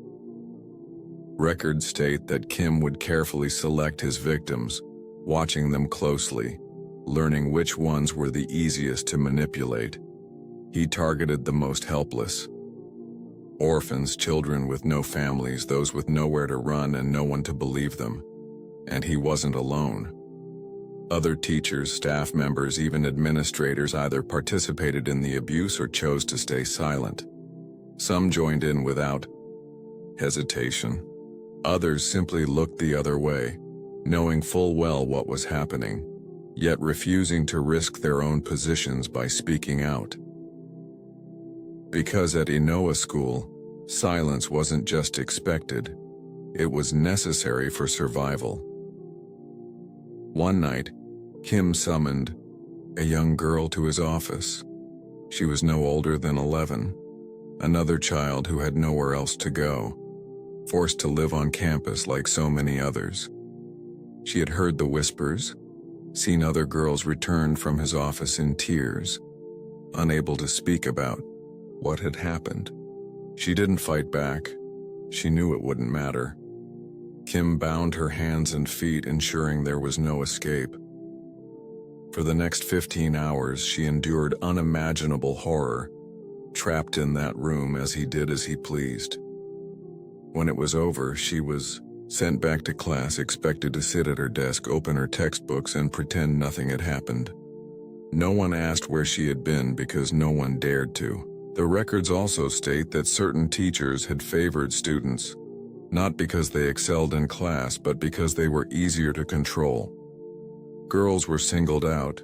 Records state that Kim would carefully select his victims, watching them closely, learning which ones were the easiest to manipulate. He targeted the most helpless: orphans, children with no families, those with nowhere to run and no one to believe them. And he wasn't alone. Other teachers, staff members, even administrators either participated in the abuse or chose to stay silent. Some joined in without hesitation. Others simply looked the other way, knowing full well what was happening, yet refusing to risk their own positions by speaking out. Because at Inoa school, silence wasn't just expected, it was necessary for survival. One night, Kim summoned a young girl to his office. She was no older than 11, another child who had nowhere else to go, forced to live on campus like so many others. She had heard the whispers, seen other girls return from his office in tears, unable to speak about what had happened. She didn't fight back. She knew it wouldn't matter. Kim bound her hands and feet, ensuring there was no escape. For the next 15 hours, she endured unimaginable horror, trapped in that room as he did as he pleased. When it was over, she was sent back to class, expected to sit at her desk, open her textbooks, and pretend nothing had happened. No one asked where she had been because no one dared to. The records also state that certain teachers had favored students, not because they excelled in class, but because they were easier to control. Girls were singled out,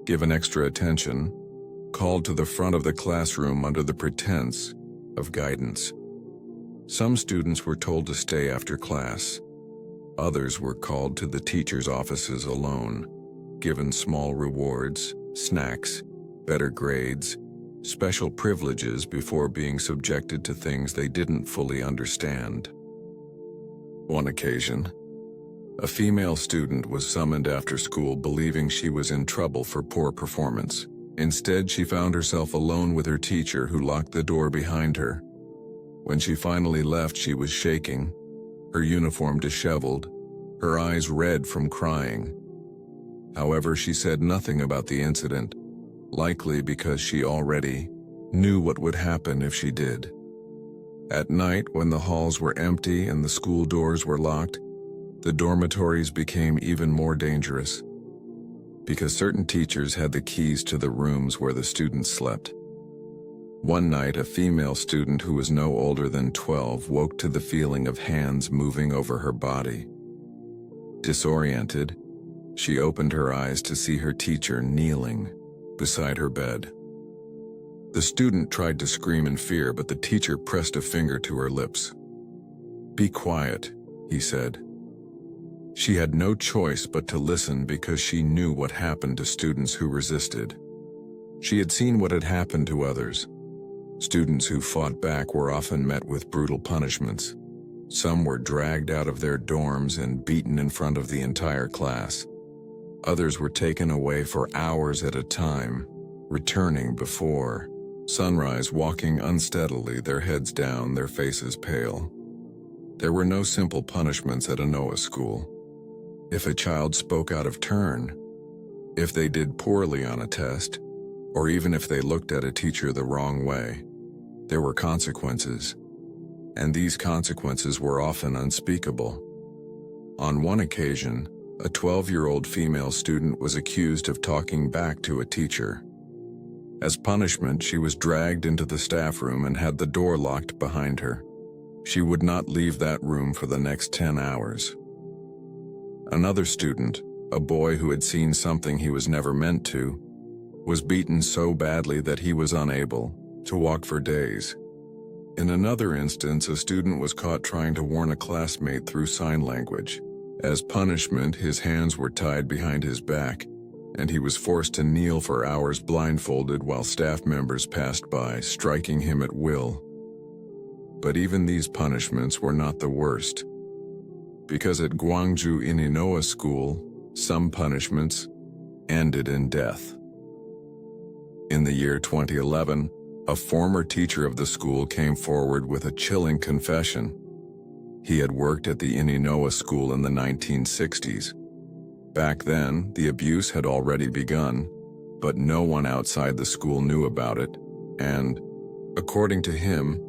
given extra attention, called to the front of the classroom under the pretense of guidance. Some students were told to stay after class. Others were called to the teachers' offices alone, given small rewards, snacks, better grades, special privileges before being subjected to things they didn't fully understand. One occasion, a female student was summoned after school believing she was in trouble for poor performance. Instead, she found herself alone with her teacher, who locked the door behind her. When she finally left, she was shaking, her uniform disheveled, her eyes red from crying. However, she said nothing about the incident, likely because she already knew what would happen if she did. At night, when the halls were empty and the school doors were locked, the dormitories became even more dangerous, because certain teachers had the keys to the rooms where the students slept. One night, a female student who was no older than 12 woke to the feeling of hands moving over her body. Disoriented, she opened her eyes to see her teacher kneeling beside her bed. The student tried to scream in fear, but the teacher pressed a finger to her lips. "Be quiet," he said. She had no choice but to listen, because she knew what happened to students who resisted. She had seen what had happened to others. Students who fought back were often met with brutal punishments. Some were dragged out of their dorms and beaten in front of the entire class. Others were taken away for hours at a time, returning before sunrise, walking unsteadily, their heads down, their faces pale. There were no simple punishments at a NOAA school. If a child spoke out of turn, if they did poorly on a test, or even if they looked at a teacher the wrong way, there were consequences. And these consequences were often unspeakable. On one occasion, a 12-year-old female student was accused of talking back to a teacher. As punishment, she was dragged into the staff room and had the door locked behind her. She would not leave that room for the next 10 hours. Another student, a boy who had seen something he was never meant to, was beaten so badly that he was unable to walk for days. In another instance, a student was caught trying to warn a classmate through sign language. As punishment, his hands were tied behind his back, and he was forced to kneel for hours blindfolded while staff members passed by, striking him at will. But even these punishments were not the worst, because at Gwangju Ininoa School, some punishments ended in death. In the year 2011, a former teacher of the school came forward with a chilling confession. He had worked at the Ininoa School in the 1960s. Back then, the abuse had already begun, but no one outside the school knew about it, and, according to him,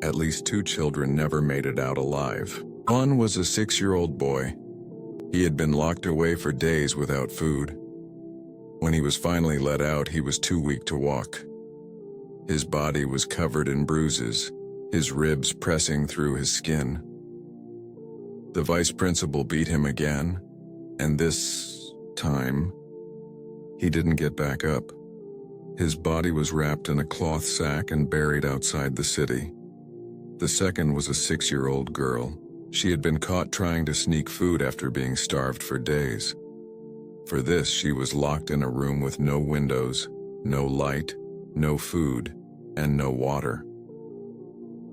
at least 2 children never made it out alive. One was a 6-year-old boy. He had been locked away for days without food. When he was finally let out, he was too weak to walk. His body was covered in bruises, his ribs pressing through his skin. The vice principal beat him again, and this time, he didn't get back up. His body was wrapped in a cloth sack and buried outside the city. The second was a 6-year-old girl. She had been caught trying to sneak food after being starved for days. For this, she was locked in a room with no windows, no light, no food, and no water.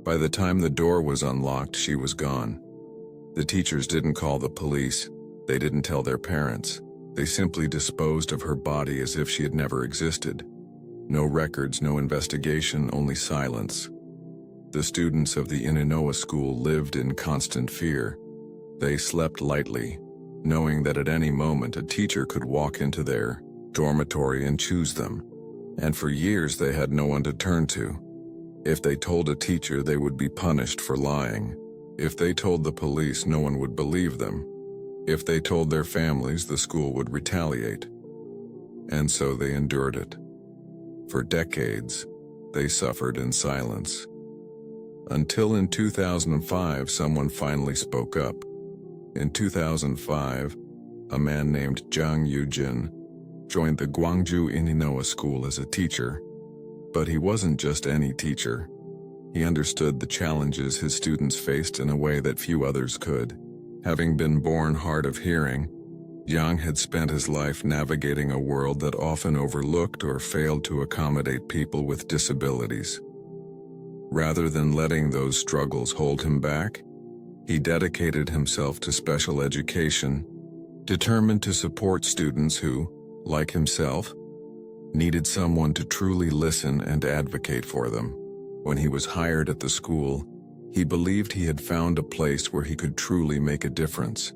By the time the door was unlocked, she was gone. The teachers didn't call the police. They didn't tell their parents. They simply disposed of her body as if she had never existed. No records, no investigation, only silence. The students of the Ininoa School lived in constant fear. They slept lightly, knowing that at any moment a teacher could walk into their dormitory and choose them. And for years they had no one to turn to. If they told a teacher, they would be punished for lying. If they told the police, no one would believe them. If they told their families, the school would retaliate. And so they endured it. For decades, they suffered in silence. Until in 2005, someone finally spoke up. In 2005, a man named Zhang Yujin, joined the Guangzhou Ininoa school as a teacher. But he wasn't just any teacher. He understood the challenges his students faced in a way that few others could. Having been born hard of hearing, Yang had spent his life navigating a world that often overlooked or failed to accommodate people with disabilities. Rather than letting those struggles hold him back, he dedicated himself to special education, determined to support students who, like himself, needed someone to truly listen and advocate for them. When he was hired at the school, he believed he had found a place where he could truly make a difference.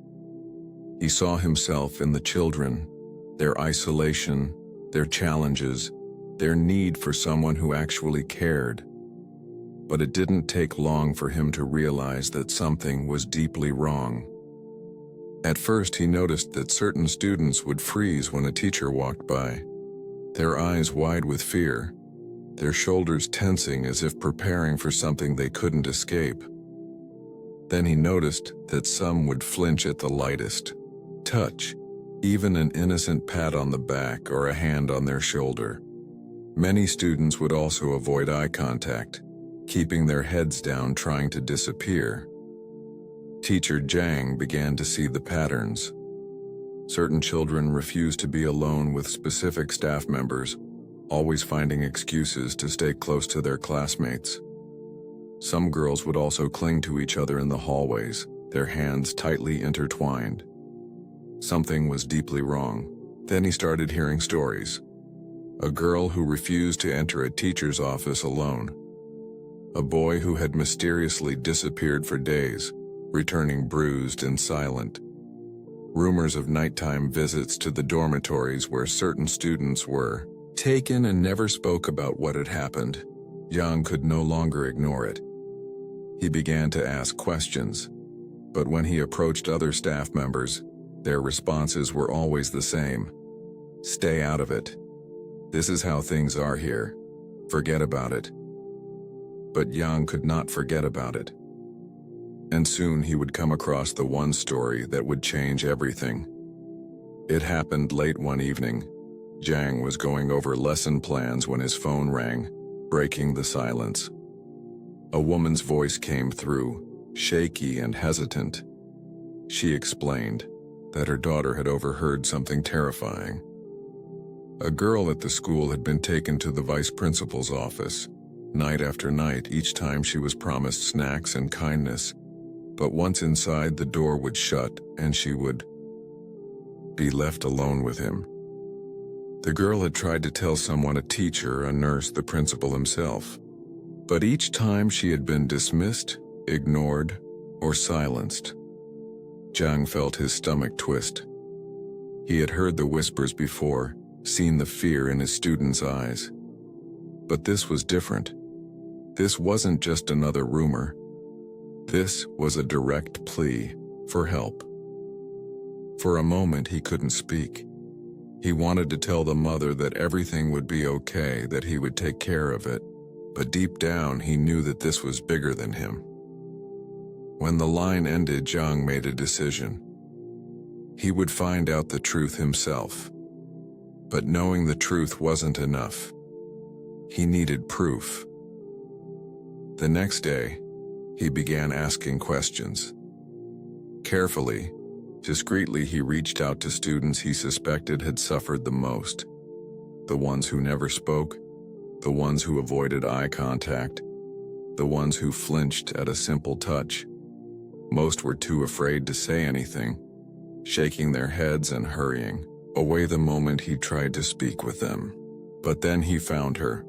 He saw himself in the children, their isolation, their challenges, their need for someone who actually cared. But it didn't take long for him to realize that something was deeply wrong. At first, he noticed that certain students would freeze when a teacher walked by, their eyes wide with fear, their shoulders tensing as if preparing for something they couldn't escape. Then he noticed that some would flinch at the lightest touch, even an innocent pat on the back or a hand on their shoulder. Many students would also avoid eye contact, keeping their heads down trying to disappear. Teacher Zhang began to see the patterns. Certain children refused to be alone with specific staff members, always finding excuses to stay close to their classmates. Some girls would also cling to each other in the hallways, their hands tightly intertwined. Something was deeply wrong. Then he started hearing stories. A girl who refused to enter a teacher's office alone. A boy who had mysteriously disappeared for days, returning bruised and silent. Rumors of nighttime visits to the dormitories where certain students were taken and never spoke about what had happened. Yang could no longer ignore it. He began to ask questions, but when he approached other staff members, their responses were always the same. Stay out of it. This is how things are here. Forget about it. But Yang could not forget about it. And soon he would come across the one story that would change everything. It happened late one evening. Zhang was going over lesson plans when his phone rang, breaking the silence. A woman's voice came through, shaky and hesitant. She explained that her daughter had overheard something terrifying. A girl at the school had been taken to the vice principal's office, night after night, each time she was promised snacks and kindness. But once inside, the door would shut and she would be left alone with him. The girl had tried to tell someone, a teacher, a nurse, the principal himself. But each time she had been dismissed, ignored, or silenced. Zhang felt his stomach twist. He had heard the whispers before, seen the fear in his students' eyes. But this was different. This wasn't just another rumor. This was a direct plea for help. For a moment, he couldn't speak. He wanted to tell the mother that everything would be okay, that he would take care of it. But deep down, he knew that this was bigger than him. When the line ended, Zhang made a decision. He would find out the truth himself. But knowing the truth wasn't enough. He needed proof. The next day, he began asking questions. Carefully, discreetly, he reached out to students he suspected had suffered the most. The ones who never spoke, the ones who avoided eye contact, the ones who flinched at a simple touch. Most were too afraid to say anything, shaking their heads and hurrying away the moment he tried to speak with them. But then he found her,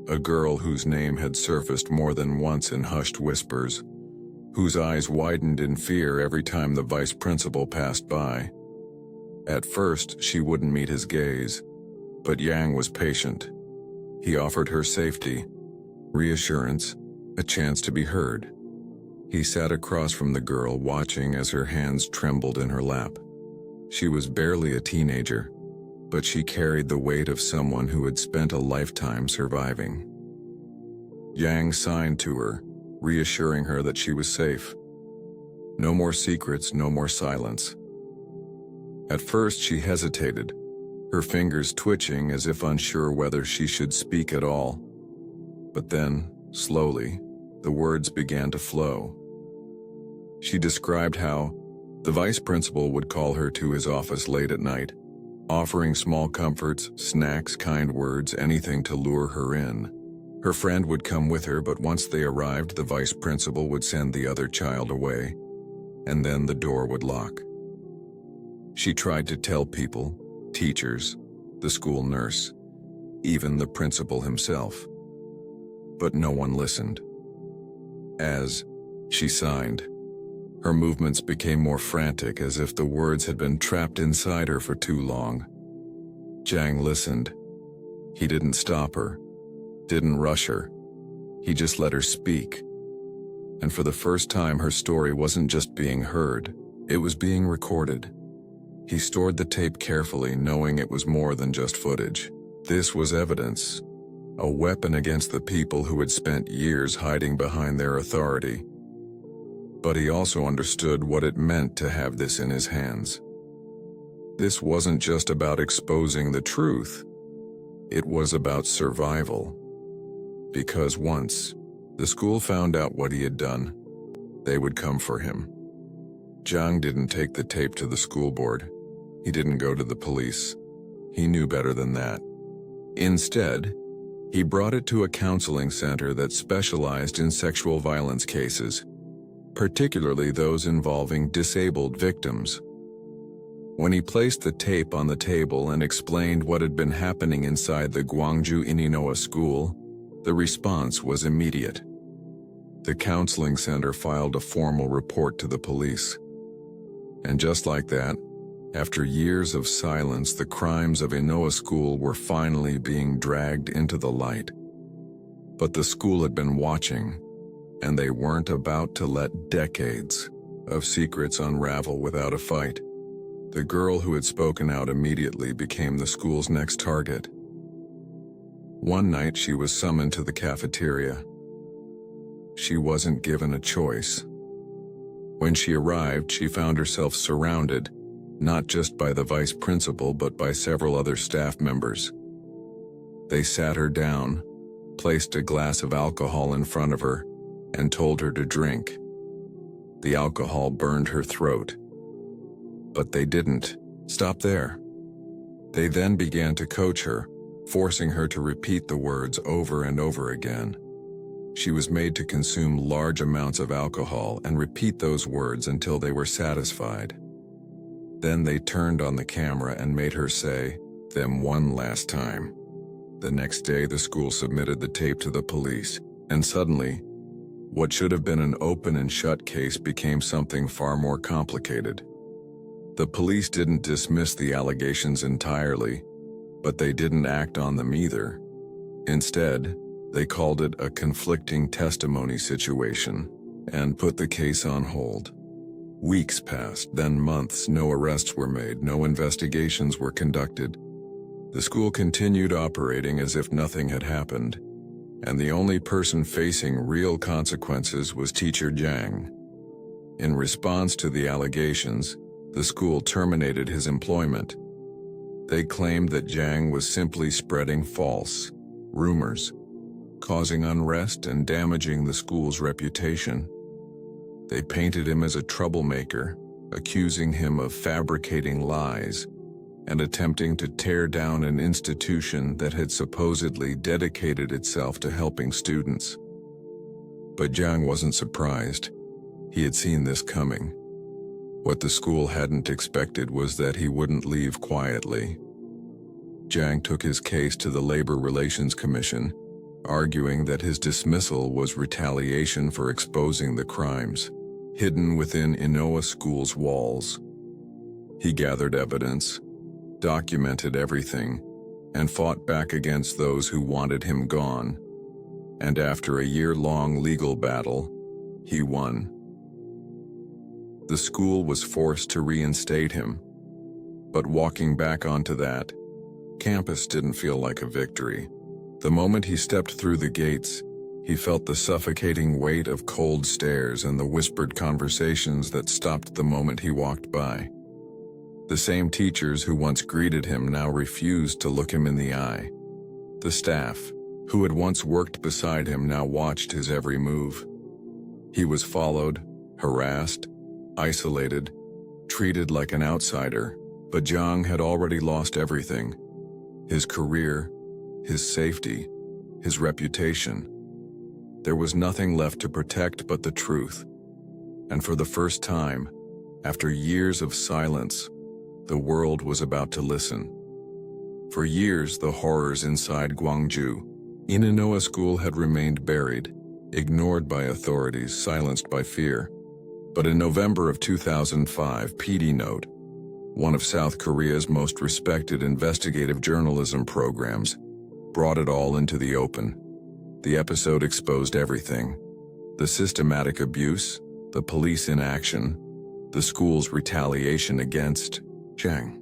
a girl whose name had surfaced more than once in hushed whispers, whose eyes widened in fear every time the vice principal passed by. At first, she wouldn't meet his gaze, but Yang was patient. He offered her safety, reassurance, a chance to be heard. He sat across from the girl, watching as her hands trembled in her lap. She was barely a teenager, but she carried the weight of someone who had spent a lifetime surviving. Yang signed to her, reassuring her that she was safe. No more secrets, no more silence. At first she hesitated, her fingers twitching as if unsure whether she should speak at all. But then, slowly, the words began to flow. She described how the vice principal would call her to his office late at night, offering small comforts, snacks, kind words, anything to lure her in. Her friend would come with her, but once they arrived, the vice principal would send the other child away, and then the door would lock. She tried to tell people, teachers, the school nurse, even the principal himself. But no one listened. As she signed, her movements became more frantic, as if the words had been trapped inside her for too long. Jiang listened. He didn't stop her, didn't rush her. He just let her speak. And for the first time, her story wasn't just being heard, it was being recorded. He stored the tape carefully, knowing it was more than just footage. This was evidence, a weapon against the people who had spent years hiding behind their authority. But he also understood what it meant to have this in his hands. This wasn't just about exposing the truth. It was about survival. Because once the school found out what he had done, they would come for him. Jiang didn't take the tape to the school board. He didn't go to the police. He knew better than that. Instead, he brought it to a counseling center that specialized in sexual violence cases, particularly those involving disabled victims. When he placed the tape on the table and explained what had been happening inside the Gwangju Ininoa school, the response was immediate. The counseling center filed a formal report to the police. And just like that, after years of silence, the crimes of Inoa School were finally being dragged into the light. But the school had been watching, and they weren't about to let decades of secrets unravel without a fight. The girl who had spoken out immediately became the school's next target. One night she was summoned to the cafeteria. She wasn't given a choice. When she arrived, she found herself surrounded, not just by the vice principal, but by several other staff members. They sat her down, placed a glass of alcohol in front of her, and told her to drink. The alcohol burned her throat. But they didn't stop there. They then began to coach her, forcing her to repeat the words over and over again. She was made to consume large amounts of alcohol and repeat those words until they were satisfied. Then they turned on the camera and made her say them one last time. The next day, the school submitted the tape to the police, and suddenly, what should have been an open and shut case became something far more complicated. The police didn't dismiss the allegations entirely, but they didn't act on them either. Instead, they called it a conflicting testimony situation and put the case on hold. Weeks passed, then months. No arrests were made, no investigations were conducted. The school continued operating as if nothing had happened, and the only person facing real consequences was teacher Jiang. In response to the allegations, the school terminated his employment. They claimed that Jiang was simply spreading false rumors, causing unrest and damaging the school's reputation. They painted him as a troublemaker, accusing him of fabricating lies and attempting to tear down an institution that had supposedly dedicated itself to helping students. But Jiang wasn't surprised. He had seen this coming. What the school hadn't expected was that he wouldn't leave quietly. Jiang took his case to the Labor Relations Commission, arguing that his dismissal was retaliation for exposing the crimes hidden within Inoa School's walls. He gathered evidence, documented everything, and fought back against those who wanted him gone. And after a year-long legal battle, he won. The school was forced to reinstate him, but walking back onto that campus didn't feel like a victory. The moment he stepped through the gates, he felt the suffocating weight of cold stares and the whispered conversations that stopped the moment he walked by. The same teachers who once greeted him now refused to look him in the eye. The staff, who had once worked beside him, now watched his every move. He was followed, harassed, isolated, treated like an outsider, but Jiang had already lost everything. His career, his safety, his reputation. There was nothing left to protect but the truth. And for the first time, after years of silence, the world was about to listen. For years, the horrors inside Gwangju, Inanoa School, had remained buried, ignored by authorities, silenced by fear. But in November of 2005, PD Note, one of South Korea's most respected investigative journalism programs, brought it all into the open. The episode exposed everything: the systematic abuse, the police inaction, the school's retaliation against Jiang.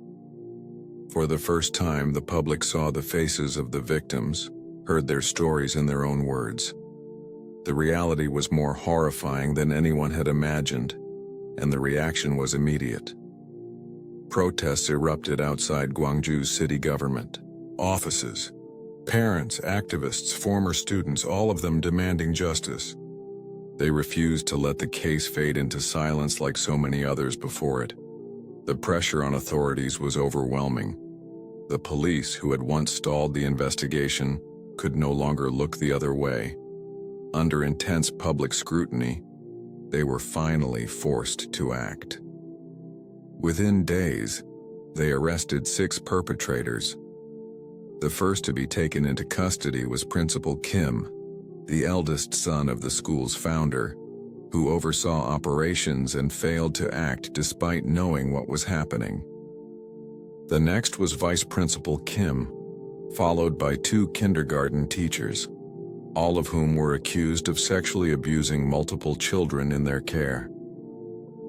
For the first time, the public saw the faces of the victims, heard their stories in their own words. The reality was more horrifying than anyone had imagined, and the reaction was immediate. Protests erupted outside Gwangju's city government offices. Parents, activists, former students, all of them demanding justice. They refused to let the case fade into silence like so many others before it. The pressure on authorities was overwhelming. The police, who had once stalled the investigation, could no longer look the other way. Under intense public scrutiny, they were finally forced to act. Within days, they arrested 6 perpetrators. The first to be taken into custody was Principal Kim, the eldest son of the school's founder, who oversaw operations and failed to act despite knowing what was happening. The next was Vice Principal Kim, followed by 2 kindergarten teachers, all of whom were accused of sexually abusing multiple children in their care.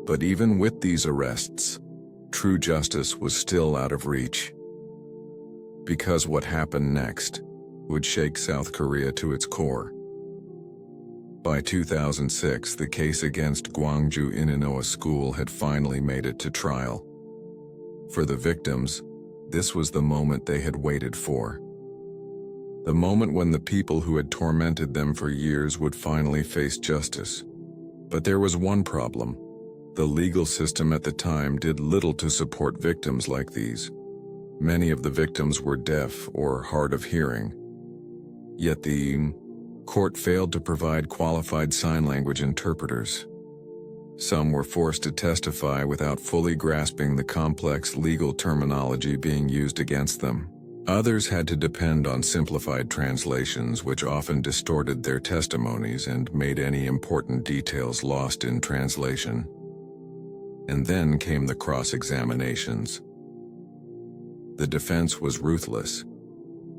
But even with these arrests, true justice was still out of reach. Because what happened next would shake South Korea to its core. By 2006, the case against Gwangju Inanoa School had finally made it to trial. For the victims, this was the moment they had waited for. The moment when the people who had tormented them for years would finally face justice. But there was one problem. The legal system at the time did little to support victims like these. Many of the victims were deaf or hard of hearing. Yet the court failed to provide qualified sign language interpreters. Some were forced to testify without fully grasping the complex legal terminology being used against them. Others had to depend on simplified translations, which often distorted their testimonies and made any important details lost in translation. And then came the cross-examinations. The defense was ruthless.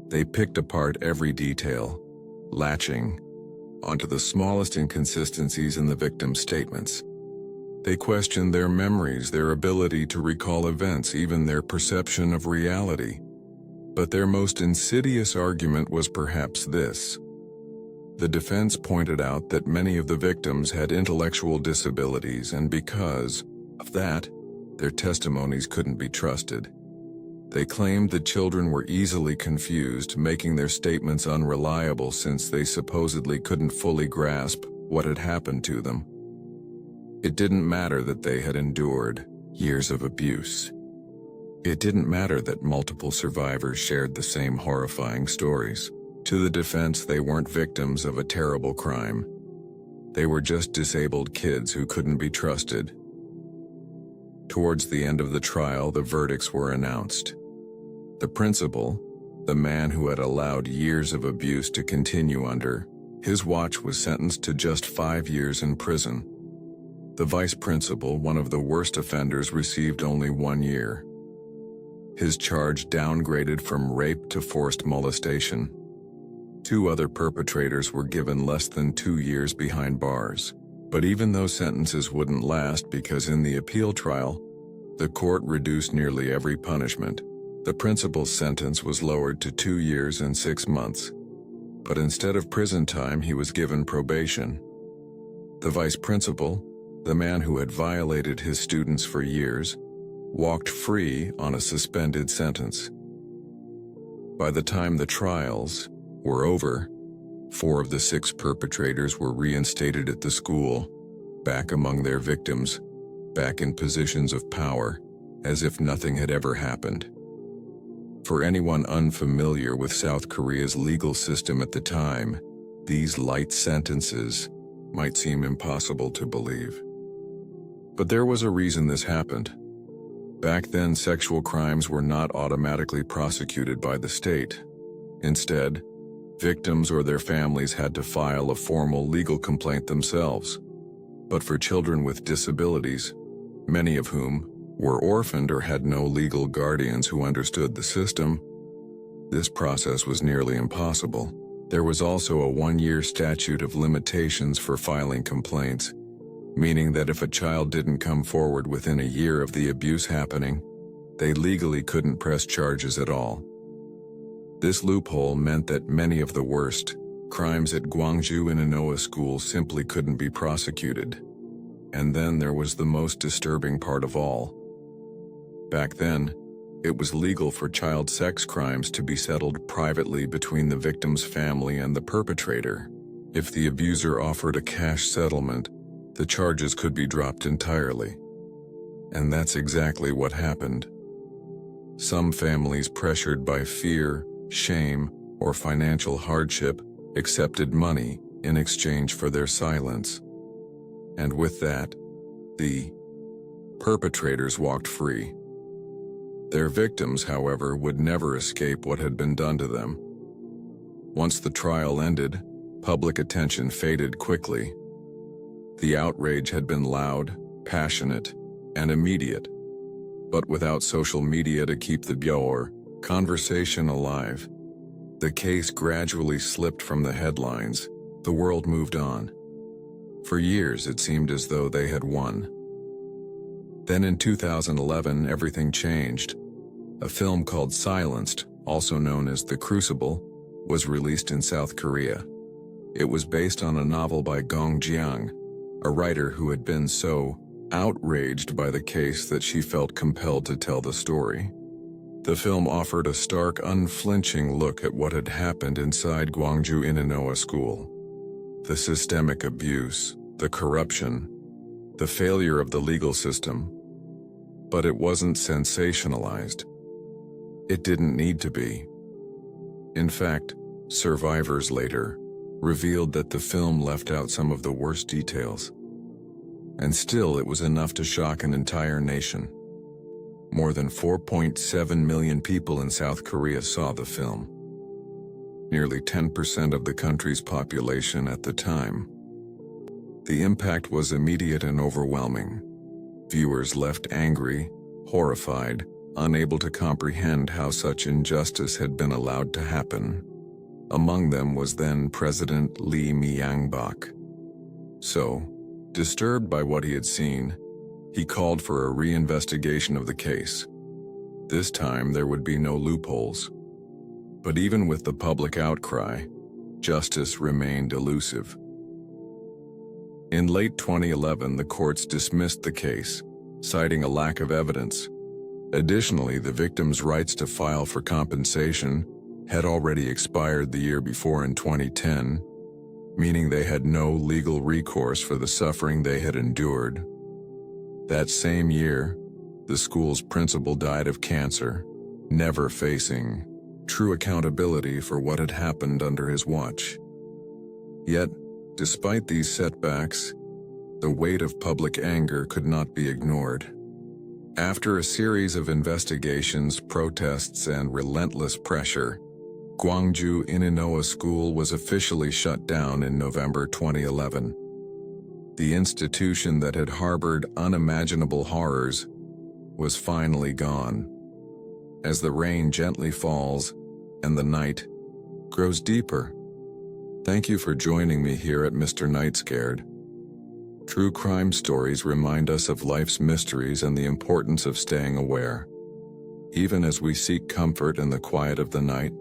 They picked apart every detail, latching onto the smallest inconsistencies in the victim's statements. They questioned their memories, their ability to recall events, even their perception of reality. But their most insidious argument was perhaps this. The defense pointed out that many of the victims had intellectual disabilities, and because of that, their testimonies couldn't be trusted. They claimed the children were easily confused, making their statements unreliable since they supposedly couldn't fully grasp what had happened to them. It didn't matter that they had endured years of abuse. It didn't matter that multiple survivors shared the same horrifying stories. To the defense, they weren't victims of a terrible crime. They were just disabled kids who couldn't be trusted. Towards the end of the trial, the verdicts were announced. The principal, the man who had allowed years of abuse to continue under his watch, was sentenced to just 5 years in prison. The vice principal, one of the worst offenders, received only 1 year. His charge downgraded from rape to forced molestation. 2 other perpetrators were given less than 2 years behind bars. But even those sentences wouldn't last, because in the appeal trial, the court reduced nearly every punishment. The principal's sentence was lowered to 2 years and 6 months. But instead of prison time, he was given probation. The vice principal, the man who had violated his students for years, walked free on a suspended sentence. By the time the trials were over, 4 of the 6 perpetrators were reinstated at the school, back among their victims, back in positions of power, as if nothing had ever happened. For anyone unfamiliar with South Korea's legal system at the time, these light sentences might seem impossible to believe. But there was a reason this happened. Back then, sexual crimes were not automatically prosecuted by the state. Instead, victims or their families had to file a formal legal complaint themselves. But for children with disabilities, many of whom were orphaned or had no legal guardians who understood the system, this process was nearly impossible. There was also a 1-year statute of limitations for filing complaints, meaning that if a child didn't come forward within a year of the abuse happening, they legally couldn't press charges at all. This loophole meant that many of the worst crimes at Gwangju Inanoa School simply couldn't be prosecuted. And then there was the most disturbing part of all. Back then, it was legal for child sex crimes to be settled privately between the victim's family and the perpetrator. If the abuser offered a cash settlement, the charges could be dropped entirely. And that's exactly what happened. Some families, pressured by fear, shame, or financial hardship, accepted money in exchange for their silence. And with that, the perpetrators walked free. Their victims, however, would never escape what had been done to them. Once the trial ended, public attention faded quickly. The outrage had been loud, passionate, and immediate. But without social media to keep the conversation alive, the case gradually slipped from the headlines. The world moved on. For years, it seemed as though they had won. Then in 2011, everything changed. A film called Silenced, also known as The Crucible, was released in South Korea. It was based on a novel by Gong Jiang, a writer who had been so outraged by the case that she felt compelled to tell the story. The film offered a stark, unflinching look at what had happened inside Gwangju Inanoa School. The systemic abuse, the corruption, the failure of the legal system. But it wasn't sensationalized. It didn't need to be. In fact, survivors later revealed that the film left out some of the worst details. And still, it was enough to shock an entire nation. More than 4.7 million people in South Korea saw the film. Nearly 10% of the country's population at the time. The impact was immediate and overwhelming. Viewers left angry, horrified, unable to comprehend how such injustice had been allowed to happen. Among them was then President Lee Myung-bak. So, disturbed by what he had seen, he called for a reinvestigation of the case. This time there would be no loopholes. But even with the public outcry, justice remained elusive. In late 2011, the courts dismissed the case, citing a lack of evidence. Additionally, the victims' rights to file for compensation had already expired the year before in 2010, meaning they had no legal recourse for the suffering they had endured. That same year, the school's principal died of cancer, never facing true accountability for what had happened under his watch. Yet, despite these setbacks, the weight of public anger could not be ignored. After a series of investigations, protests, and relentless pressure, Gwangju Inanoa School was officially shut down in November 2011. The institution that had harbored unimaginable horrors was finally gone. As the rain gently falls and the night grows deeper. Thank you for joining me here at Mr. Night Scared. True crime stories remind us of life's mysteries and the importance of staying aware. Even as we seek comfort in the quiet of the night,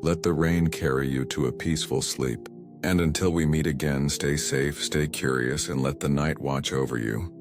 let the rain carry you to a peaceful sleep. And until we meet again, stay safe, stay curious, and let the night watch over you.